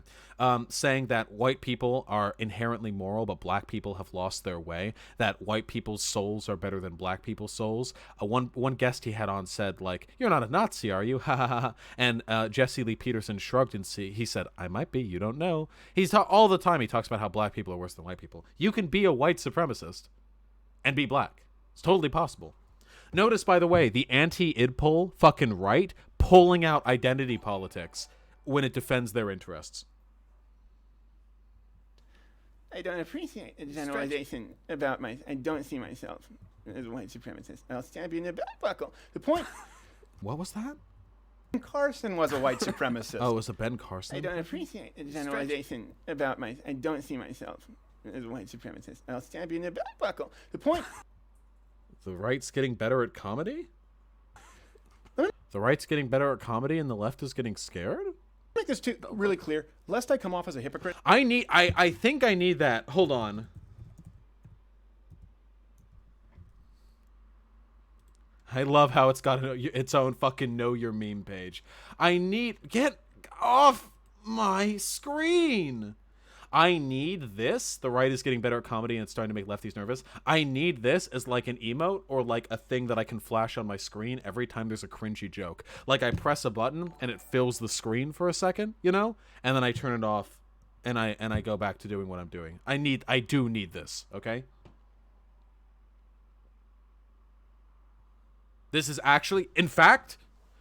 A: saying that white people are inherently moral, but black people have lost their way, that white people's souls are better than black people's souls. One guest he had on said, like, "You're not a Nazi, are you?" Ha ha ha. And Jesse Lee Peterson shrugged and he said, "I might be, you don't know." All the time he talks about how black people are worse than white people. You can be a white supremacist and be black. It's totally possible. Notice, by the way, the anti-id poll, fucking right, pulling out identity politics when it defends their interests.
E: I don't appreciate a generalization about I don't see myself as a white supremacist. I'll stab you in the belt buckle. The point...
A: What was that?
E: Ben Carson was a white supremacist.
A: Oh, it was a Ben Carson?
E: I don't appreciate a generalization about I don't see myself as a white supremacist. I'll stab you in the belt buckle. The point...
A: The right's getting better at comedy? The right's getting better at comedy and the left is getting scared?
E: Make this really clear, lest I come off as a hypocrite.
A: I think I need that. Hold on. I love how it's got its own fucking know your meme page. Get off my screen. I need this. The right is getting better at comedy and it's starting to make lefties nervous. I need this as like an emote or like a thing that I can flash on my screen every time there's a cringy joke. Like I press a button and it fills the screen for a second, you know? And then I turn it off and I go back to doing what I'm doing. I do need this, okay? This is actually, in fact,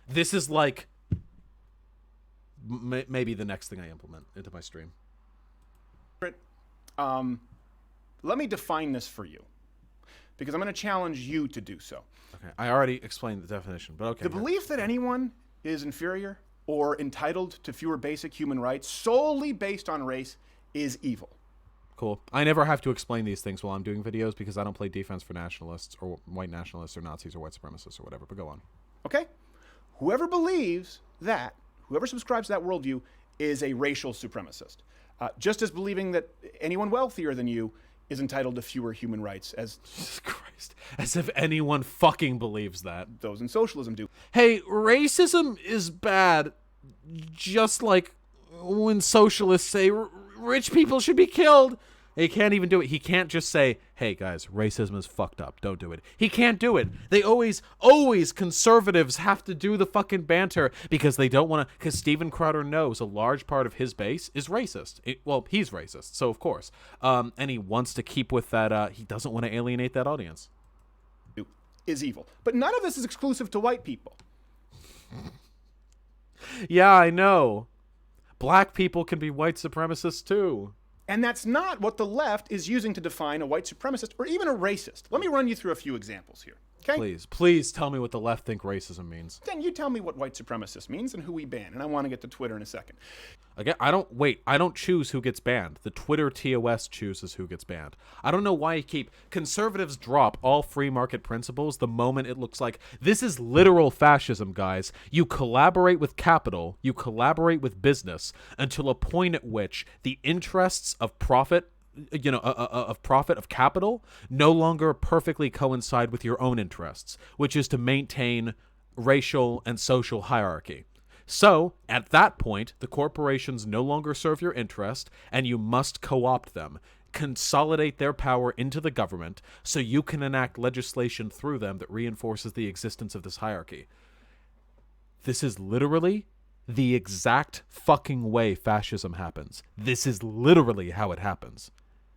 A: this is like maybe the next thing I implement into my stream.
E: Let me define this for you, because I'm going to challenge you to do so.
A: Okay, I already explained the definition, but okay.
E: The belief that anyone is inferior or entitled to fewer basic human rights solely based on race is evil.
A: Cool. I never have to explain these things while I'm doing videos because I don't play defense for nationalists or white nationalists or Nazis or white supremacists or whatever, but go on.
E: Okay? Whoever believes that, whoever subscribes to that worldview is a racial supremacist. Just as believing that anyone wealthier than you is entitled to fewer human rights, as
A: Jesus Christ, as if anyone fucking believes that.
E: Those in socialism do.
A: Hey, racism is bad, just like when socialists say rich people should be killed. He can't even do it. He can't just say, "Hey guys, racism is fucked up. Don't do it." He can't do it. They always conservatives have to do the fucking banter because they don't want to. Because Steven Crowder knows a large part of his base is racist. Well, he's racist, so of course, and he wants to keep with that. He doesn't want to alienate that audience.
E: Is evil, but none of this is exclusive to white people.
A: Yeah, I know. Black people can be white supremacists too.
E: And that's not what the left is using to define a white supremacist or even a racist. Let me run you through a few examples here. Okay?
A: Please tell me what the left think racism means.
E: Then you tell me what white supremacist means and who we ban. And I want to get to Twitter in a second.
A: Again, I don't choose who gets banned. The Twitter TOS chooses who gets banned. I don't know why conservatives drop all free market principles the moment it looks like this is literal fascism, guys. You collaborate with capital, you collaborate with business until a point at which the interests of profit, of capital no longer perfectly coincide with your own interests, which is to maintain racial and social hierarchy. So, at that point, the corporations no longer serve your interest, and you must co-opt them, consolidate their power into the government, so you can enact legislation through them that reinforces the existence of this hierarchy. This is literally the exact fucking way fascism happens. This is literally how it happens.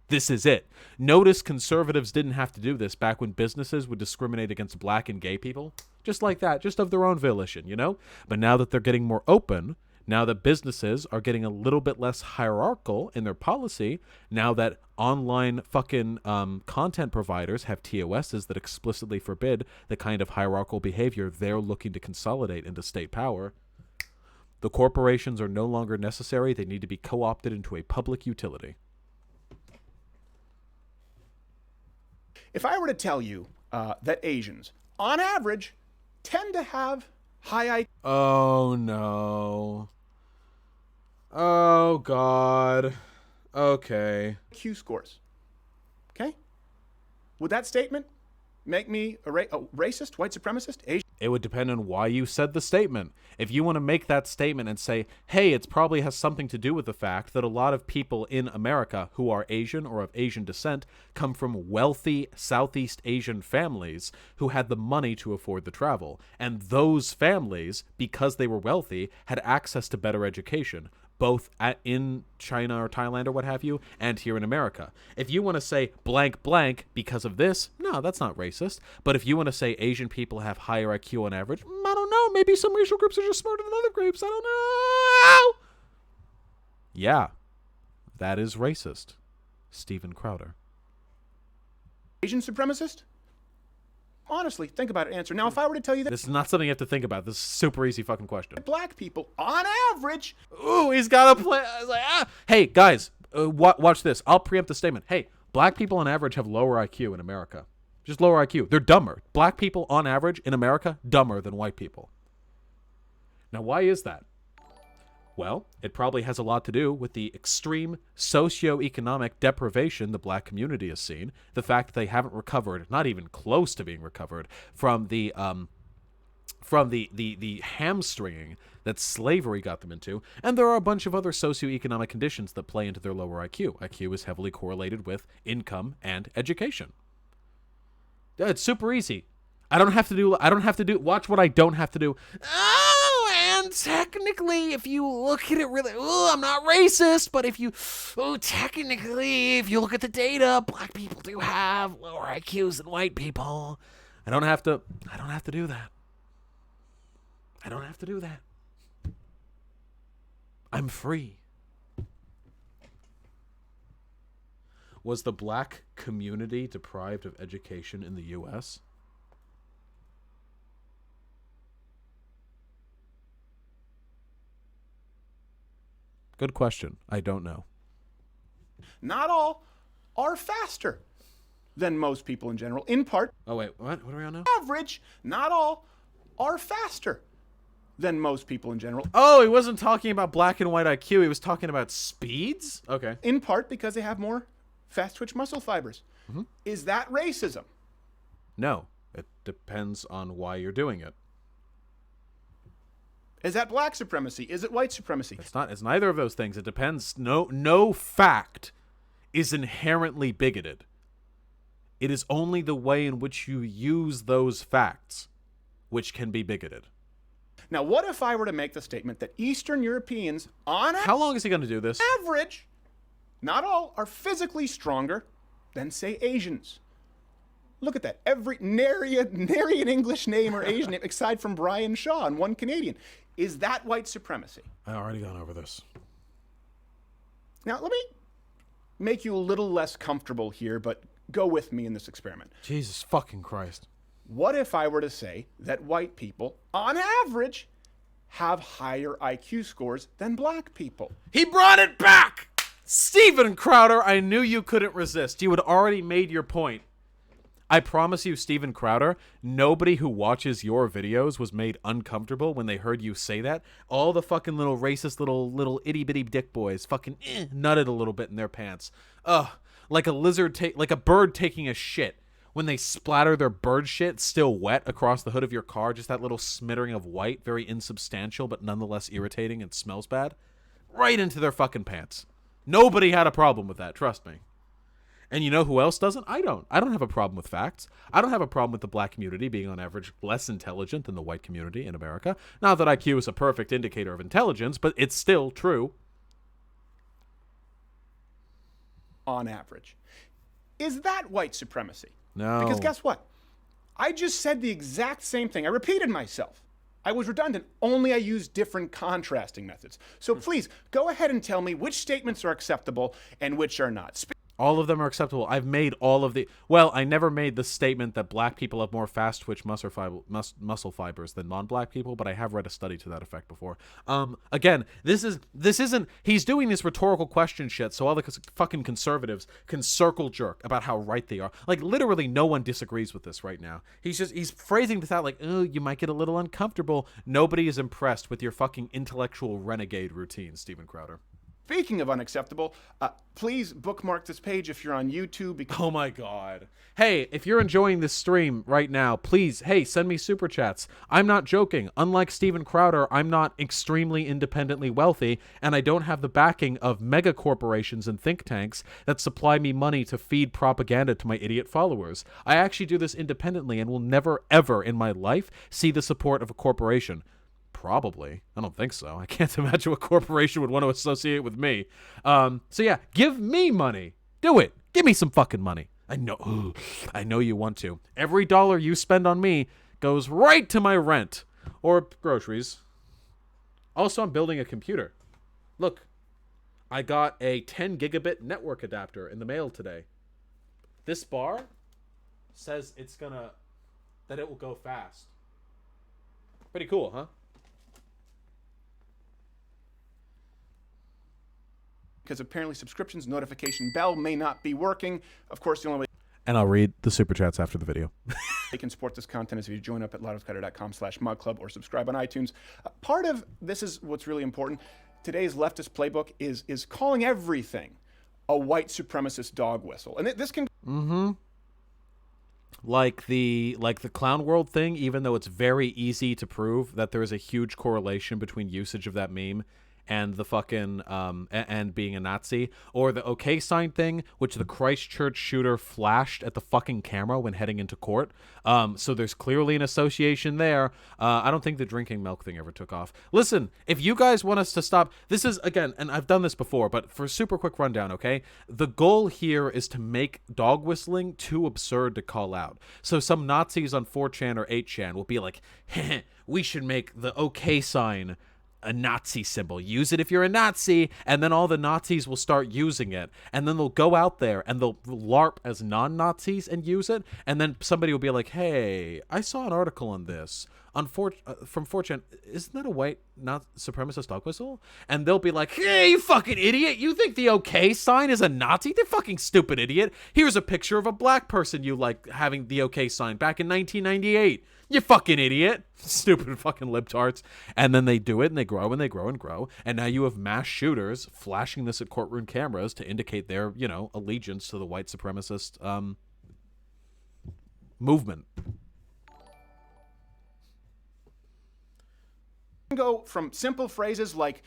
A: This is it. Notice conservatives didn't have to do this back when businesses would discriminate against black and gay people. Just like that, just of their own volition, you know? But now that they're getting more open, now that businesses are getting a little bit less hierarchical in their policy, now that online fucking content providers have TOSs that explicitly forbid the kind of hierarchical behavior they're looking to consolidate into state power, the corporations are no longer necessary. They need to be co-opted into a public utility.
E: If I were to tell you that Asians, on average, tend to have high IQ...
A: Oh, no. Oh, God. Okay.
E: IQ scores, okay? Would that statement make me a racist, white supremacist, Asian?
A: It would depend on why you said the statement. If you want to make that statement and say, hey, it probably has something to do with the fact that a lot of people in America who are Asian or of Asian descent come from wealthy Southeast Asian families who had the money to afford the travel. And those families, because they were wealthy, had access to better education, both in China or Thailand or what have you, and here in America. If you want to say blank blank because of this, no, that's not racist. But if you want to say Asian people have higher IQ on average, I don't know, maybe some racial groups are just smarter than other groups, I don't know. Yeah, that is racist. Steven Crowder.
E: Asian supremacist? Honestly, think about it, answer. Now, if I were to tell you that...
A: This is not something you have to think about. This is a super easy fucking question.
E: Black people, on average...
A: Ooh, he's got a play. I was like, ah. Hey, guys, watch this. I'll preempt the statement. Hey, black people on average have lower IQ in America. Just lower IQ. They're dumber. Black people on average in America, dumber than white people. Now, why is that? Well, it probably has a lot to do with the extreme socioeconomic deprivation the black community has seen, the fact that they haven't recovered, not even close to being recovered, from the hamstringing that slavery got them into, and there are a bunch of other socioeconomic conditions that play into their lower IQ. IQ is heavily correlated with income and education. It's super easy. I don't have to do. Watch what I don't have to do. And technically, if you look at it really, I'm not racist, but technically, if you look at the data, black people do have lower IQs than white people. I don't have to do that. I don't have to do that. I'm free. Was the black community deprived of education in the U.S.? Good question. I don't know.
E: Not all are faster than most people in general. In part...
A: Oh, wait. What are we on now?
E: Average, not all are faster than most people in general.
A: Oh, he wasn't talking about black and white IQ. He was talking about speeds? Okay.
E: In part because they have more fast-twitch muscle fibers. Mm-hmm. Is that racism?
A: No. It depends on why you're doing it.
E: Is that black supremacy? Is it white supremacy?
A: It's not. It's neither of those things. It depends. No fact is inherently bigoted. It is only the way in which you use those facts which can be bigoted.
E: Now, what if I were to make the statement that Eastern Europeans, on
A: how long is he going to do this?
E: Average, not all, are physically stronger than, say, Asians? Look at that. Every nary an English name or Asian name, aside from Brian Shaw and one Canadian. Is that white supremacy?
A: I've already gone over this.
E: Now, let me make you a little less comfortable here, but go with me in this experiment.
A: Jesus fucking Christ.
E: What if I were to say that white people, on average, have higher IQ scores than black people?
A: He brought it back! Steven Crowder, I knew you couldn't resist. You had already made your point. I promise you, Steven Crowder, nobody who watches your videos was made uncomfortable when they heard you say that. All the fucking little racist little itty-bitty dick boys fucking nutted a little bit in their pants. Ugh, like a bird taking a shit. When they splatter their bird shit still wet across the hood of your car, just that little smattering of white, very insubstantial but nonetheless irritating and smells bad, right into their fucking pants. Nobody had a problem with that, trust me. And you know who else doesn't? I don't. I don't have a problem with facts. I don't have a problem with the black community being on average less intelligent than the white community in America. Not that IQ is a perfect indicator of intelligence, but it's still true.
E: On average. Is that white supremacy?
A: No.
E: Because guess what? I just said the exact same thing. I repeated myself. I was redundant, only I used different contrasting methods. So please, go ahead and tell me which statements are acceptable and which are not.
A: All of them are acceptable. I've made all of the... Well, I never made the statement that black people have more fast-twitch muscle fibers than non-black people, but I have read a study to that effect before. Again, this isn't... He's doing this rhetorical question shit, so all the fucking conservatives can circle jerk about how right they are. Like, literally no one disagrees with this right now. He's phrasing this out like, oh, you might get a little uncomfortable. Nobody is impressed with your fucking intellectual renegade routine, Steven Crowder.
E: Speaking of unacceptable, please bookmark this page if you're on YouTube.
A: Oh my God. Hey, if you're enjoying this stream right now, please, hey, send me super chats. I'm not joking. Unlike Steven Crowder, I'm not extremely independently wealthy, and I don't have the backing of mega corporations and think tanks that supply me money to feed propaganda to my idiot followers. I actually do this independently and will never, ever in my life see the support of a corporation. Probably. I don't think so. I can't imagine what corporation would want to associate with me. So yeah, give me money. Do it. Give me some fucking money. I know you want to. Every dollar you spend on me goes right to my rent or groceries. Also, I'm building a computer. Look, I got a 10 gigabit network adapter in the mail today. This bar says that it will go fast. Pretty cool, huh?
E: Because apparently subscriptions notification bell may not be working. Of course, the only way
A: And I'll read the super chats after the video.
E: you can support this content is if you join up at loudofcutter.com/mugclub or subscribe on iTunes. Part of this is what's really important. Today's leftist playbook is calling everything a white supremacist dog whistle. And this can
A: Like the clown world thing, even though it's very easy to prove that there is a huge correlation between usage of that meme and the fucking and being a Nazi, or the okay sign thing, which the Christchurch shooter flashed at the fucking camera when heading into court. So there's clearly an association there. I don't think the drinking milk thing ever took off. Listen, if you guys want us to stop, this is, again, and I've done this before, but for a super quick rundown, okay? The goal here is to make dog whistling too absurd to call out. So some Nazis on 4chan or 8chan will be like, we should make the okay sign a Nazi symbol. Use it if you're a Nazi, and then all the Nazis will start using it, and then they'll go out there and they'll LARP as non-Nazis and use it, and then somebody will be like, hey, I saw an article on this on from 4chan. Isn't that a white supremacist dog whistle? And they'll be like, hey, you fucking idiot, you think the okay sign is a Nazi? The fucking stupid idiot. Here's a picture of a black person you like having the okay sign back in 1998. You fucking idiot. Stupid fucking libtards. And then they do it, and they grow, and they grow, and grow. And now you have mass shooters flashing this at courtroom cameras to indicate their, allegiance to the white supremacist movement.
E: go from simple phrases like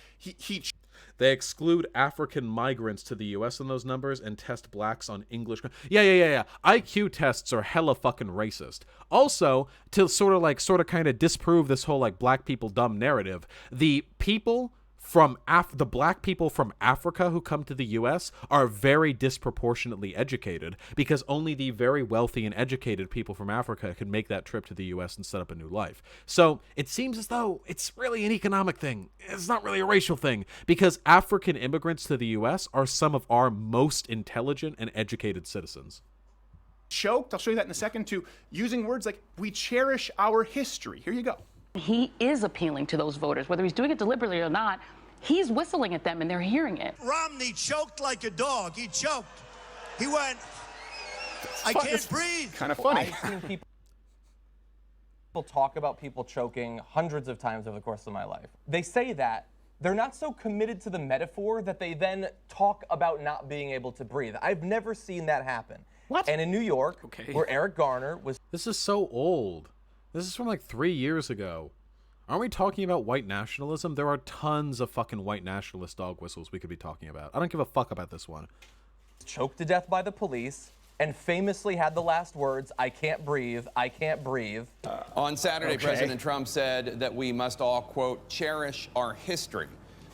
A: they exclude African migrants to the U.S. in those numbers and test blacks on English. Yeah. IQ tests are hella fucking racist. Also, to sort of kind of disprove this whole like black people dumb narrative, the people from the black people from Africa who come to the U.S. are very disproportionately educated, because only the very wealthy and educated people from Africa can make that trip to the U.S. and set up a new life. So it seems as though it's really an economic thing. It's not really a racial thing, because African immigrants to the U.S. are some of our most intelligent and educated citizens.
E: Choked, I'll show you that in a second, to using words like, we cherish our history. Here you go.
J: He is appealing to those voters, whether he's doing it deliberately or not. He's whistling at them and they're hearing it.
L: Romney choked like a dog. He choked. He went, I can't breathe.
E: Kind of funny.
M: I've seen people talk about people choking hundreds of times over the course of my life. They say that. They're not so committed to the metaphor that they then talk about not being able to breathe. I've never seen that happen.
E: What?
M: And in New York, where Eric Garner was...
A: This is so old. This is from like 3 years ago. Aren't we talking about white nationalism? There are tons of fucking white nationalist dog whistles we could be talking about. I don't give a fuck about this one.
M: Choked to death by the police and famously had the last words, I can't breathe, I can't breathe.
N: On Saturday, President Trump said that we must all, quote, cherish our history.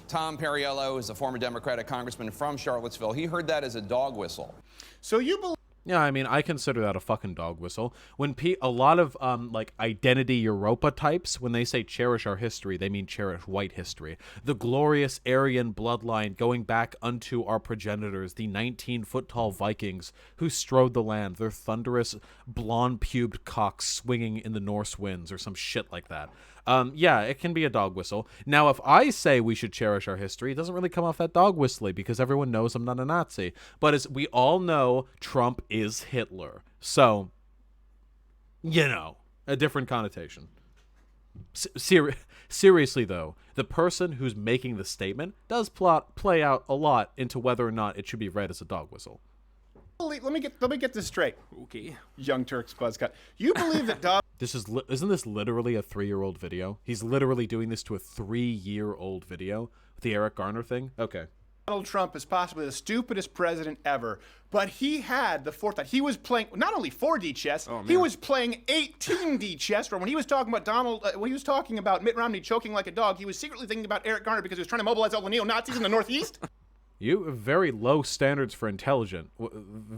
N: Tom Perriello is a former Democratic congressman from Charlottesville. He heard that as a dog whistle.
E: So you believe...
A: Yeah, I mean, I consider that a fucking dog whistle. When a lot of like identity Europa types, when they say cherish our history, they mean cherish white history. The glorious Aryan bloodline going back unto our progenitors, the 19-foot-tall Vikings who strode the land, their thunderous blonde-pubed cocks swinging in the Norse winds or some shit like that. Yeah, it can be a dog whistle. Now, if I say we should cherish our history, it doesn't really come off that dog whistly, because everyone knows I'm not a Nazi. But as we all know, Trump is Hitler. So, a different connotation. Seriously, though, the person who's making the statement does play out a lot into whether or not it should be read as a dog whistle.
E: Let me get this straight. Okay. Young Turks Buzzcut. You believe that dog...
A: Isn't this literally a 3-year-old video? He's literally doing this to a 3-year-old video with the Eric Garner thing? Okay.
E: Donald Trump is possibly the stupidest president ever, but he had the forethought. He was playing not only 4D chess, he was playing 18D chess. When he was talking about when he was talking about Mitt Romney choking like a dog, he was secretly thinking about Eric Garner because he was trying to mobilize all the neo-Nazis in the Northeast.
A: You have very low standards for intelligent.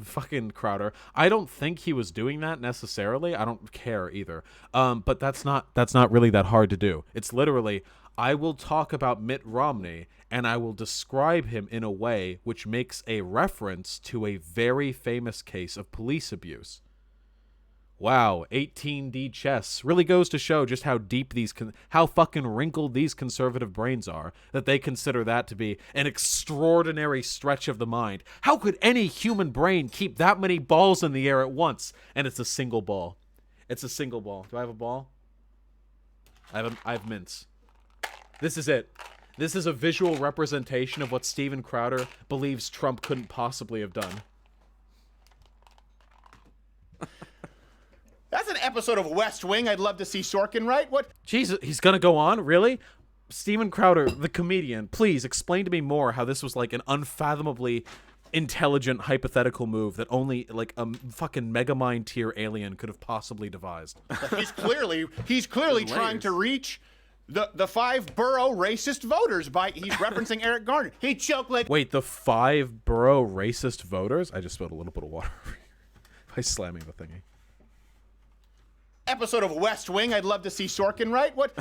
A: Fucking Crowder. I don't think he was doing that necessarily. I don't care either. But that's not really that hard to do. It's literally, I will talk about Mitt Romney and I will describe him in a way which makes a reference to a very famous case of police abuse. Wow, 18D chess really goes to show just how deep how fucking wrinkled these conservative brains are, that they consider that to be an extraordinary stretch of the mind. How could any human brain keep that many balls in the air at once? And it's a single ball. It's a single ball. Do I have a ball? I have mints. This is it. This is a visual representation of what Steven Crowder believes Trump couldn't possibly have done.
E: That's an episode of West Wing I'd love to see Sorkin write. What?
A: Jesus, he's gonna go on? Really? Steven Crowder, the comedian, please explain to me more how this was like an unfathomably intelligent hypothetical move that only like a fucking Megamind tier alien could have possibly devised.
E: He's clearly trying to reach the 5 borough racist voters he's referencing Eric Garner. He choked like...
A: Wait, the 5 borough racist voters? I just spilled a little bit of water by slamming the thingy.
E: Episode of West Wing I'd love to see Sorkin write. What?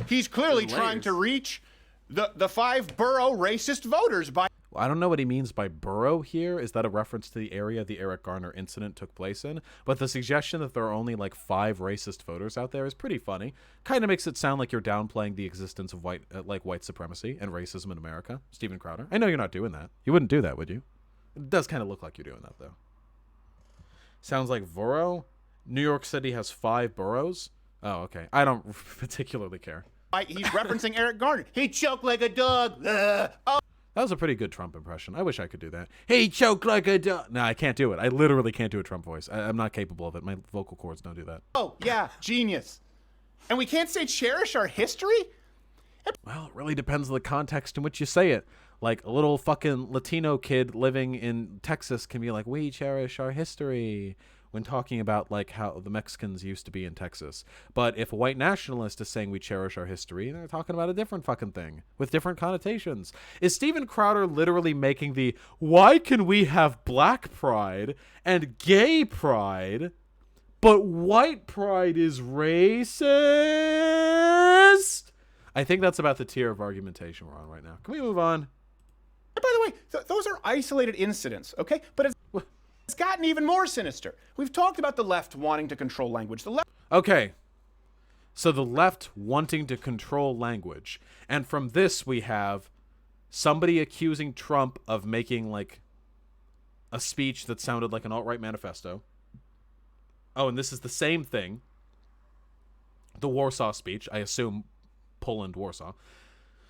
E: He's clearly trying to reach the 5 borough racist voters
A: I don't know what he means by borough here. Is that a reference to the area the Eric Garner incident took place in? But the suggestion that there are only like 5 racist voters out there is pretty funny. Kind of makes it sound like you're downplaying the existence of white supremacy and racism in America. Steven Crowder. I know you're not doing that. You wouldn't do that, would you? It does kind of look like you're doing that, though. Sounds like borough. New York City has 5 boroughs. Oh, okay. I don't particularly care.
E: He's referencing Eric Garner. He choked like a dog. Oh.
A: That was a pretty good Trump impression. I wish I could do that. He choked like a dog. No, I can't do it. I literally can't do a Trump voice. I'm not capable of it. My vocal cords don't do that.
E: Oh, yeah. Genius. And we can't say cherish our history?
A: Well, it really depends on the context in which you say it. Like, a little fucking Latino kid living in Texas can be like, we cherish our history, when talking about like how the Mexicans used to be in Texas. But if a white nationalist is saying we cherish our history, they're talking about a different fucking thing with different connotations. Is Steven Crowder literally making the why can we have black pride and gay pride, but white pride is racist? I think that's about the tier of argumentation we're on right now. Can we move on?
E: By the way, those are isolated incidents, okay? But it's gotten even more sinister. We've talked about the left wanting to control language.
A: Okay. So the left wanting to control language. And from this, we have somebody accusing Trump of making, like, a speech that sounded like an alt-right manifesto. Oh, and this is the same thing. The Warsaw speech, I assume Poland, Warsaw.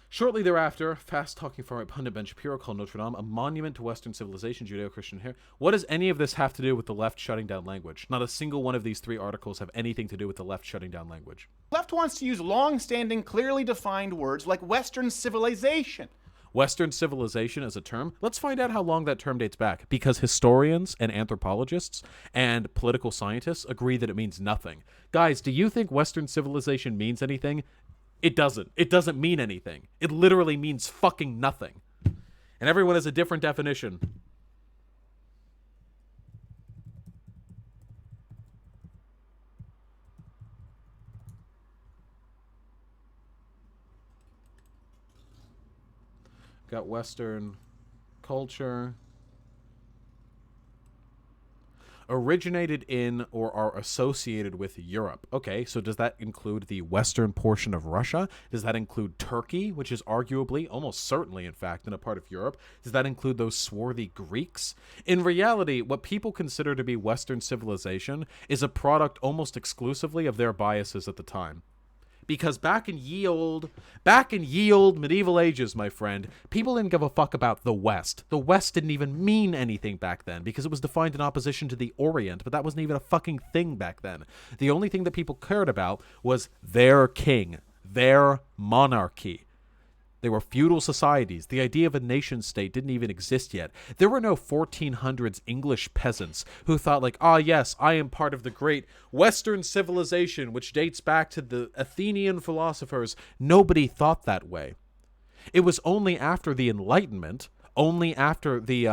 A: Shortly thereafter, fast-talking far-right pundit Ben Shapiro called Notre Dame a monument to Western civilization, Judeo-Christian here. What does any of this have to do with the left shutting down language? Not a single one of these 3 articles have anything to do with the left shutting down language.
E: Left wants to use long-standing, clearly defined words like Western civilization.
A: Western civilization as a term? Let's find out how long that term dates back, because historians and anthropologists and political scientists agree that it means nothing. Guys, do you think Western civilization means anything? It doesn't. It doesn't mean anything. It literally means fucking nothing. And everyone has a different definition. Got Western culture. Originated in or are associated with Europe. Okay, so does that include the western portion of Russia? Does that include Turkey, which is arguably, almost certainly in fact, in a part of Europe? Does that include those swarthy Greeks? In reality, what people consider to be Western civilization is a product almost exclusively of their biases at the time. Because back in ye old medieval ages, my friend, people didn't give a fuck about the West. The West didn't even mean anything back then because it was defined in opposition to the Orient, but that wasn't even a fucking thing back then. The only thing that people cared about was their king, their monarchy. They were feudal societies. The idea of a nation state didn't even exist yet. There were no 1400s English peasants who thought like, ah, yes, I am part of the great Western civilization, which dates back to the Athenian philosophers. Nobody thought that way. It was only after the Enlightenment, only after the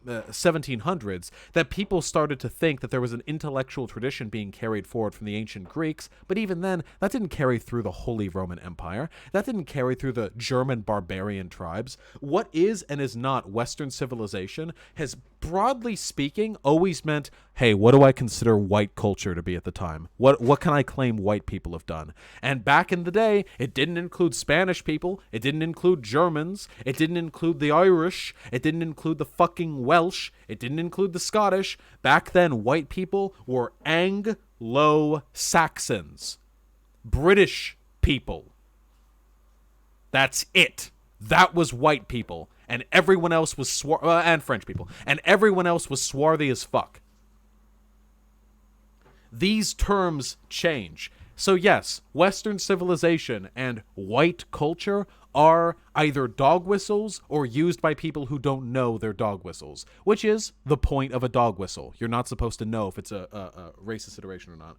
A: 1700s, that people started to think that there was an intellectual tradition being carried forward from the ancient Greeks. But even then, that didn't carry through the Holy Roman Empire. That didn't carry through the German barbarian tribes. What is and is not Western civilization has, broadly speaking, always meant, hey, what do I consider white culture to be at the time? What can I claim white people have done? And back in the day, it didn't include Spanish people. It didn't include Germans. It didn't include the Irish. It didn't include the fucking Welsh. It didn't include the Scottish. Back then, white people were Anglo-Saxons. British people. That's it. That was white people. And everyone else was and French people. And everyone else was swarthy as fuck. These terms change. So yes, Western civilization and white culture are either dog whistles or used by people who don't know they're dog whistles, which is the point of a dog whistle. You're not supposed to know if it's a racist iteration or not.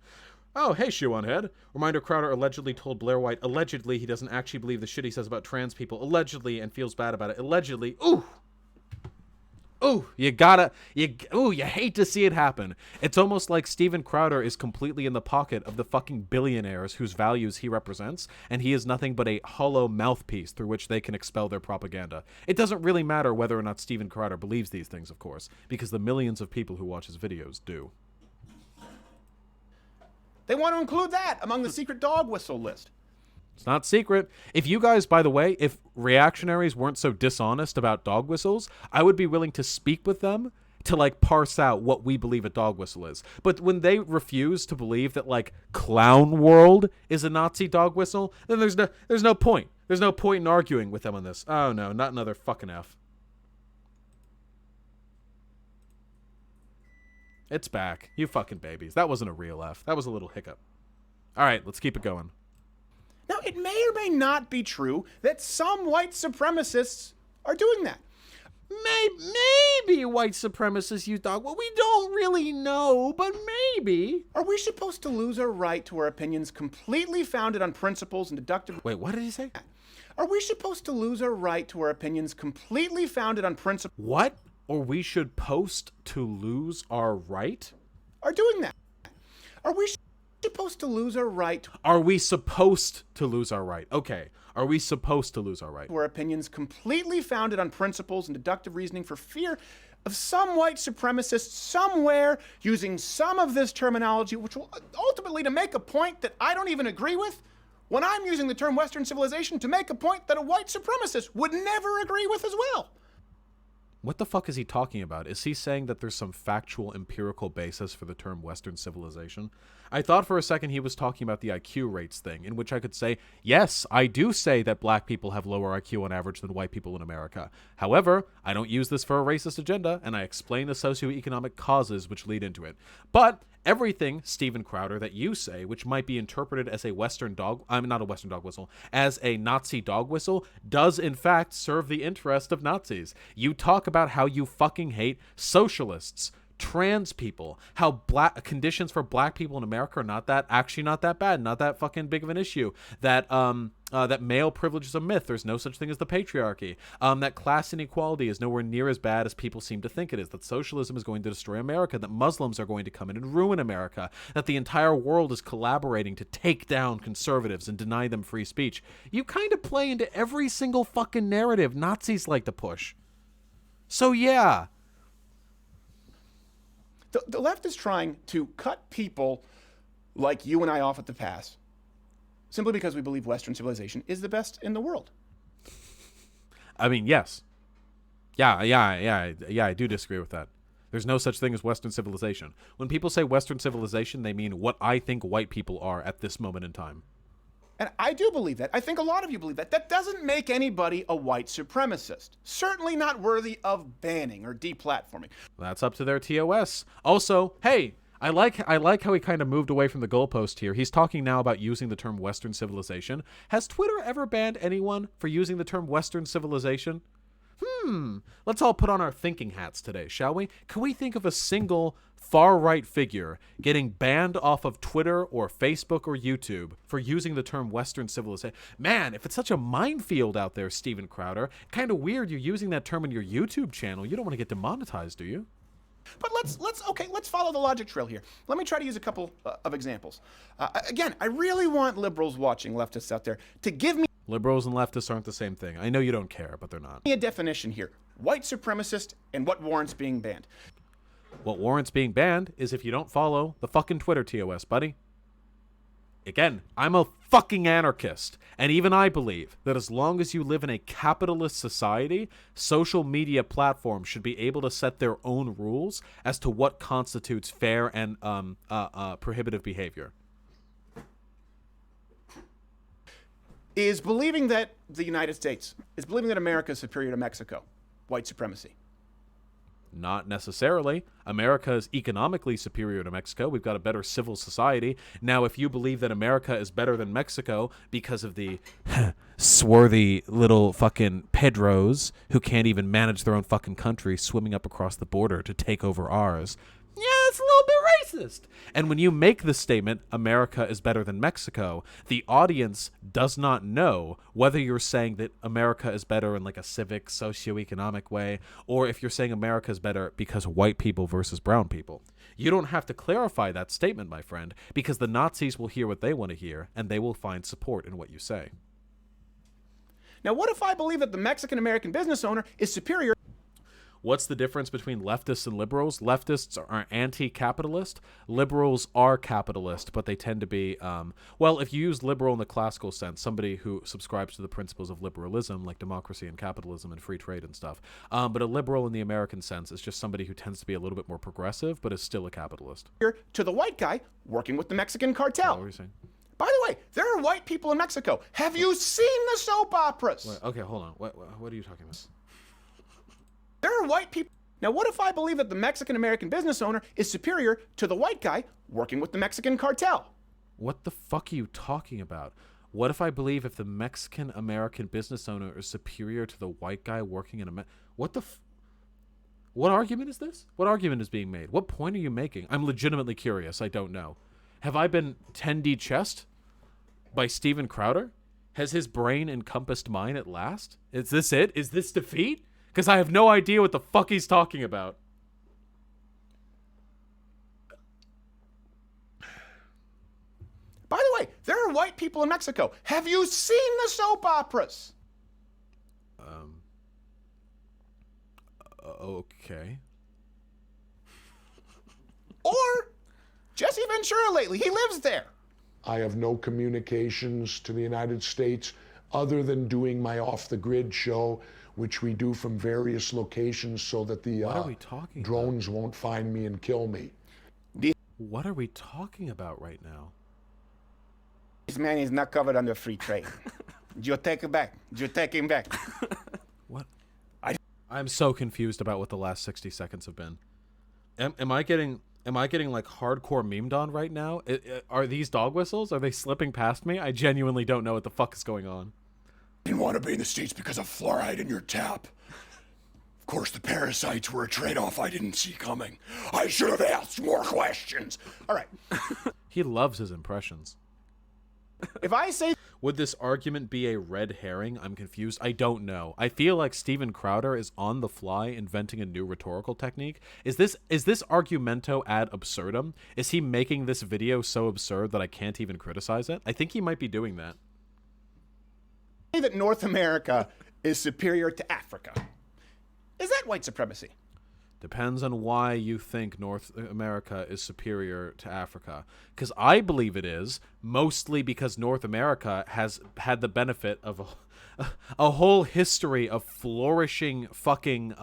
A: Oh, hey, shoe on head. Reminder, Crowder allegedly told Blair White, allegedly, he doesn't actually believe the shit he says about trans people, allegedly, and feels bad about it. Allegedly. Ooh. Ooh, you hate to see it happen. It's almost like Steven Crowder is completely in the pocket of the fucking billionaires whose values he represents, and he is nothing but a hollow mouthpiece through which they can expel their propaganda. It doesn't really matter whether or not Steven Crowder believes these things, of course, because the millions of people who watch his videos do.
E: They want to include that among the secret dog whistle list.
A: It's not secret. If you guys, by the way, if reactionaries weren't so dishonest about dog whistles, I would be willing to speak with them to like parse out what we believe a dog whistle is. But when they refuse to believe that like Clown World is a Nazi dog whistle, then there's no point. There's no point in arguing with them on this. Oh no, not another fucking F. It's back. You fucking babies. That wasn't a real F. That was a little hiccup. All right, let's keep it going.
E: Now, it may or may not be true that some white supremacists are doing that.
A: Maybe white supremacists use dog. Well, we don't really know, but maybe.
E: Are we supposed to lose our right to our opinions completely founded on principles and deductive...
A: Wait, what did he say?
E: Are we supposed to lose our right to our opinions completely founded on principles...
A: What? Or we should post to lose our right?
E: Are doing that. Are we supposed to lose our right?
A: Are we supposed to lose our right? Okay. Are we supposed to lose our right?
E: Our opinions completely founded on principles and deductive reasoning for fear of some white supremacist somewhere using some of this terminology, which will ultimately to make a point that I don't even agree with, when I'm using the term Western civilization to make a point that a white supremacist would never agree with as well.
A: What the fuck is he talking about? Is he saying that there's some factual empirical basis for the term Western civilization? I thought for a second he was talking about the IQ rates thing, in which I could say, yes, I do say that black people have lower IQ on average than white people in America. However, I don't use this for a racist agenda, and I explain the socioeconomic causes which lead into it. But everything, Steven Crowder, that you say, which might be interpreted as a Western dog, not a Western dog whistle, as a Nazi dog whistle, does in fact serve the interest of Nazis. You talk about how you fucking hate socialists, trans people, how conditions for black people in America are not that bad, not that fucking big of an issue, that that male privilege is a myth, there's no such thing as the patriarchy, that class inequality is nowhere near as bad as people seem to think it is, that socialism is going to destroy America, that Muslims are going to come in and ruin America, that the entire world is collaborating to take down conservatives and deny them free speech. You kind of play into every single fucking narrative Nazis like to push. So yeah.
E: The left is trying to cut people like you and I off at the pass simply because we believe Western civilization is the best in the world.
A: I mean, yes. Yeah, I do disagree with that. There's no such thing as Western civilization. When people say Western civilization, they mean what I think white people are at this moment in time.
E: And I do believe that. I think a lot of you believe that. That doesn't make anybody a white supremacist. Certainly not worthy of banning or deplatforming.
A: That's up to their TOS. Also, hey, I like how he kind of moved away from the goalpost here. He's talking now about using the term Western civilization. Has Twitter ever banned anyone for using the term Western civilization? Let's all put on our thinking hats today, shall we? Can we think of a single far-right figure getting banned off of Twitter or Facebook or YouTube for using the term Western civilization? Man, if it's such a minefield out there, Steven Crowder, kind of weird you're using that term in your YouTube channel. You don't want to get demonetized, do you?
E: But let's follow the logic trail here. Let me try to use a couple of examples. Again, I really want liberals watching, leftists out there, to give me
A: Liberals and leftists aren't the same thing. I know you don't care, but they're not.
E: a definition here. White supremacist and what warrants being banned.
A: What warrants being banned is if you don't follow the fucking Twitter TOS, buddy. Again, I'm a fucking anarchist, and even I believe that as long as you live in a capitalist society, social media platforms should be able to set their own rules as to what constitutes fair and prohibitive behavior.
E: Is believing that the United States, is believing that America is superior to Mexico, white supremacy.
A: Not necessarily. America is economically superior to Mexico. We've got a better civil society. Now, if you believe that America is better than Mexico because of the swarthy little fucking Pedros who can't even manage their own fucking country swimming up across the border to take over ours, yeah, it's a little bit racist. And when you make the statement, America is better than Mexico, the audience does not know whether you're saying that America is better in like a civic, socioeconomic way, or if you're saying America is better because white people versus brown people. You don't have to clarify that statement, my friend, because the Nazis will hear what they want to hear, and they will find support in what you say.
E: Now, what if I believe that the Mexican-American business owner is superior?
A: What's the difference between leftists and liberals? Leftists are anti-capitalist. Liberals are capitalist, but they tend to be, well, if you use liberal in the classical sense, somebody who subscribes to the principles of liberalism, like democracy and capitalism and free trade and stuff. But a liberal in the American sense is just somebody who tends to be a little bit more progressive, but is still a capitalist.
E: To the white guy working with the Mexican cartel.
A: What were you saying?
E: By the way, there are white people in Mexico. Have you seen the soap operas?
A: Wait, okay, hold on. What are you talking about?
E: There are white people. Now, what if I believe that the Mexican-American business owner is superior to the white guy working with the Mexican cartel?
A: What the fuck are you talking about? What if I believe if the Mexican-American business owner is superior to the white guy working in a... What argument is this? What argument is being made? What point are you making? I'm legitimately curious. I don't know. Have I been 10D chessed by Steven Crowder? Has his brain encompassed mine at last? Is this it? Is this defeat? Because I have no idea what the fuck he's talking about.
E: By the way, there are white people in Mexico. Have you seen the soap operas?
A: Okay.
E: Or Jesse Ventura lately. He lives there.
O: I have no communications to the United States other than doing my off-the-grid show, which we do from various locations so that the
A: what are we talking
O: drones won't find me and kill me.
A: What are we talking about right now?
E: This man is not covered under free trade. You take it back. You take him back.
A: What? I'm so confused about what the last 60 seconds have been. Am I getting like hardcore memed on right now? Are these dog whistles? Are they slipping past me? I genuinely don't know what the fuck is going on.
O: Didn't want to be in the States because of fluoride in your tap. Of course, the parasites were a trade-off I didn't see coming. I should have asked more questions.
E: All right.
A: He loves his impressions.
E: If I say...
A: Would this argument be a red herring? I'm confused. I don't know. I feel like Steven Crowder is on the fly inventing a new rhetorical technique. Is this argumento ad absurdum? Is he making this video so absurd that I can't even criticize it? I think he might be doing that.
E: That North America is superior to Africa. Is that white supremacy?
A: Depends on why you think North America is superior to Africa. Because I believe it is, mostly because North America has had the benefit of a whole history of flourishing fucking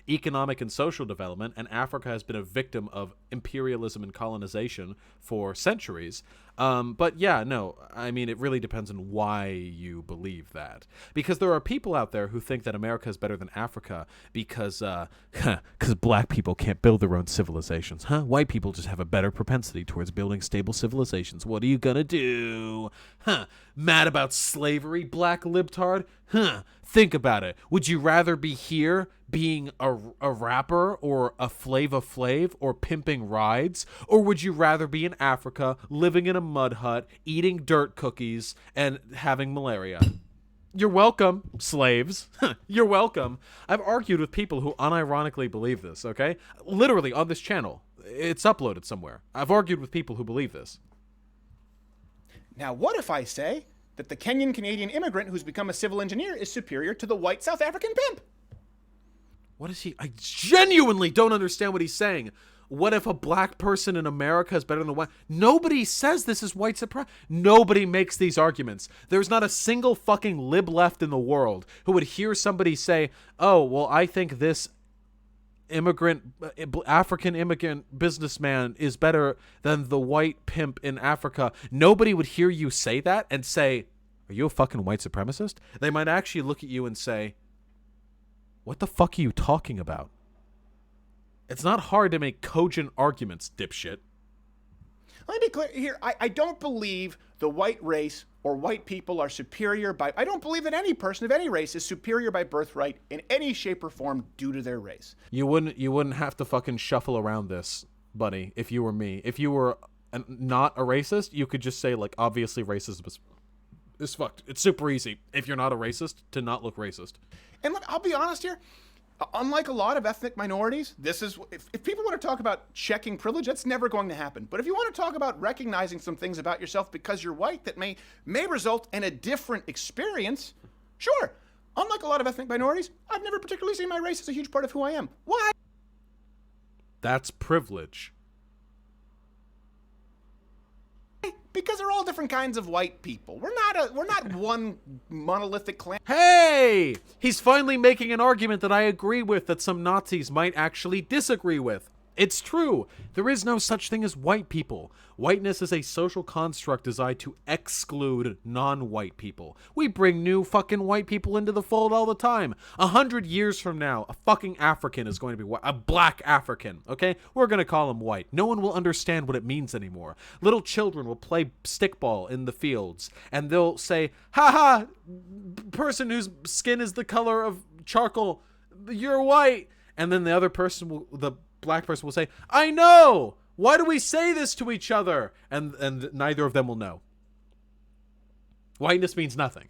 A: economic and social development, and Africa has been a victim of imperialism and colonization for centuries. But yeah, no, I mean, it really depends on why you believe that. Because there are people out there who think that America is better than Africa because black people can't build their own civilizations. White people just have a better propensity towards building stable civilizations. What are you gonna do? Mad about slavery, black libtard? Think about it. Would you rather be here being a rapper or a Flava Flav or pimping rides? Or would you rather be in Africa, living in a mud hut, eating dirt cookies, and having malaria? You're welcome, slaves. You're welcome. I've argued with people who unironically believe this, okay? Literally on this channel. It's uploaded somewhere. I've argued with people who believe this.
E: Now, what if I say that the Kenyan-Canadian immigrant who's become a civil engineer is superior to the white South African pimp?
A: What is he? I genuinely don't understand what he's saying. What if a black person in America is better than a white? Nobody says this is white supremacy. Nobody makes these arguments. There's not a single fucking lib left in the world who would hear somebody say, oh, well, I think this African immigrant businessman is better than the white pimp in Africa. Nobody would hear you say that and say, are you a fucking white supremacist? They might actually look at you and say, what the fuck are you talking about? It's not hard to make cogent arguments, dipshit.
E: Let me be clear here. I don't believe the white race or white people are superior by... I don't believe that any person of any race is superior by birthright in any shape or form due to their race.
A: You wouldn't have to fucking shuffle around this, buddy, if you were me. If you were not a racist, you could just say, like, obviously racism is fucked. It's super easy, if you're not a racist, to not look racist.
E: And look, I'll be honest here. Unlike a lot of ethnic minorities, this is if people want to talk about checking privilege, that's never going to happen. But if you want to talk about recognizing some things about yourself because you're white that may result in a different experience, sure. Unlike a lot of ethnic minorities, I've never particularly seen my race as a huge part of who I am. Why?
A: That's privilege.
E: Because they're all different kinds of white people. We're not one monolithic clan.
A: Hey! He's finally making an argument that I agree with that some Nazis might actually disagree with. It's true. There is no such thing as white people. Whiteness is a social construct designed to exclude non-white people. We bring new fucking white people into the fold all the time. 100 years from now, a fucking African is going to be white. A black African, okay? We're going to call him white. No one will understand what it means anymore. Little children will play stickball in the fields, and they'll say, ha, person whose skin is the color of charcoal, you're white. And then the other person will, the black person will say, I know! Why do we say this to each other? And neither of them will know. Whiteness means nothing.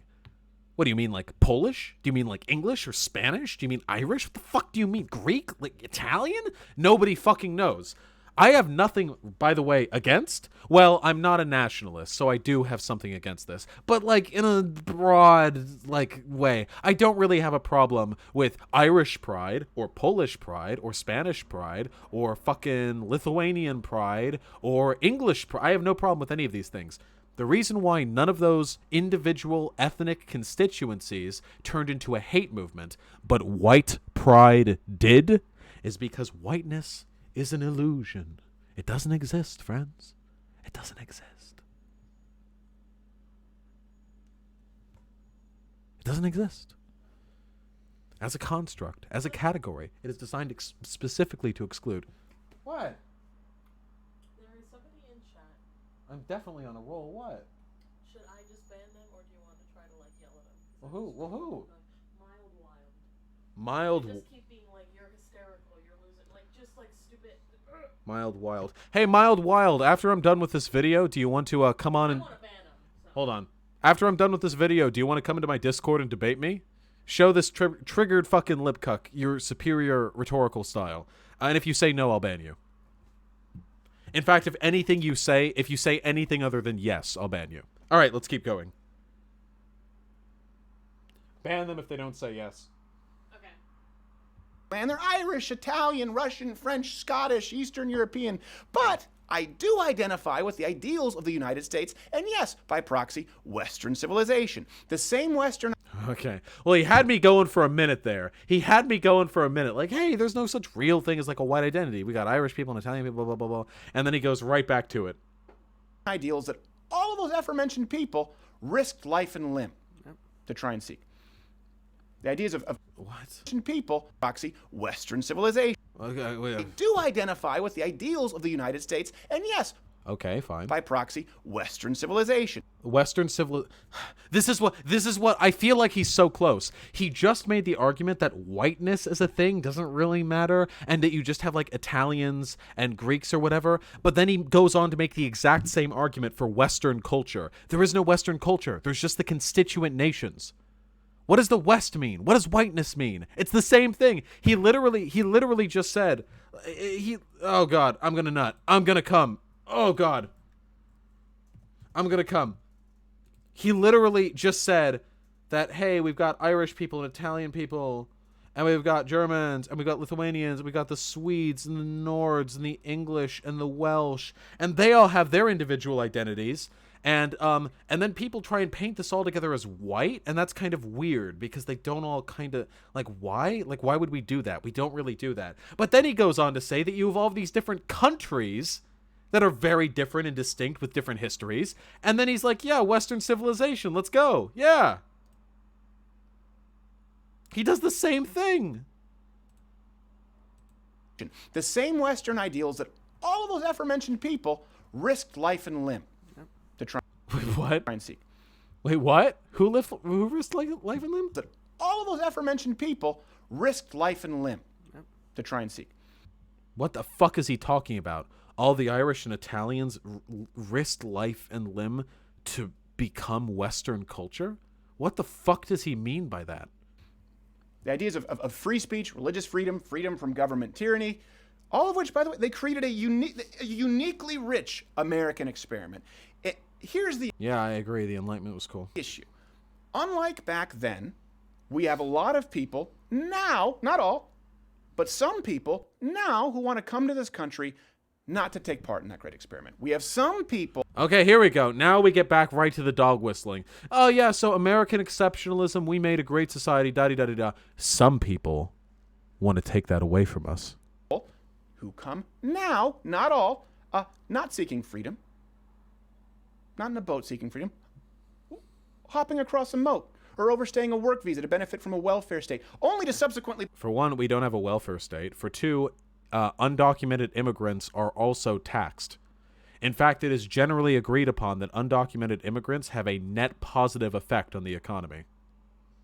A: What do you mean, like Polish? Do you mean like English or Spanish? Do you mean Irish? What the fuck do you mean? Greek? Like Italian? Nobody fucking knows. I have nothing, by the way, against. Well, I'm not a nationalist, so I do have something against this. But, like, in a broad, like, way, I don't really have a problem with Irish pride, or Polish pride, or Spanish pride, or fucking Lithuanian pride, or English pride. I have no problem with any of these things. The reason why none of those individual ethnic constituencies turned into a hate movement, but white pride did, is because whiteness is an illusion. It doesn't exist, friends. It doesn't exist. It doesn't exist. As a construct, as a category, it is designed specifically to exclude. What?
C: There is somebody in chat.
A: I'm definitely on a roll. What?
C: Should I just ban them, or do you want to try to like yell at them?
A: Well, who? Well, who?
C: Mild wild.
A: Mild.
C: They just keep being like, you're hysterical, you're losing, like just like stupid.
A: Mild Wild. Hey, Mild Wild, after I'm done with this video, do you want to come on and...
C: I want to ban them. So.
A: Hold on. After I'm done with this video, do you want to come into my Discord and debate me? Show this triggered fucking lip cuck your superior rhetorical style. And if you say no, I'll ban you. In fact, if you say anything other than yes, I'll ban you. All right, let's keep going. Ban them if they don't say yes.
E: And they're Irish, Italian, Russian, French, Scottish, Eastern European. But I do identify with the ideals of the United States, and yes, by proxy, Western civilization. The same Western...
A: Okay. Well, he had me going for a minute there. Like, hey, there's no such real thing as like a white identity. We got Irish people and Italian people, blah, blah, blah, blah. And then he goes right back to it.
E: Ideals that all of those aforementioned people risked life and limb to try and seek. The ideas of what? People, proxy, Western civilization.
A: Okay, wait.
E: They do identify with the ideals of the United States, and yes,
A: okay, fine.
E: By proxy, Western civilization.
A: This is what I feel like he's so close. He just made the argument that whiteness as a thing doesn't really matter, and that you just have like Italians and Greeks or whatever. But then he goes on to make the exact same argument for Western culture. There is no Western culture. There's just the constituent nations. What does the West mean? What does whiteness mean? It's the same thing. He literally just said, oh God, I'm gonna nut. I'm gonna come. Oh God, I'm gonna come. He literally just said that, hey, we've got Irish people and Italian people, and we've got Germans, and we've got Lithuanians, and we've got the Swedes and the Nords and the English and the Welsh, and they all have their individual identities. And then people try and paint this all together as white, and that's kind of weird because they don't all kind of like, why? Like, why would we do that? We don't really do that. But then he goes on to say that you have all these different countries that are very different and distinct with different histories. And then he's like, yeah, Western civilization, let's go. Yeah. He does the same thing.
E: The same Western ideals that all of those aforementioned people risked life and limb to try.
A: Wait, what?
E: Try and seek.
A: Wait, what? Who risked life and limb?
E: That all of those aforementioned people risked life and limb to try and seek.
A: What the fuck is he talking about? All the Irish and Italians risked life and limb to become Western culture? What the fuck does he mean by that?
E: The ideas of free speech, religious freedom, freedom from government tyranny, all of which, by the way, they created a uniquely rich American experiment. Here's the...
A: Yeah, I agree. The Enlightenment was cool.
E: Issue. Unlike back then, we have a lot of people now, not all, but some people now who want to come to this country not to take part in that great experiment. We have some people...
A: Okay, here we go. Now we get back right to the dog whistling. Oh, yeah, so American exceptionalism, we made a great society, da-di-da-di-da. Some people want to take that away from us.
E: Who come now, not all, not seeking freedom, not in a boat seeking freedom, hopping across a moat, or overstaying a work visa to benefit from a welfare state, only to subsequently...
A: For one, we don't have a welfare state. For two, undocumented immigrants are also taxed. In fact, it is generally agreed upon that undocumented immigrants have a net positive effect on the economy.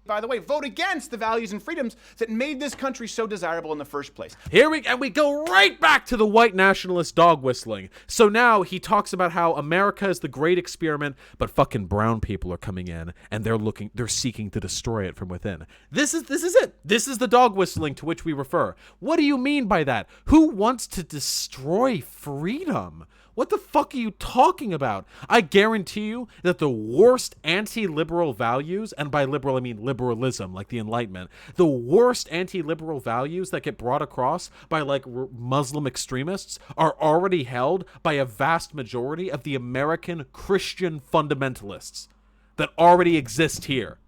E: By the way, vote against the values and freedoms that made this country so desirable in the first place.
A: And we go right back to the white nationalist dog whistling. So now he talks about how America is the great experiment, but fucking brown people are coming in and they're seeking to destroy it from within. This is it. This is the dog whistling to which we refer. What do you mean by that? Who wants to destroy freedom? What the fuck are you talking about? I guarantee you that the worst anti-liberal values, and by liberal I mean liberalism, like the Enlightenment, the worst anti-liberal values that get brought across by like Muslim extremists are already held by a vast majority of the American Christian fundamentalists that already exist here.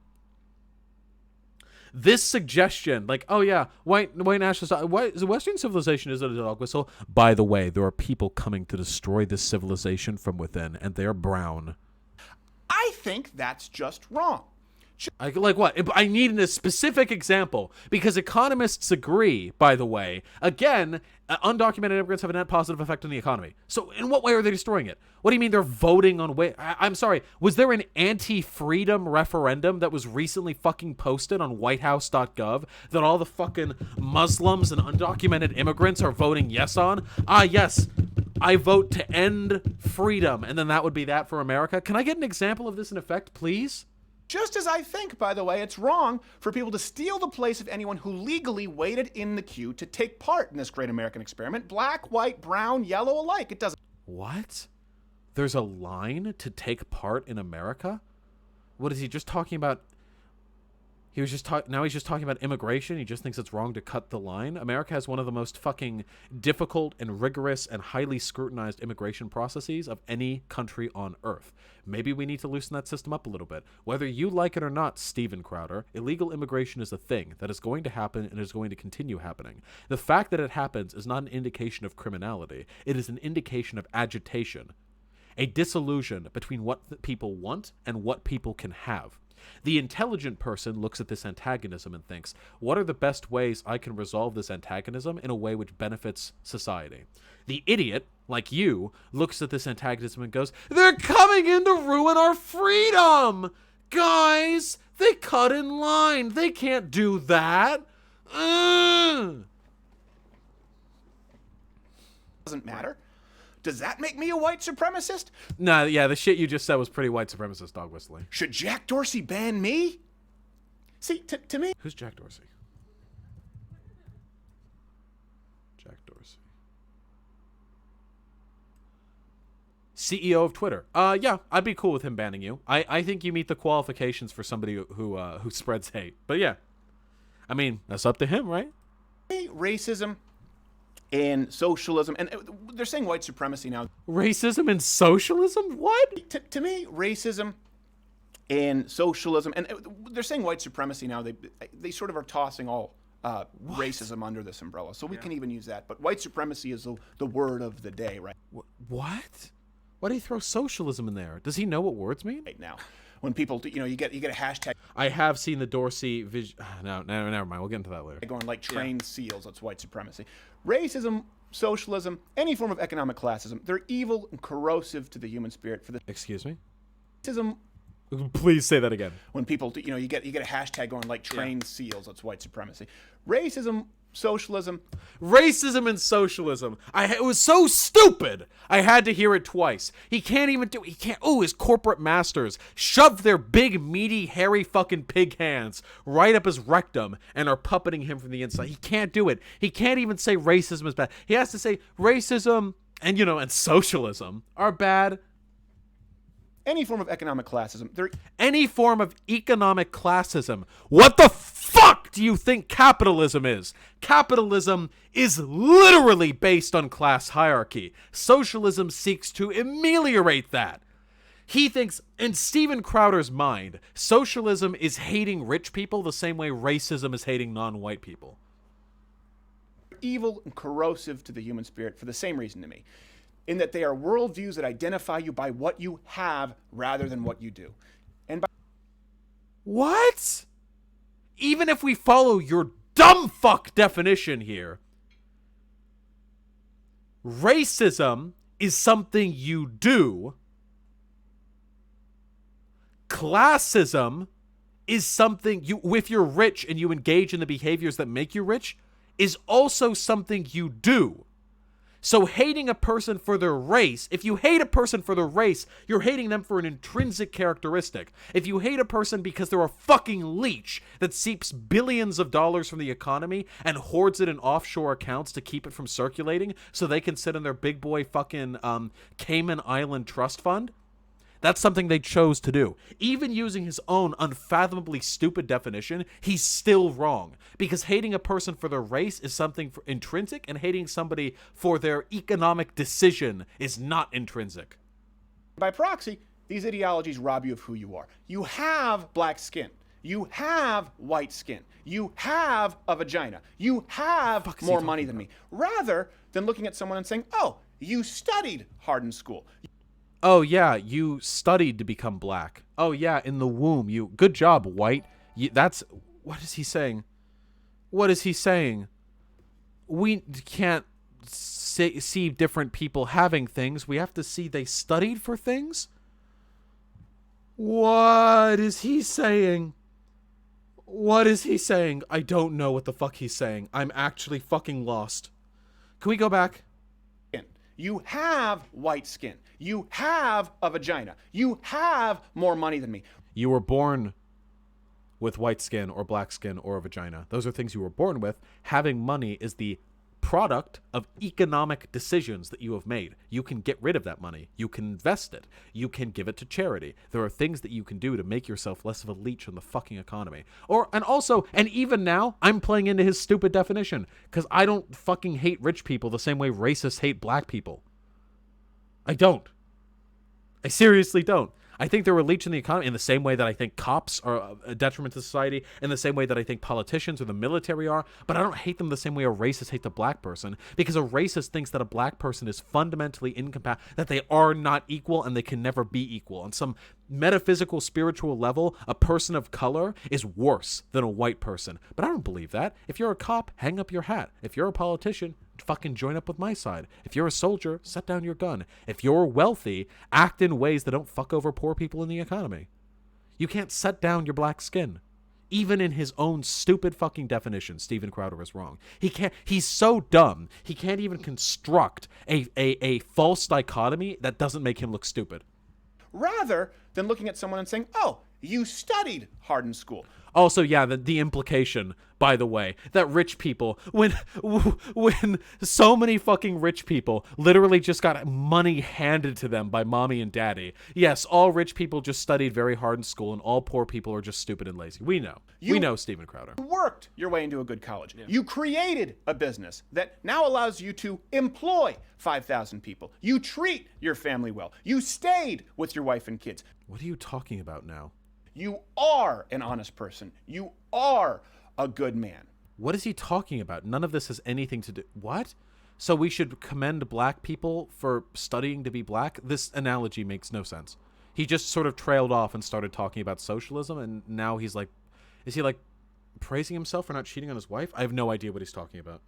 A: This suggestion, like, oh yeah, white nationalist, Western civilization is a dog whistle. By the way, there are people coming to destroy this civilization from within, and they're brown.
E: I think that's just wrong.
A: Like what? I need a specific example, because economists agree, by the way. Again, undocumented immigrants have a net positive effect on the economy. So in what way are they destroying it? What do you mean they're voting on... I'm sorry, was there an anti-freedom referendum that was recently fucking posted on whitehouse.gov that all the fucking Muslims and undocumented immigrants are voting yes on? Yes, I vote to end freedom, and then that would be that for America. Can I get an example of this in effect, please?
E: Just as I think, by the way, it's wrong for people to steal the place of anyone who legally waited in the queue to take part in this great American experiment, black, white, brown, yellow alike. It doesn't...
A: What? There's a line to take part in America? What is he just talking about? He was just now he's just talking about immigration. He just thinks it's wrong to cut the line. America has one of the most fucking difficult and rigorous and highly scrutinized immigration processes of any country on earth. Maybe we need to loosen that system up a little bit. Whether you like it or not, Steven Crowder, illegal immigration is a thing that is going to happen and is going to continue happening. The fact that it happens is not an indication of criminality. It is an indication of agitation, a disillusion between what people want and what people can have. The intelligent person looks at this antagonism and thinks, what are the best ways I can resolve this antagonism in a way which benefits society? The idiot, like you, looks at this antagonism and goes, they're coming in to ruin our freedom! Guys, they cut in line. They can't do that.
E: Doesn't matter. Does that make me a white supremacist?
A: Nah, yeah, the shit you just said was pretty white supremacist dog whistling.
E: Should Jack Dorsey ban me? See, to me...
A: Who's Jack Dorsey? Jack Dorsey. CEO of Twitter. Yeah, I'd be cool with him banning you. I think you meet the qualifications for somebody who spreads hate. But yeah, I mean, that's up to him, right?
E: Racism and socialism, and they're saying white supremacy now.
A: Racism and socialism? What?
E: To me, racism and socialism, and they're saying white supremacy now. They sort of are tossing all racism under this umbrella, so we can even use that. But white supremacy is the word of the day, right?
A: What? Why do you throw socialism in there? Does he know what words mean?
E: Right now, when people, you get a hashtag.
A: I have seen the Dorsey vision. No, never mind. We'll get into that later.
E: Going like trained seals. That's white supremacy. Racism, socialism, any form of economic classism, they're evil and corrosive to the human spirit. For the
A: Excuse me?
E: Racism.
A: Please say that again.
E: When people, you get a hashtag going like trained seals. That's white supremacy. Racism, socialism.
A: Racism and socialism. It was so stupid. I had to hear it twice. He can't even do. He can't. Oh, his corporate masters shoved their big, meaty, hairy fucking pig hands right up his rectum and are puppeting him from the inside. He can't do it. He can't even say racism is bad. He has to say racism and socialism are bad.
E: Any form of economic classism.
A: Any form of economic classism. What the fuck do you think capitalism is? Capitalism is literally based on class hierarchy. Socialism seeks to ameliorate that. He thinks, in Steven Crowder's mind, socialism is hating rich people the same way racism is hating non-white people.
E: Evil and corrosive to the human spirit for the same reason to me. In that they are worldviews that identify you by what you have rather than what you do. And by
A: what? Even if we follow your dumb fuck definition here, racism is something you do. Classism is something if you're rich and you engage in the behaviors that make you rich, is also something you do. So hating a person for their race, if you hate a person for their race, you're hating them for an intrinsic characteristic. If you hate a person because they're a fucking leech that seeps billions of dollars from the economy and hoards it in offshore accounts to keep it from circulating so they can sit in their big boy fucking Cayman Island trust fund, that's something they chose to do. Even using his own unfathomably stupid definition, he's still wrong. Because hating a person for their race is something intrinsic, and hating somebody for their economic decision is not intrinsic.
E: By proxy, these ideologies rob you of who you are. You have black skin. You have white skin. You have a vagina. You have more money than me. Rather than looking at someone and saying, oh, you studied hard in school.
A: Oh, yeah, you studied to become black. Oh, yeah, in the womb. Good job, white. What is he saying? What is he saying? We can't see different people having things. We have to see they studied for things? What is he saying? What is he saying? I don't know what the fuck he's saying. I'm actually fucking lost. Can we go back?
E: You have white skin. You have a vagina. You have more money than me.
A: You were born with white skin or black skin or a vagina. Those are things you were born with. Having money is the product of economic decisions that you have made. You can get rid of that money. You can invest it. You can give it to charity. There are things that you can do to make yourself less of a leech on the fucking economy. And even now, I'm playing into his stupid definition because I don't fucking hate rich people the same way racists hate black people. I don't. I seriously don't. I think they're a leech in the economy in the same way that I think cops are a detriment to society, in the same way that I think politicians or the military are, but I don't hate them the same way a racist hates a black person, because a racist thinks that a black person is fundamentally incompatible, that they are not equal and they can never be equal. On some metaphysical, spiritual level, a person of color is worse than a white person. But I don't believe that. If you're a cop, hang up your hat. If you're a politician, fucking join up with my side. If you're a soldier, set down your gun. If you're wealthy, act in ways that don't fuck over poor people in the economy. You can't set down your black skin. Even in his own stupid fucking definition, Steven Crowder is wrong. He's so dumb, he can't even construct a false dichotomy that doesn't make him look stupid.
E: Rather than looking at someone and saying, oh, you studied hard in school.
A: Also, yeah, the implication, by the way, that rich people, when so many fucking rich people literally just got money handed to them by mommy and daddy. Yes, all rich people just studied very hard in school, and all poor people are just stupid and lazy. We know. We know Steven Crowder.
E: You worked your way into a good college. Yeah. You created a business that now allows you to employ 5,000 people. You treat your family well. You stayed with your wife and kids.
A: What are you talking about now?
E: You are an honest person. You are a good man.
A: What is he talking about? None of this has anything to do... What? So we should commend black people for studying to be black? This analogy makes no sense. He just sort of trailed off and started talking about socialism, and now he's like... Is he, like, praising himself for not cheating on his wife? I have no idea what he's talking about.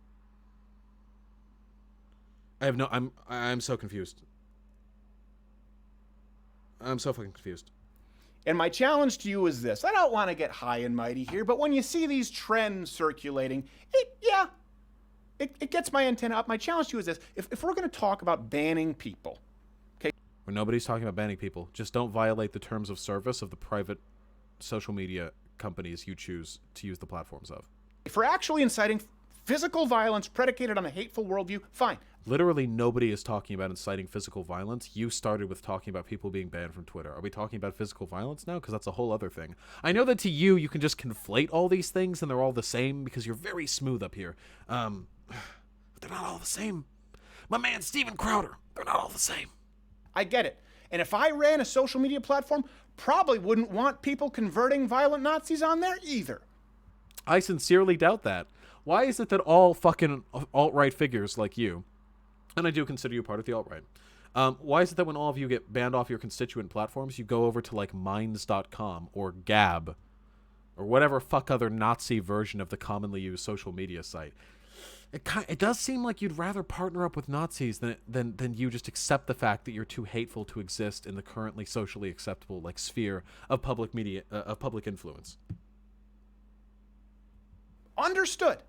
A: I'm so confused. I'm so fucking confused.
E: And my challenge to you is this. I don't want to get high and mighty here, but when you see these trends circulating, it gets my antenna up. My challenge to you is this. If we're going to talk about banning people, okay?
A: Well, nobody's talking about banning people. Just don't violate the terms of service of the private social media companies you choose to use the platforms of.
E: If we're actually inciting physical violence predicated on a hateful worldview, fine.
A: Literally nobody is talking about inciting physical violence. You started with talking about people being banned from Twitter. Are we talking about physical violence now? Because that's a whole other thing. I know that to you, you can just conflate all these things and they're all the same because you're very smooth up here. But they're not all the same. My man, Steven Crowder, they're not all the same.
E: I get it. And if I ran a social media platform, probably wouldn't want people converting violent Nazis on there either.
A: I sincerely doubt that. Why is it that all fucking alt-right figures like you, and I do consider you part of the alt-right, why is it that when all of you get banned off your constituent platforms, you go over to like Minds.com or Gab or whatever fuck other Nazi version of the commonly used social media site? It does seem like you'd rather partner up with Nazis than you just accept the fact that you're too hateful to exist in the currently socially acceptable like sphere of public media, of public influence.
E: Understood.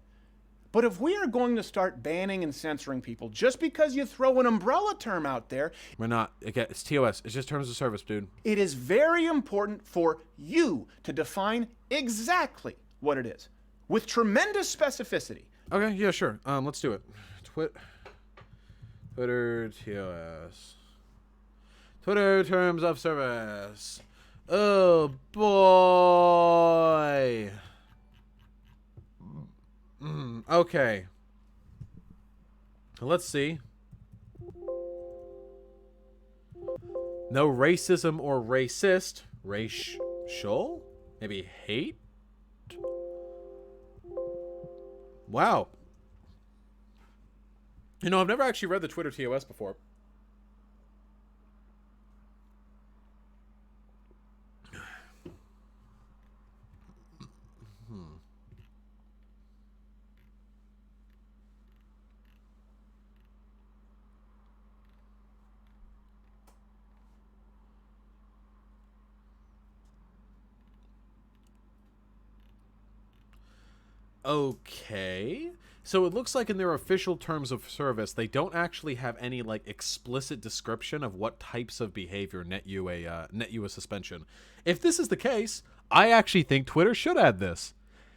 E: But if we are going to start banning and censoring people just because you throw an umbrella term out there...
A: We're not. Again, it's TOS. It's just terms of service, dude.
E: It is very important for you to define exactly what it is with tremendous specificity.
A: Okay, yeah, sure. Let's do it. Twitter TOS. Twitter terms of service. Oh, boy. Okay. Let's see. No racism or racist. Racial? Maybe hate? Wow. You know, I've never actually read the Twitter TOS before. Okay. So it looks like in their official terms of service, they don't actually have any like explicit description of what types of behavior net you a suspension. If this is the case, I actually think Twitter should add this.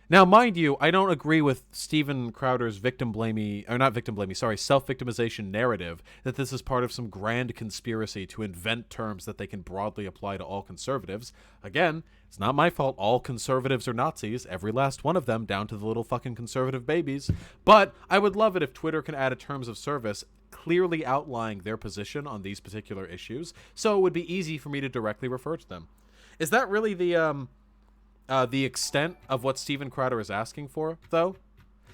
A: Now, mind you, I don't agree with Steven Crowder's self-victimization narrative that this is part of some grand conspiracy to invent terms that they can broadly apply to all conservatives. Again, it's not my fault all conservatives are Nazis, every last one of them, down to the little fucking conservative babies. But I would love it if Twitter can add a terms of service clearly outlining their position on these particular issues, so it would be easy for me to directly refer to them. Is that really the extent of what Steven Crowder is asking for, though?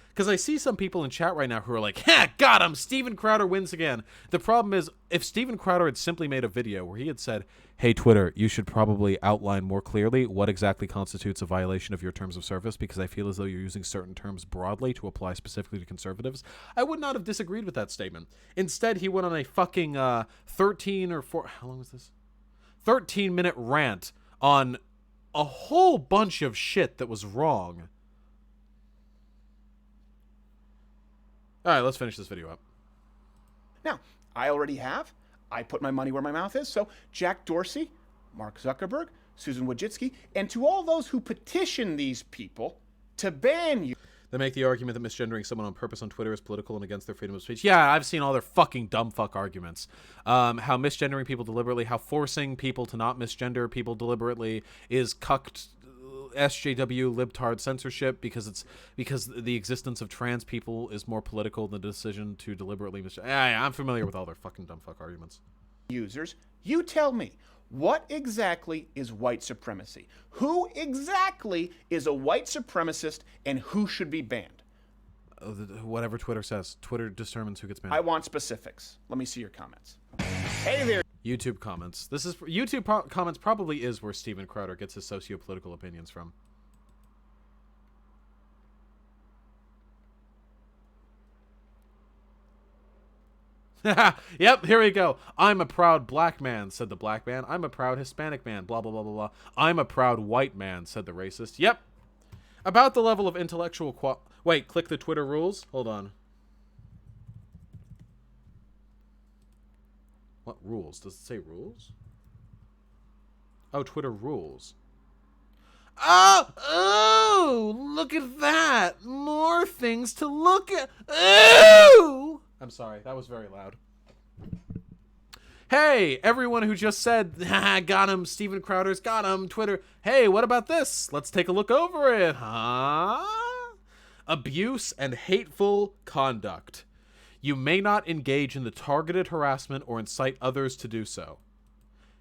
A: Because I see some people in chat right now who are like, ha, got him, Steven Crowder wins again. The problem is, if Steven Crowder had simply made a video where he had said, hey, Twitter, you should probably outline more clearly what exactly constitutes a violation of your terms of service, because I feel as though you're using certain terms broadly to apply specifically to conservatives, I would not have disagreed with that statement. Instead, he went on a fucking 13-minute rant on a whole bunch of shit that was wrong. All right, let's finish this video up.
E: Now, I already have. I put my money where my mouth is. So Jack Dorsey, Mark Zuckerberg, Susan Wojcicki, and to all those who petition these people to ban you.
A: They make the argument that misgendering someone on purpose on Twitter is political and against their freedom of speech. Yeah, I've seen all their fucking dumb fuck arguments. How misgendering people deliberately, how forcing people to not misgender people deliberately is cucked SJW libtard censorship because the existence of trans people is more political than the decision to deliberately misgender. Yeah, I'm familiar with all their fucking dumb fuck arguments.
E: Users, you tell me. What exactly is white supremacy? Who exactly is a white supremacist and who should be banned?
A: Whatever Twitter says. Twitter determines who gets banned.
E: I want specifics. Let me see your comments. Hey there.
A: YouTube comments. Comments probably is where Steven Crowder gets his socio-political opinions from. Yep, here we go. I'm a proud black man, said the black man. I'm a proud Hispanic man, blah, blah, blah, blah, blah. I'm a proud white man, said the racist. Yep. About the level of intellectual Wait, click the Twitter rules? Hold on. What rules? Does it say rules? Oh, Twitter rules. Oh, look at that. More things to look at. Oh! I'm sorry, that was very loud. Hey, everyone who just said, got him, Steven Crowder's got him, Twitter. Hey, what about this? Let's take a look over it, huh? Abuse and hateful conduct. You may not engage in the targeted harassment or incite others to do so.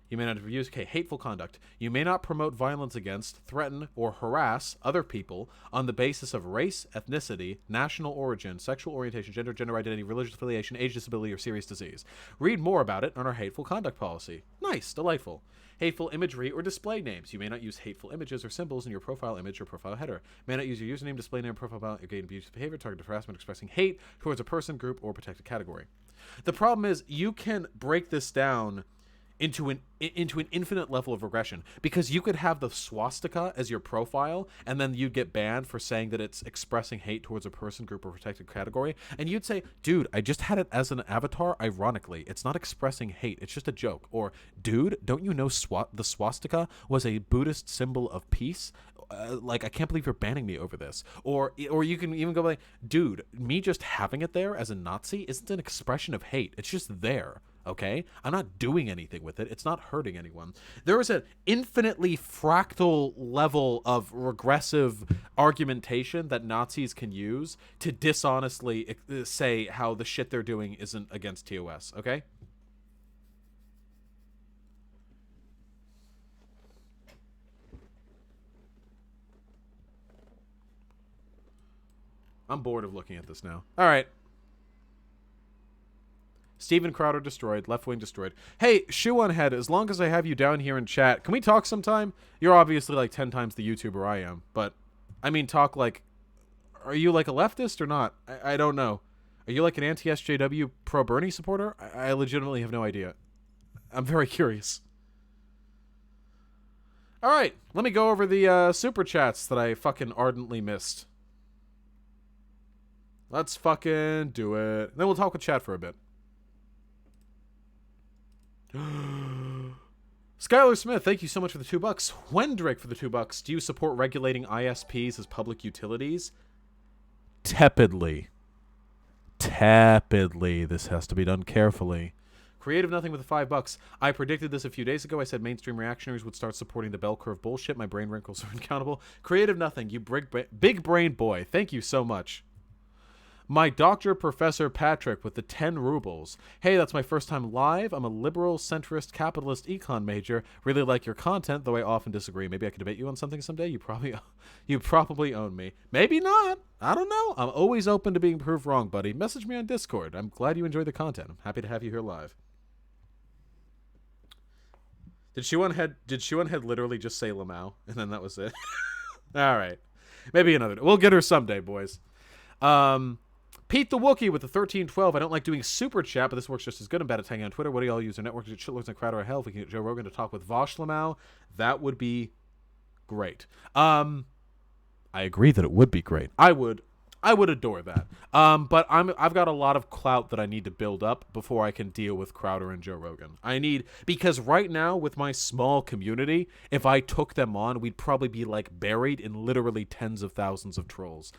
A: You may not abuse, hateful conduct. You may not promote violence against, threaten, or harass other people on the basis of race, ethnicity, national origin, sexual orientation, gender identity, religious affiliation, age, disability, or serious disease. Read more about it on our hateful conduct policy. Nice, delightful. Hateful imagery or display names. You may not use hateful images or symbols in your profile image or profile header. You may not use your username, display name, profile about engage in abusive behavior, targeted harassment, expressing hate towards a person, group, or protected category. The problem is you can break this down into an infinite level of regression, because you could have the swastika as your profile and then you'd get banned for saying that it's expressing hate towards a person, group, or protected category, and you'd say, dude, I just had it as an avatar. Ironically, it's not expressing hate, it's just a joke. Or, dude, don't you know the swastika was a Buddhist symbol of peace? Like, I can't believe you're banning me over this. Or you can even go like, dude, me just having it there as a Nazi isn't an expression of hate, it's just there. Okay? I'm not doing anything with it. It's not hurting anyone. There is an infinitely fractal level of regressive argumentation that Nazis can use to dishonestly say how the shit they're doing isn't against TOS. Okay? I'm bored of looking at this now. All right. Steven Crowder destroyed. Left wing destroyed. Hey, Shoe on Head, as long as I have you down here in chat, can we talk sometime? You're obviously like 10 times the YouTuber I am, but I mean talk like, are you like a leftist or not? I don't know. Are you like an anti-SJW pro-Bernie supporter? I legitimately have no idea. I'm very curious. All right, let me go over the super chats that I fucking ardently missed. Let's fucking do it. Then we'll talk with chat for a bit. Skylar Smith, thank you so much for the $2. Wendrick for the $2. Do you support regulating ISPs as public utilities? Tepidly. Tepidly. This has to be done carefully. Creative Nothing with the $5. I predicted this a few days ago. I said mainstream reactionaries would start supporting the bell curve bullshit. My brain wrinkles are uncountable. Creative Nothing, you big brain boy. Thank you so much. My doctor, Professor Patrick, with the 10 rubles. Hey, that's my first time live. I'm a liberal, centrist, capitalist econ major. Really like your content, though I often disagree. Maybe I could debate you on something someday. You probably own me. Maybe not. I don't know. I'm always open to being proved wrong, buddy. Message me on Discord. I'm glad you enjoy the content. I'm happy to have you here live. Did she one head literally just say Lamau, and then that was it? All right. Maybe another day. We'll get her someday, boys. Pete the Wookiee with the 1312. I don't like doing super chat, but this works just as good. I'm bad at tagging on Twitter. What do y'all use? Our network is shitloads in Crowder or hell. If we can get Joe Rogan to talk with Vosh Lamau, that would be great. I agree that it would be great. I would adore that. But I've got a lot of clout that I need to build up before I can deal with Crowder and Joe Rogan. Because right now with my small community, if I took them on, we'd probably be like buried in literally tens of thousands of trolls.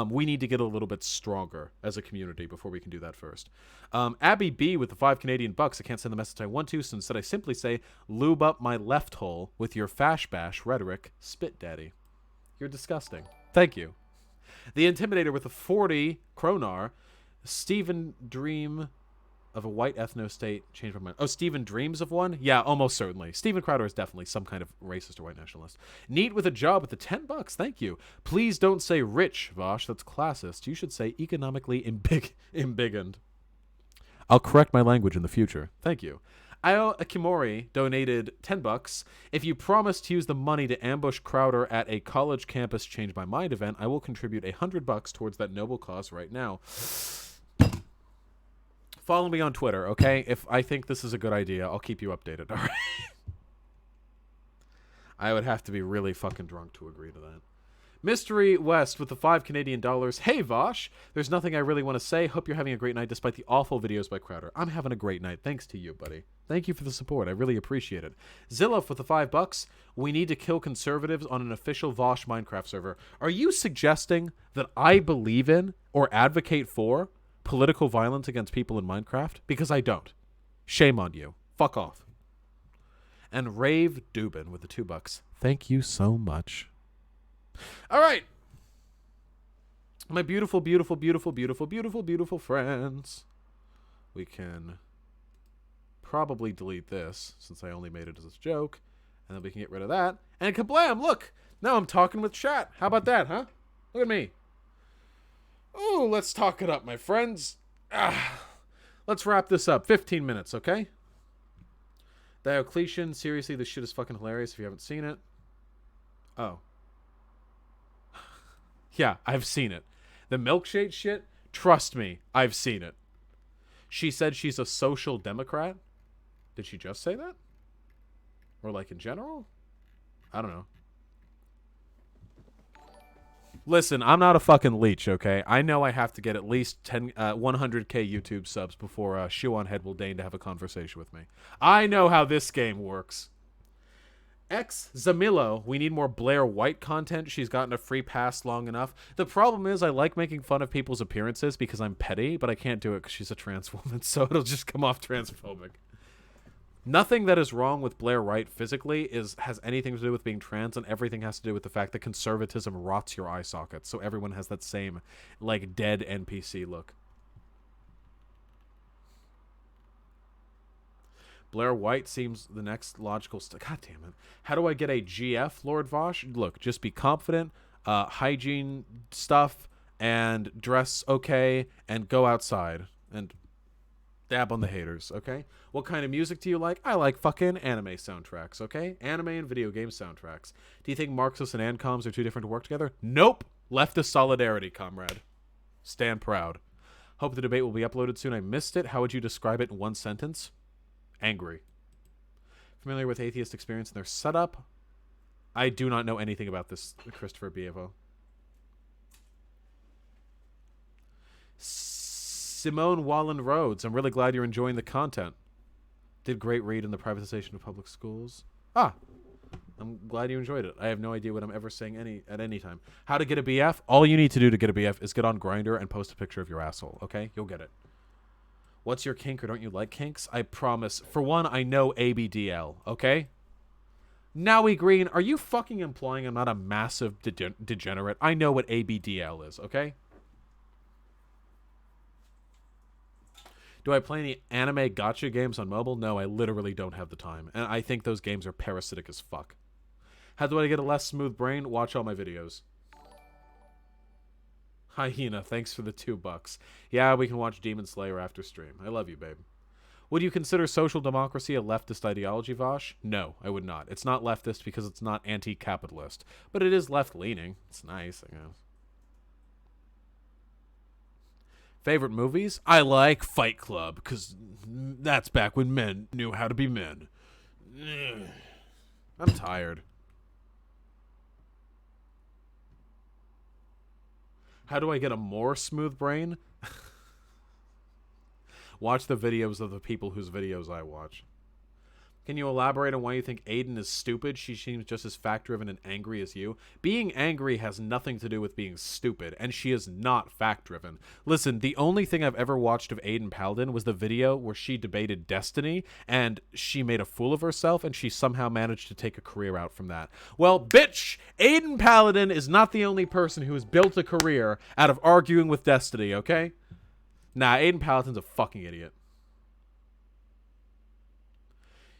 A: We need to get a little bit stronger as a community before we can do that first. Abby B with the $5 I can't send the message I want to, so instead I simply say, lube up my left hole with your fash bash rhetoric, spit daddy. You're disgusting. Thank you. The Intimidator with a 40 Kronar. Stephen Dream of a white ethno-state. Change my mind. Oh, Stephen dreams of one? Yeah, almost certainly. Stephen Crowder is definitely some kind of racist or white nationalist. Neat with a job with the $10. Thank you. Please don't say rich, Vosh. That's classist. You should say economically embiggened. I'll correct my language in the future. Thank you. Io Akimori donated $10. If you promise to use the money to ambush Crowder at a college campus Change My Mind event, I will contribute $100 towards that noble cause right now. Follow me on Twitter, okay? If I think this is a good idea, I'll keep you updated, all right? I would have to be really fucking drunk to agree to that. Mystery West with the $5. Hey, Vosh. There's nothing I really want to say. Hope you're having a great night despite the awful videos by Crowder. I'm having a great night. Thanks to you, buddy. Thank you for the support. I really appreciate it. Zillow with the $5. We need to kill conservatives on an official Vosh Minecraft server. Are you suggesting that I believe in or advocate for political violence against people in Minecraft? Because I don't. Shame on you. Fuck off. And Rave Dubin with the $2. Thank you so much. All right. My beautiful, beautiful, beautiful, beautiful, beautiful, beautiful friends. We can probably delete this since I only made it as a joke. And then we can get rid of that. And kablam, look. Now I'm talking with chat. How about that, huh? Look at me. Oh, let's talk it up, my friends. Let's wrap this up. 15 minutes, okay? Diocletian, seriously, this shit is fucking hilarious if you haven't seen it. Oh. Yeah, I've seen it. The milkshake shit, trust me, I've seen it. She said she's a social democrat. Did she just say that? Or like in general? I don't know. Listen, I'm not a fucking leech, okay? I know I have to get at least 100k YouTube subs before Shoe on Head will deign to have a conversation with me. I know how this game works. X Zamilo, we need more Blair White content. She's gotten a free pass long enough. The problem is I like making fun of people's appearances because I'm petty, but I can't do it because she's a trans woman, so it'll just come off transphobic. Nothing that is wrong with Blair White physically has anything to do with being trans, and everything has to do with the fact that conservatism rots your eye sockets, so everyone has that same, like, dead NPC look. Blair White seems the next logical God damn it. How do I get a GF, Lord Vosh? Look, just be confident, hygiene stuff, and dress okay, and go outside, and dab on the haters, okay? What kind of music do you like? I like fucking anime soundtracks, okay? Anime and video game soundtracks. Do you think Marxists and ANCOMs are too different to work together? Nope! Leftist solidarity, comrade. Stand proud. Hope the debate will be uploaded soon. I missed it. How would you describe it in one sentence? Angry. Familiar with atheist experience and their setup? I do not know anything about this, Christopher Bievo. Simone Wallen Rhodes. I'm really glad you're enjoying the content. Did great read in the privatization of public schools. Ah, I'm glad you enjoyed it. I have no idea what I'm ever saying at any time. How to get a BF? All you need to do to get a BF is get on Grindr and post a picture of your asshole, okay? You'll get it. What's your kink or don't you like kinks? I promise. For one, I know ABDL, okay? Nowie Green, are you fucking implying I'm not a massive degenerate? I know what ABDL is, okay? Do I play any anime gacha games on mobile? No, I literally don't have the time. And I think those games are parasitic as fuck. How do I get a less smooth brain? Watch all my videos. Hyena, thanks for the $2. Yeah, we can watch Demon Slayer after stream. I love you, babe. Would you consider social democracy a leftist ideology, Vosh? No, I would not. It's not leftist because it's not anti-capitalist. But it is left-leaning. It's nice, I guess. Favorite movies? I like Fight Club, because that's back when men knew how to be men. I'm tired. How do I get a more smooth brain? Watch the videos of the people whose videos I watch. Can you elaborate on why you think Aiden is stupid? She seems just as fact-driven and angry as you. Being angry has nothing to do with being stupid, and she is not fact-driven. Listen, the only thing I've ever watched of Aiden Paladin was the video where she debated Destiny, and she made a fool of herself, and she somehow managed to take a career out from that. Well, bitch, Aiden Paladin is not the only person who has built a career out of arguing with Destiny, okay? Nah, Aiden Paladin's a fucking idiot.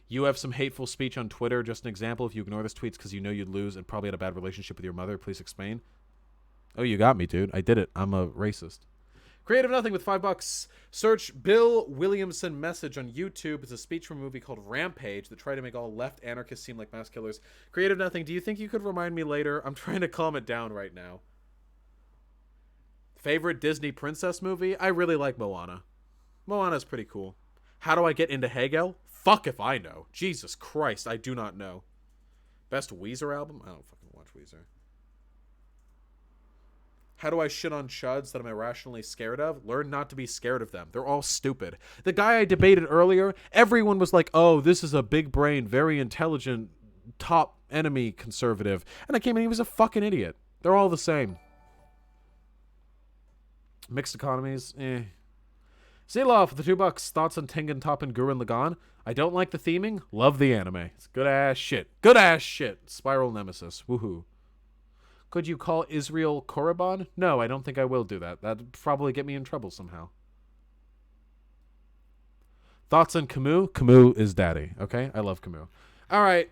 A: You have some hateful speech on Twitter. Just an example. If you ignore this tweets because you know you'd lose and probably had a bad relationship with your mother, please explain. Oh, you got me, dude. I did it. I'm a racist. Creative Nothing with $5. Search Bill Williamson message on YouTube. It's a speech from a movie called Rampage that tried to make all left anarchists seem like mass killers. Creative Nothing, do you think you could remind me later? I'm trying to calm it down right now. Favorite Disney princess movie? I really like Moana. Moana's pretty cool. How do I get into Hegel? Fuck if I know. Jesus Christ, I do not know. Best Weezer album? I don't fucking watch Weezer. How do I shit on chuds that I'm irrationally scared of? Learn not to be scared of them. They're all stupid. The guy I debated earlier, everyone was like, oh, this is a big brain, very intelligent, top enemy conservative. And I came in, he was a fucking idiot. They're all the same. Mixed economies, Zilov with the $2. Thoughts on Tengen Top and Gurren Lagann? I don't like the theming. Love the anime. It's good ass shit. Good ass shit. Spiral Nemesis. Woohoo. Could you call Israel Korriban? No, I don't think I will do that. That'd probably get me in trouble somehow. Thoughts on Camus? Camus is daddy. Okay? I love Camus. All right.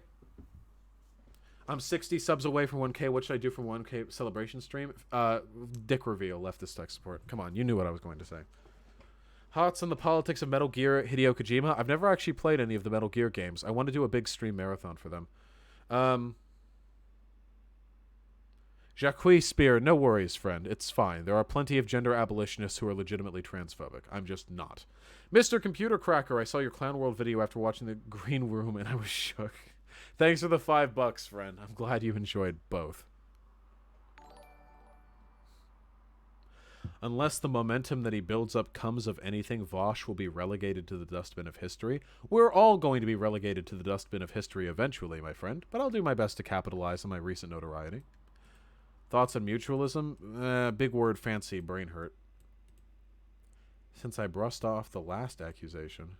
A: I'm 60 subs away from 1K. What should I do for 1K celebration stream? Dick reveal. Leftist tech support. Come on. You knew what I was going to say. Thoughts on the politics of Metal Gear, Hideo Kojima? I've never actually played any of the Metal Gear games. I want to do a big stream marathon for them. Jacques Spear, no worries, friend. It's fine. There are plenty of gender abolitionists who are legitimately transphobic. I'm just not. Mr. Computer Cracker, I saw your Clown World video after watching the Green Room and I was shook. Thanks for the $5, friend. I'm glad you enjoyed both. Unless the momentum that he builds up comes of anything, Vosh will be relegated to the dustbin of history. We're all going to be relegated to the dustbin of history eventually, my friend, but I'll do my best to capitalize on my recent notoriety. Thoughts on mutualism? Big word, fancy, brain hurt. Since I brushed off the last accusation.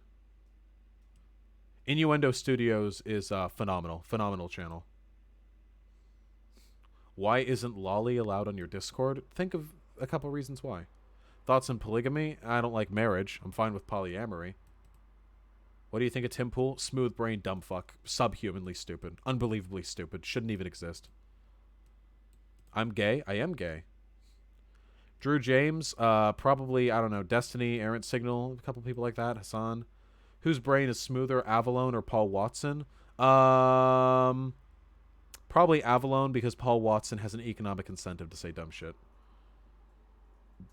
A: Innuendo Studios is phenomenal. Phenomenal channel. Why isn't Lolly allowed on your Discord? Think of a couple reasons why. Thoughts on polygamy? I don't like marriage. I'm fine with polyamory. What do you think of Tim Pool? Smooth brain, dumb fuck. Subhumanly stupid. Unbelievably stupid. Shouldn't even exist. I'm gay. I am gay. Drew James, probably, I don't know, Destiny, Errant Signal, a couple people like that. Hassan. Whose brain is smoother, Avalon or Paul Watson? Probably Avalon because Paul Watson has an economic incentive to say dumb shit.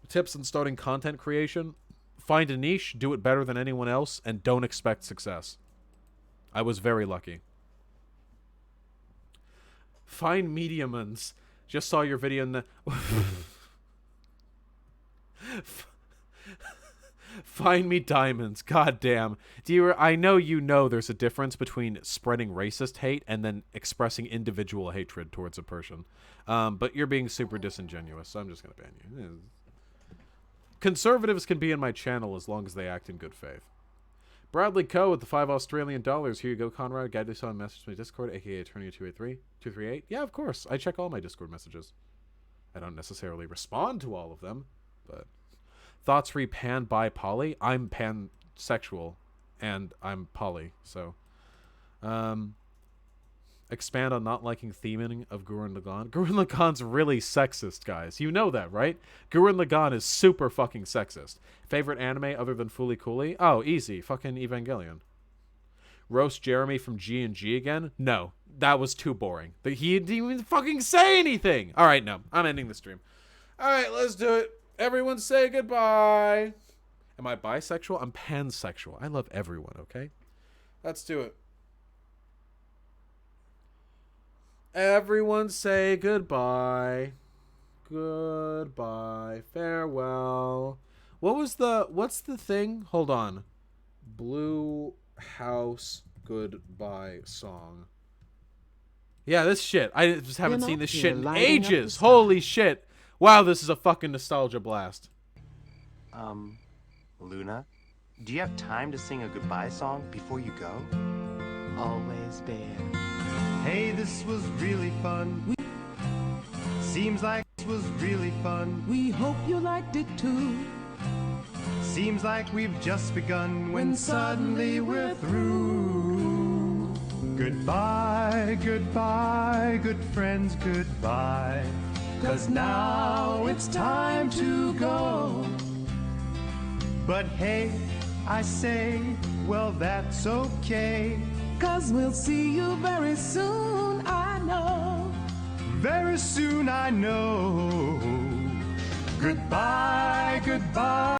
A: Tips on starting content creation: find a niche, do it better than anyone else, and don't expect success. I was very lucky. Find mediumans. Just saw your video in the... Find me diamonds. God damn. I know you know there's a difference between spreading racist hate and then expressing individual hatred towards a person. But you're being super disingenuous, so I'm just going to ban you. Conservatives can be in my channel as long as they act in good faith. Bradley Coe with the $5 Here you go, Conrad. Guide this on message to my Discord, aka Attorney283-238. Yeah, of course. I check all my Discord messages. I don't necessarily respond to all of them, but... Thoughts re pan bi poly. I'm pansexual, and I'm poly. So, expand on not liking theming of Gurren Lagann. Gurren Lagann's really sexist, guys. You know that, right? Gurren Lagann is super fucking sexist. Favorite anime other than Fooly Cooly? Oh, easy. Fucking Evangelion. Roast Jeremy from G&G again? No, that was too boring. He didn't even fucking say anything. All right, no, I'm ending the stream. All right, let's do it. Everyone say goodbye. Am I bisexual? I'm pansexual. I love everyone, okay? Let's do it. Everyone say goodbye. Goodbye. Farewell. What's the thing? Hold on. Blue House Goodbye song. Yeah, this shit. I just haven't seen this shit in ages. Holy shit. Wow, this is a fucking nostalgia blast.
P: Luna, do you have time to sing a goodbye song before you go? Always bear.
Q: Hey, this was really fun. Seems like this was really fun. We hope you liked it too. Seems like we've just begun when suddenly we're through. Goodbye, goodbye, good friends, goodbye. 'Cause now it's time to go. But hey, I say, well, that's okay. 'Cause we'll see you very soon, I know. Very soon, I know. Goodbye, goodbye.